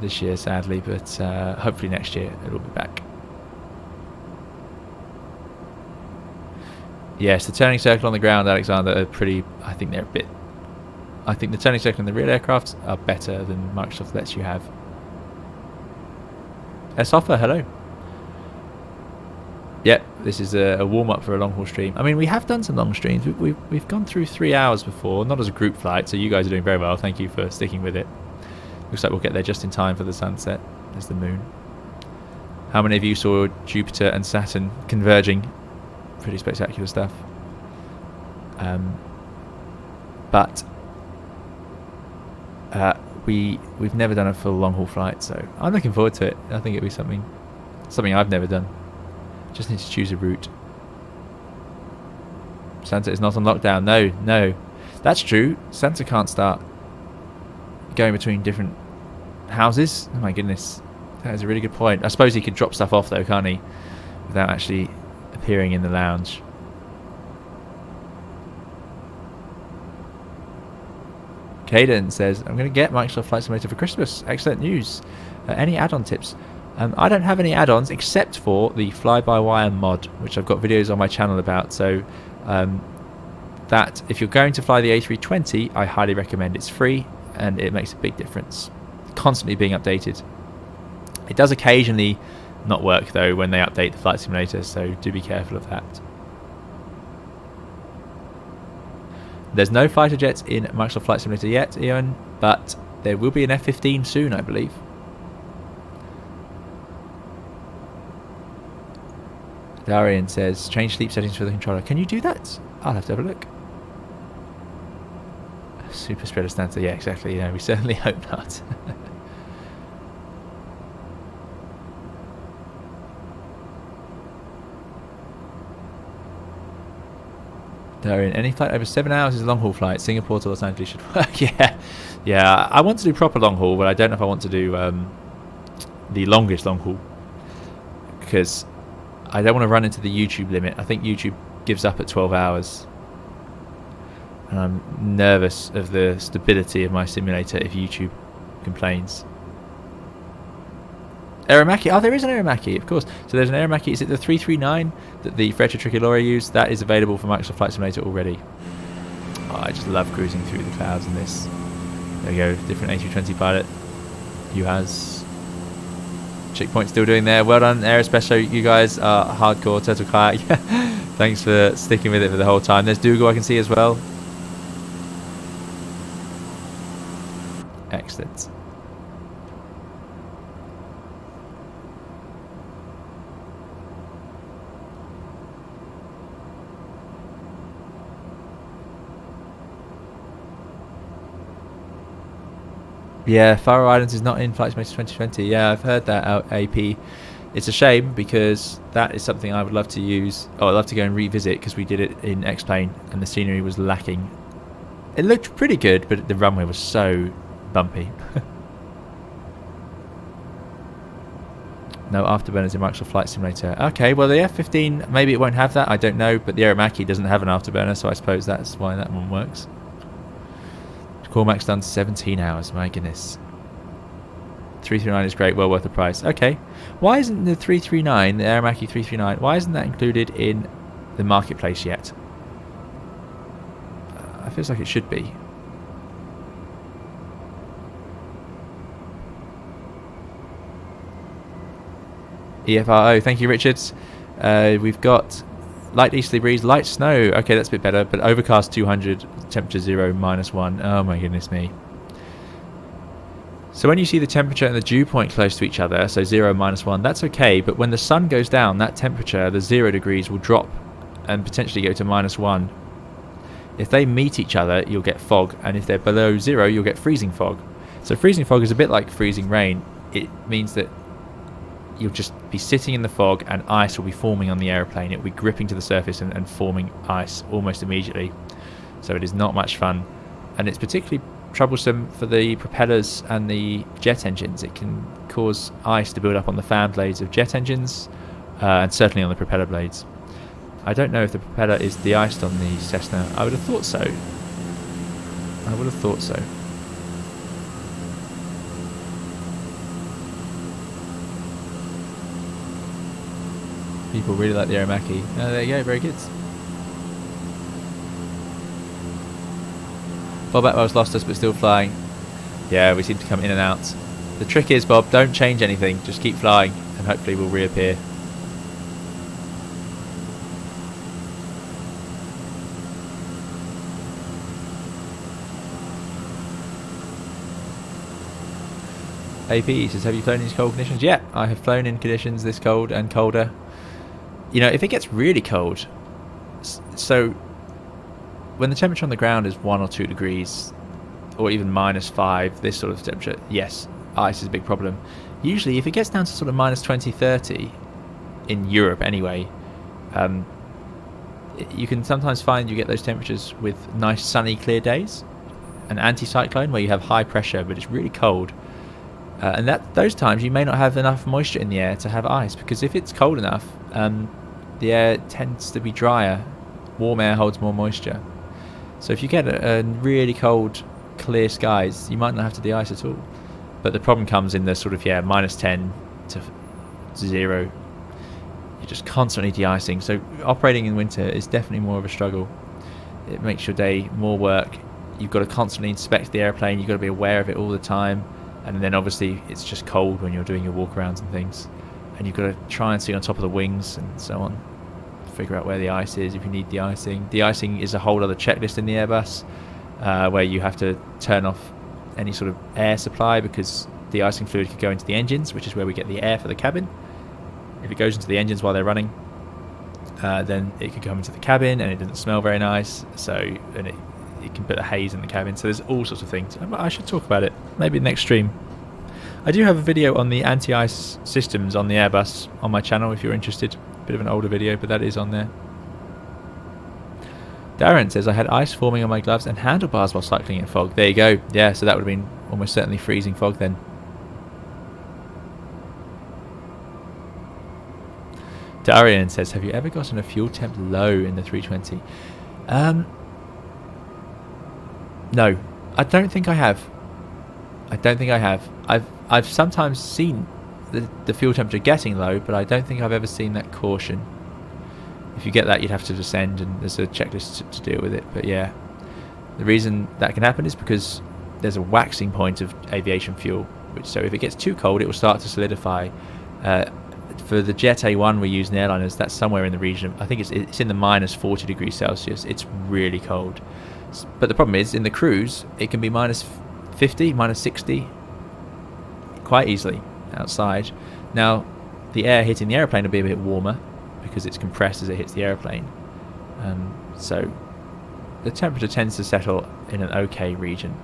S1: this year, sadly, but hopefully next year it'll be back. Yes, the turning circle on the ground, Alexander, are pretty. I think they're a bit. I think the turning circle in the real aircraft are better than Microsoft lets you have. Esoffer, hello. Yep, this is a warm-up for a long-haul stream. I mean, we have done some long streams. We've gone through 3 hours before, not as a group flight, so you guys are doing very well. Thank you for sticking with it. Looks like we'll get there just in time for the sunset. There's the moon. How many of you saw Jupiter and Saturn converging? Pretty spectacular stuff. But we've never done a full long-haul flight, so I'm looking forward to it. I think it'll be something I've never done. Just need to choose a route. Santa is not on lockdown. No. That's true. Santa can't start going between different houses. Oh my goodness. That is a really good point. I suppose he could drop stuff off though, can't he? Without actually appearing in the lounge. Caden says, I'm going to get Microsoft Flight Simulator for Christmas. Excellent news. Any add-on tips? I don't have any add-ons except for the fly-by-wire mod, which I've got videos on my channel about. So that if you're going to fly the A320, I highly recommend. It's free and it makes a big difference. Constantly being updated. It does occasionally not work though when they update the flight simulator, so do be careful of that. There's no fighter jets in Microsoft Flight Simulator yet, Ian, but there will be an F-15 soon, I believe. Darian says, change sleep settings for the controller. Can you do that? I'll have to have a look. Super spreader stanza. Yeah, exactly. Yeah, we certainly hope not. Darian, any flight over 7 hours is a long haul flight. Singapore to Los Angeles should work. Yeah. I want to do proper long haul, but I don't know if I want to do the longest long haul, because I don't want to run into the YouTube limit. I think YouTube gives up at 12 hours. And I'm nervous of the stability of my simulator if YouTube complains. Aeromacchi. Oh, there is an Aeromacchi, of course. So there's an Aeromacchi. Is it the 339 that the Freccia Tricolore used? That is available for Microsoft Flight Simulator already. Oh, I just love cruising through the clouds in this. There we go. Different A320 pilot. UHAS. Checkpoint still doing there. Well done, Aerospace. You guys are hardcore. Turtle Kayak. Thanks for sticking with it for the whole time. There's Dougal I can see as well. Excellent. Yeah, Faroe Islands is not in Flight Simulator 2020. Yeah, I've heard that out, AP. It's a shame because that is something I would love to use. Oh, I'd love to go and revisit because we did it in X-Plane and the scenery was lacking. It looked pretty good, but the runway was so bumpy. No afterburners in Microsoft Flight Simulator. Okay, well the F-15, maybe it won't have that, I don't know, but the Aeromacchi doesn't have an afterburner, so I suppose that's why that one works. Cormac's done 17 hours, my goodness. 339 is great, well worth the price. Okay, why isn't the 339, the Aeromacchi 339, why isn't that included in the marketplace yet? It feels like it should be. EFRO, thank you, Richards. We've got Light easterly breeze, light snow. Okay, that's a bit better. But overcast 200, temperature 0, -1. Oh my goodness me. So when you see the temperature and the dew point close to each other, so 0, -1, that's okay. But when the sun goes down, that temperature, the 0 degrees, will drop and potentially go to -1. If they meet each other, you'll get fog. And if they're below 0, you'll get freezing fog. So freezing fog is a bit like freezing rain. It means that you'll just be sitting in the fog and ice will be forming on the aeroplane. It will be gripping to the surface and forming ice almost immediately. So it is not much fun. And it's particularly troublesome for the propellers and the jet engines. It can cause ice to build up on the fan blades of jet engines and certainly on the propeller blades. I don't know if the propeller is de-iced on the Cessna. I would have thought so. I would have thought so. People really like the Aeromacchi. Oh, there you go, very good. Bob Atwell's lost us but still flying. Yeah, we seem to come in and out. The trick is, Bob, don't change anything. Just keep flying and hopefully we'll reappear. AP says, have you flown in these cold conditions? Yeah, I have flown in conditions this cold and colder. You know, if it gets really cold, so when the temperature on the ground is 1 or 2 degrees, or even -5, this sort of temperature, yes, ice is a big problem. Usually, if it gets down to sort of -20, 30, in Europe anyway, you can sometimes find you get those temperatures with nice sunny clear days, an anticyclone where you have high pressure but it's really cold. And those times you may not have enough moisture in the air to have ice, because if it's cold enough, the air tends to be drier. Warm air holds more moisture. So if you get a really cold, clear skies, you might not have to de-ice at all. But the problem comes in the sort of, -10 to 0. You're just constantly de-icing. So operating in winter is definitely more of a struggle. It makes your day more work. You've got to constantly inspect the airplane. You've got to be aware of it all the time. And then obviously it's just cold when you're doing your walkarounds and things. And you've got to try and see on top of the wings and so on. Figure out where the ice is if you need de-icing. De-icing is a whole other checklist in the Airbus where you have to turn off any sort of air supply, because de-icing fluid could go into the engines, which is where we get the air for the cabin. If it goes into the engines while they're running, then it could come into the cabin and it doesn't smell very nice. And it can put a haze in the cabin. So there's all sorts of things. I should talk about it maybe next stream. I do have a video on the anti-ice systems on the Airbus on my channel if you're interested. Bit of an older video, but that is on there. Darren says, I had ice forming on my gloves and handlebars while cycling in fog. There you go. Yeah, so that would have been almost certainly freezing fog then. Darian says, have you ever gotten a fuel temp low in the 320? No, I don't think I have. I've sometimes seen the fuel temperature getting low, but I don't think I've ever seen that caution. If you get that, you'd have to descend, and there's a checklist to deal with it. But yeah, the reason that can happen is because there's a waxing point of aviation fuel, so if it gets too cold, it will start to solidify. For the Jet A1 we use in airliners, that's somewhere in the region of, I think it's in the -40 degrees Celsius. It's really cold. But the problem is, in the cruise, it can be -50, -60 quite easily outside. Now, the air hitting the airplane will be a bit warmer because it's compressed as it hits the airplane. So the temperature tends to settle in an okay region.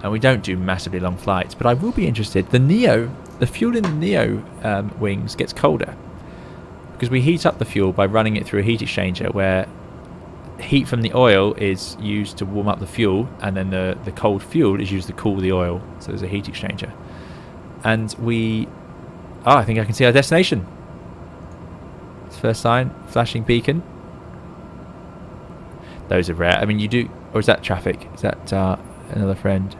S1: And we don't do massively long flights, but I will be interested. The fuel in the Neo wings gets colder because we heat up the fuel by running it through a heat exchanger where heat from the oil is used to warm up the fuel, and then the cold fuel is used to cool the oil. So there's a heat exchanger. And I think I can see our destination. First sign, flashing beacon. Those are rare. I mean, you do, or is that traffic? Is that another friend?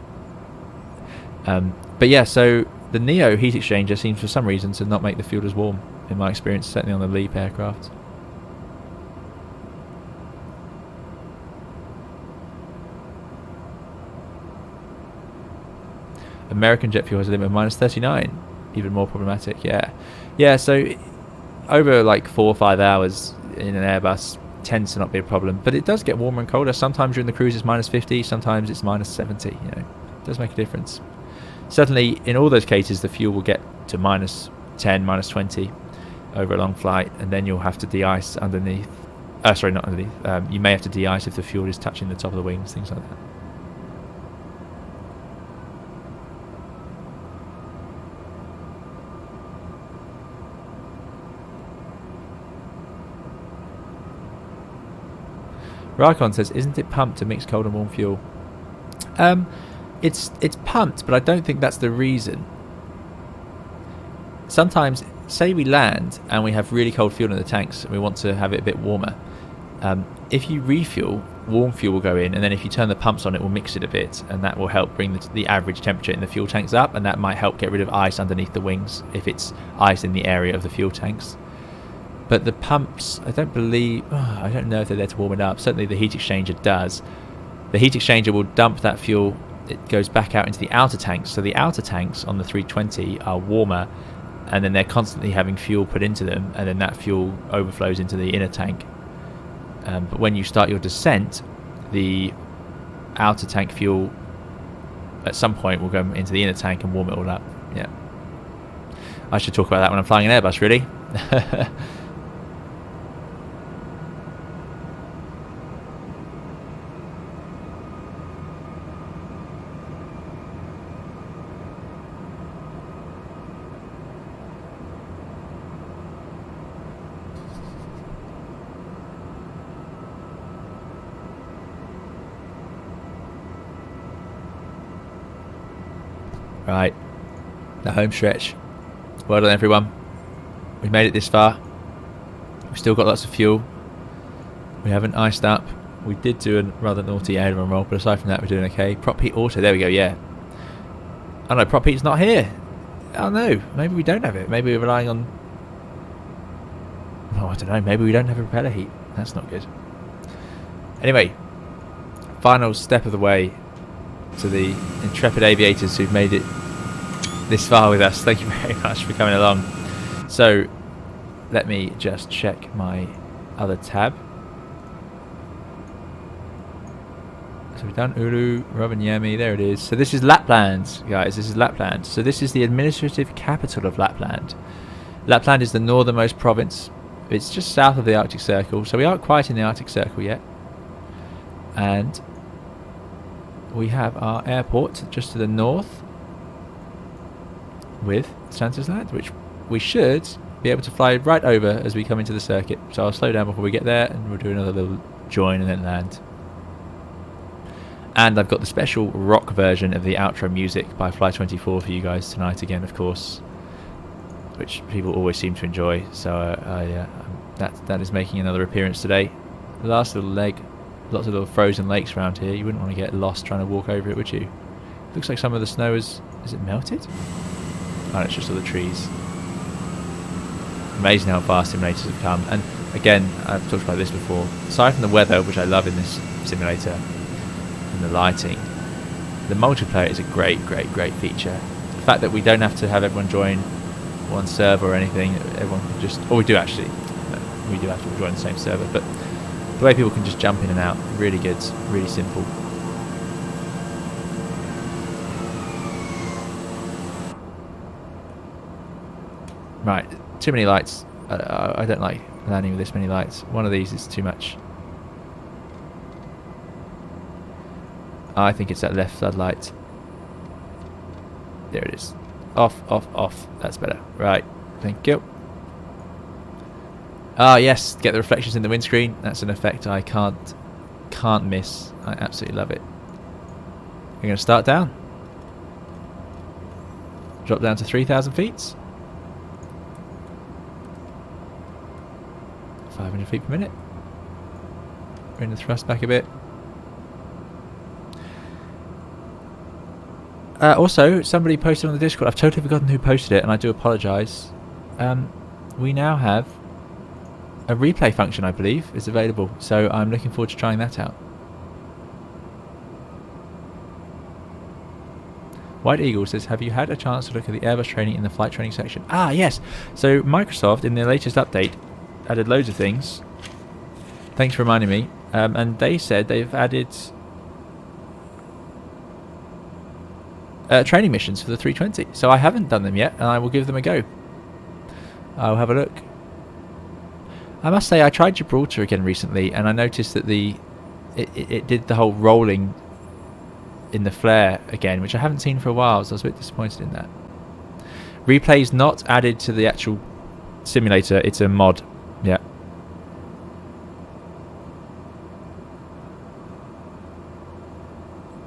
S1: But yeah, so the Neo heat exchanger seems for some reason to not make the fuel as warm, in my experience, certainly on the LEAP aircraft. American jet fuel has a limit of -39. Even more problematic, yeah. Yeah, so over like 4 or 5 hours, in an Airbus tends to not be a problem, but it does get warmer and colder. Sometimes during the cruise it's minus 50, sometimes it's minus 70. You know, it does make a difference. Certainly in all those cases the fuel will get to minus 10, minus 20 over a long flight, and then you'll have to de-ice underneath. Sorry, not underneath. You may have to de-ice if the fuel is touching the top of the wings, things like that. Rykon says, isn't it pumped to mix cold and warm fuel? It's pumped, but I don't think that's the reason. Sometimes, say we land and we have really cold fuel in the tanks and we want to have it a bit warmer. If you refuel, warm fuel will go in, and then if you turn the pumps on, it will mix it a bit, and that will help bring the average temperature in the fuel tanks up, and that might help get rid of ice underneath the wings if it's ice in the area of the fuel tanks. But the pumps, I don't know if they're there to warm it up. Certainly the heat exchanger does. The heat exchanger will dump that fuel. It goes back out into the outer tanks. So the outer tanks on the 320 are warmer, and then they're constantly having fuel put into them, and then that fuel overflows into the inner tank. But when you start your descent, the outer tank fuel at some point will go into the inner tank and warm it all up. Yeah, I should talk about that when I'm flying an Airbus, really. Right, the home stretch. Well done, everyone. We've made it this far. We've still got lots of fuel. We haven't iced up. We did do a rather naughty aileron roll, but aside from that, we're doing okay. Prop heat auto. There we go. Yeah. Oh no, prop heat's not here. Oh no, maybe we don't have it. Maybe we're relying on. Oh, I don't know. Maybe we don't have a propeller heat. That's not good. Anyway, final step of the way to the intrepid aviators who've made it this far with us. Thank you very much for coming along. So let me just check my other tab. So we've done Oulu, Rovaniemi, there it is. So this is Lapland, guys. This is Lapland. So this is the administrative capital of Lapland. Lapland is the northernmost province. It's just south of the Arctic Circle. So we aren't quite in the Arctic Circle yet. And we have our airport just to the north with Santisland, which we should be able to fly right over as we come into the circuit. So I'll slow down before we get there, and we'll do another little join and then land. And I've got the special rock version of the outro music by Fly24 for you guys tonight again, of course, which people always seem to enjoy. So that is making another appearance today. The last little leg. Lots of little frozen lakes around here. You wouldn't want to get lost trying to walk over it, would you? Looks like some of the snow is it melted? Oh, it's just all the trees. Amazing how fast simulators have come. And again, I've talked about this before. Aside from the weather, which I love in this simulator, and the lighting, the multiplayer is a great feature. The fact that we don't have to have everyone join one server or anything. Everyone can just, or we do actually. We do have to join the same server, but the way people can just jump in and out, really good, really simple. Right, too many lights. I don't like landing with this many lights. One of these is too much. I think it's that left floodlight. There it is. Off, off, off. That's better. Right, thank you. Ah, yes, get the reflections in the windscreen. That's an effect I can't miss. I absolutely love it. We're going to start down. Drop down to 3,000 feet. 500 feet per minute. Bring the thrust back a bit. Also, somebody posted on the Discord. I've totally forgotten who posted it, and I do apologise. We now have a replay function, I believe, is available, so I'm looking forward to trying that out. White Eagle says, have you had a chance to look at the Airbus training in the flight training section? Ah, yes. So Microsoft, in their latest update, added loads of things. Thanks for reminding me. And they said they've added training missions for the 320. So I haven't done them yet, and I will give them a go. I'll have a look. I must say I tried Gibraltar again recently, and I noticed that it did the whole rolling in the flare again, which I haven't seen for a while, so I was a bit disappointed in that. Replay's not added to the actual simulator, it's a mod. Yeah.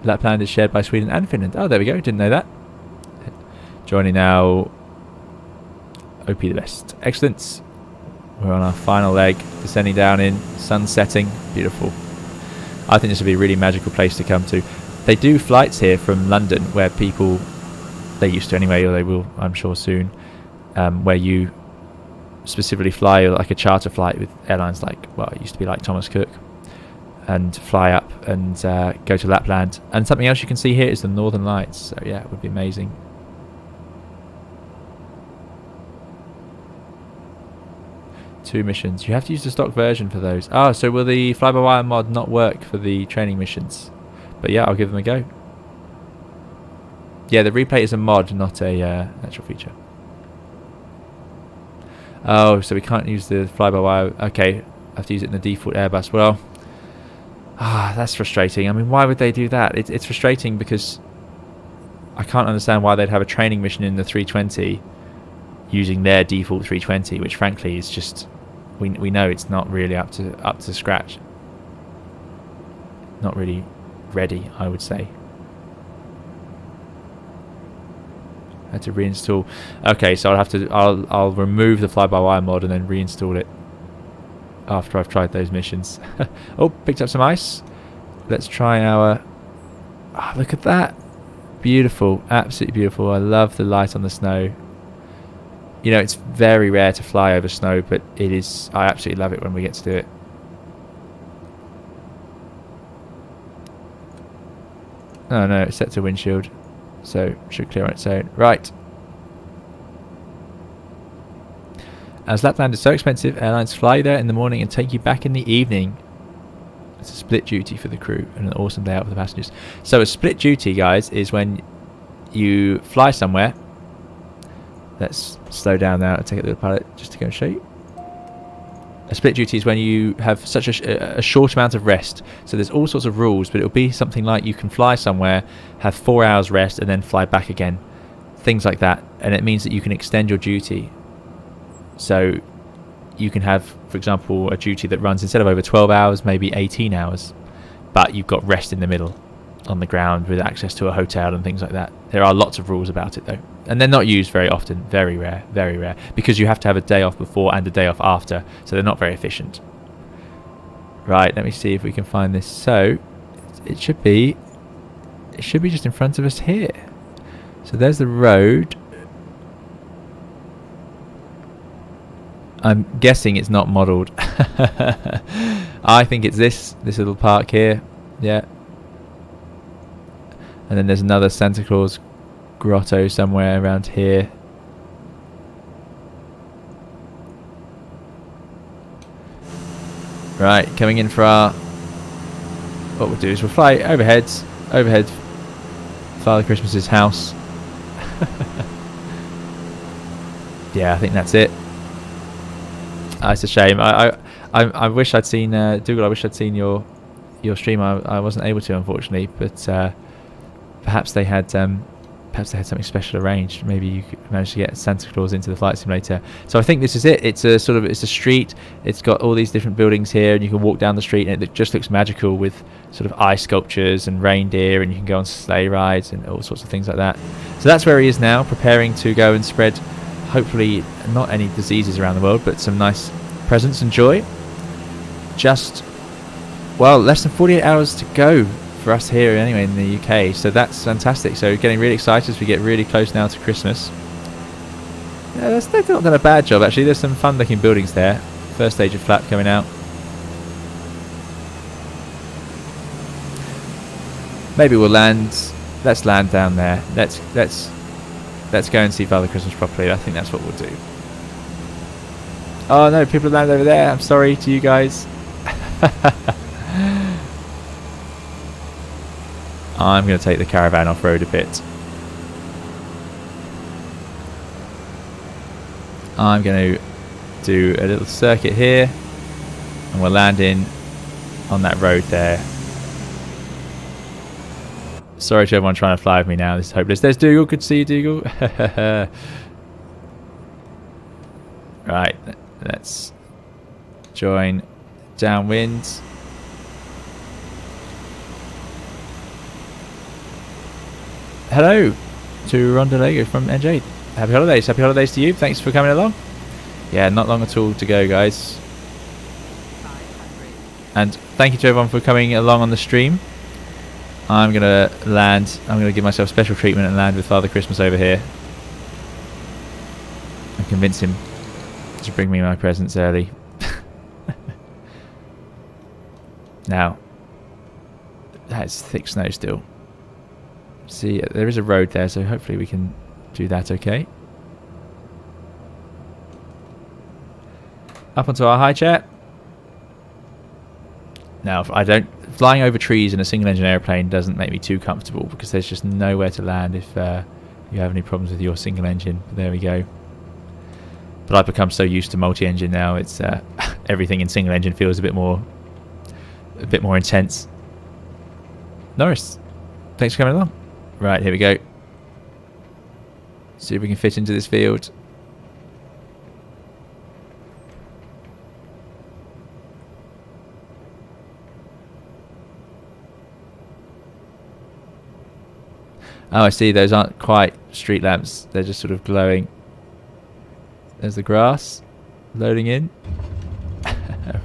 S1: Lapland is shared by Sweden and Finland. Oh, there we go, didn't know that. Joining now. OP the best. Excellent. We're on our final leg, descending down in, sun setting. Beautiful. I think this would be a really magical place to come to. They do flights here from London where people, they used to anyway, or they will, I'm sure, soon, where you specifically fly like a charter flight with airlines like, well, it used to be like Thomas Cook, and fly up and go to Lapland. And something else you can see here is the Northern Lights. So yeah, it would be amazing. Two missions. You have to use the stock version for those. Oh, so will the fly-by-wire mod not work for the training missions? But yeah, I'll give them a go. Yeah, the replay is a mod, not a actual feature. Oh, so we can't use the fly-by-wire. Okay, I have to use it in the default Airbus. Well, that's frustrating. I mean, why would they do that? It's frustrating because I can't understand why they'd have a training mission in the 320 using their default 320, which frankly is just, we know it's not really up to scratch. Not really ready, I would say. I had to reinstall. Okay, so I'll remove the fly-by-wire mod and then reinstall it after I've tried those missions. Oh, picked up some ice. Let's try our... Oh, look at that. Beautiful, absolutely beautiful. I love the light on the snow. You know, it's very rare to fly over snow, but it is. I absolutely love it when we get to do it. Oh no, it's set to windshield, so it should clear on its own. Right. As Lapland is so expensive, airlines fly there in the morning and take you back in the evening. It's a split duty for the crew and an awesome day out for the passengers. So a split duty, guys, is when you fly somewhere. Let's slow down now and take a little pilot just to go and show you. A split duty is when you have such a short amount of rest. So there's all sorts of rules, but it'll be something like you can fly somewhere, have 4 hours rest, and then fly back again. Things like that. And it means that you can extend your duty. So you can have, for example, a duty that runs instead of over 12 hours, maybe 18 hours. But you've got rest in the middle on the ground with access to a hotel and things like that. There are lots of rules about it though. And they're not used very often. Very rare. Because you have to have a day off before and a day off after. So they're not very efficient. Right, let me see if we can find this. So it should be just in front of us here. So there's the road. I'm guessing it's not modelled. I think it's this little park here. Yeah. And then there's another Santa Claus grotto somewhere around here. Right, coming in for our... What we'll do is we'll fly overhead Father Christmas's house. Yeah, I think that's it. It's a shame. I wish I'd seen Dougal. I wish I'd seen your stream. I wasn't able to, unfortunately. But perhaps they had something special arranged. Maybe you could manage to get Santa Claus into the flight simulator. So I think this is it. It's a street. It's got all these different buildings here, and you can walk down the street, and it just looks magical with sort of ice sculptures and reindeer, and you can go on sleigh rides and all sorts of things like that. So that's where he is now, preparing to go and spread, hopefully not any diseases around the world, but some nice presents and joy. Just, well, less than 48 hours to go for us here anyway in the UK, so that's fantastic. So getting really excited as we get really close now to Christmas. Yeah, they've not done a bad job actually. There's some fun looking buildings there. First stage of flap coming out. Maybe we'll land. Let's land down there. Let's go and see Father Christmas properly. I think that's what we'll do. Oh no, people have landed over there. I'm sorry to you guys. I'm going to take the caravan off-road a bit. I'm going to do a little circuit here, and we'll land in on that road there. Sorry to everyone trying to fly with me now. This is hopeless. There's Dougal. Good to see you, Dougal. Right, let's join downwind. Hello to Rondolego from NJ. Happy holidays. Happy holidays to you. Thanks for coming along. Yeah, not long at all to go, guys. And thank you to everyone for coming along on the stream. I'm going to land. I'm going to give myself special treatment and land with Father Christmas over here. And convince him to bring me my presents early. Now, that's thick snow still. See, there is a road there, so hopefully we can do that okay. Up onto our high chair. Now, flying over trees in a single engine airplane doesn't make me too comfortable because there's just nowhere to land if you have any problems with your single engine. But there we go. But I've become so used to multi-engine now, it's everything in single engine feels a bit more intense. Norris, thanks for coming along. Right, here we go. See if we can fit into this field. Oh, I see. Those aren't quite street lamps. They're just sort of glowing. There's the grass. Loading in.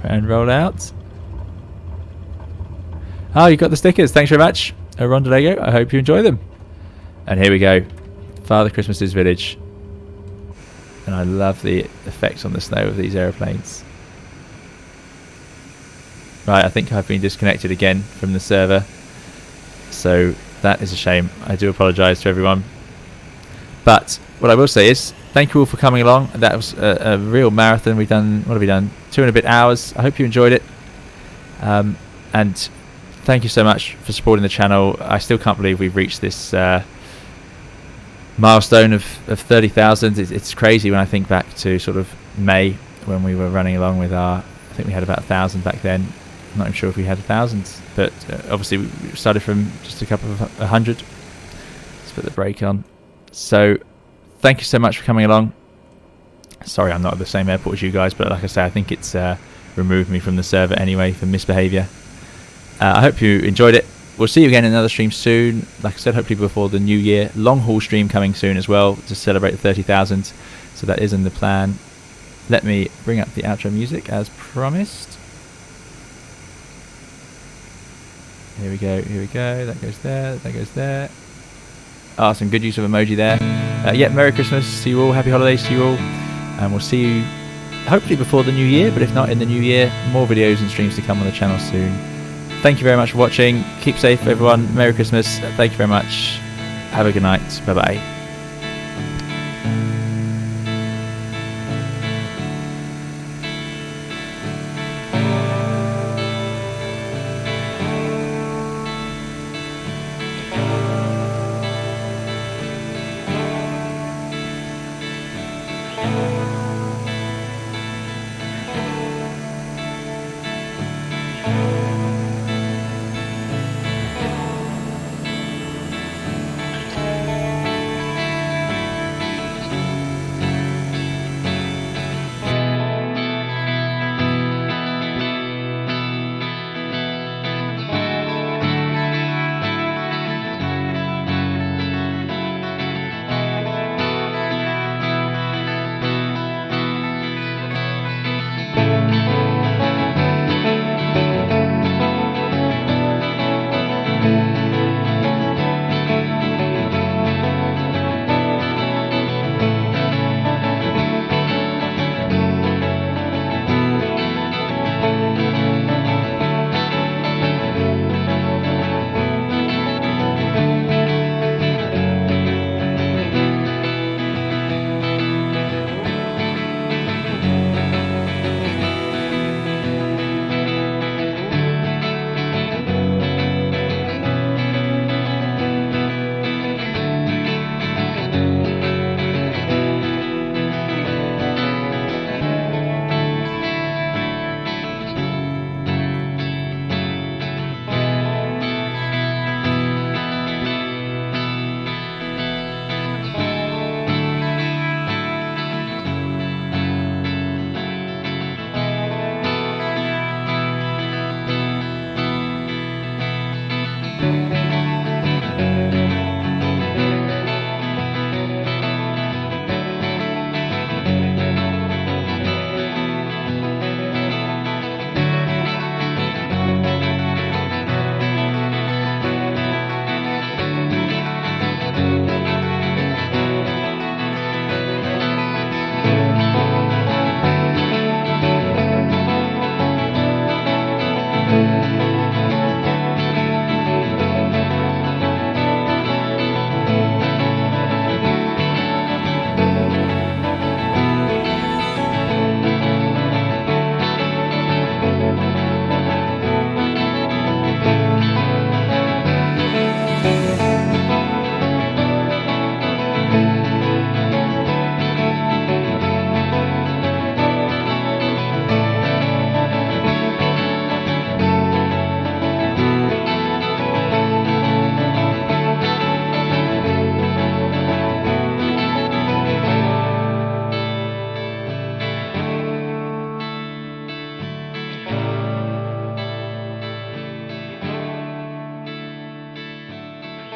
S1: And roll out. Oh, you got the stickers. Thanks very much, Rondolego. I hope you enjoy them. And here we go. Father Christmas's village. And I love the effects on the snow of these aeroplanes. Right, I think I've been disconnected again from the server. So that is a shame. I do apologise to everyone. But what I will say is, thank you all for coming along. That was a real marathon. We've done, what have we done? 2 and a bit hours. I hope you enjoyed it. And thank you so much for supporting the channel. I still can't believe we've reached this milestone of 30,000. It's crazy when I think back to sort of May when we were running along with our, I think we had about 1,000 back then. I'm not even sure if we had 1,000, but obviously we started from just a couple of 100. Let's put the brake on. So thank you so much for coming along. Sorry I'm not at the same airport as you guys, but like I say, I think it's removed me from the server anyway for misbehaviour. I hope you enjoyed it. We'll see you again in another stream soon. Like I said, hopefully before the new year. Long haul stream coming soon as well to celebrate the 30,000. So that is in the plan. Let me bring up the outro music as promised. Here we go, here we go. That goes there, that goes there. Ah, some good use of emoji there. Yeah, Merry Christmas to you all. Happy holidays to you all. And we'll see you hopefully before the new year. But if not in the new year, more videos and streams to come on the channel soon. Thank you very much for watching. Keep safe, everyone. Merry Christmas. Thank you very much. Have a good night. Bye-bye.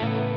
S2: you.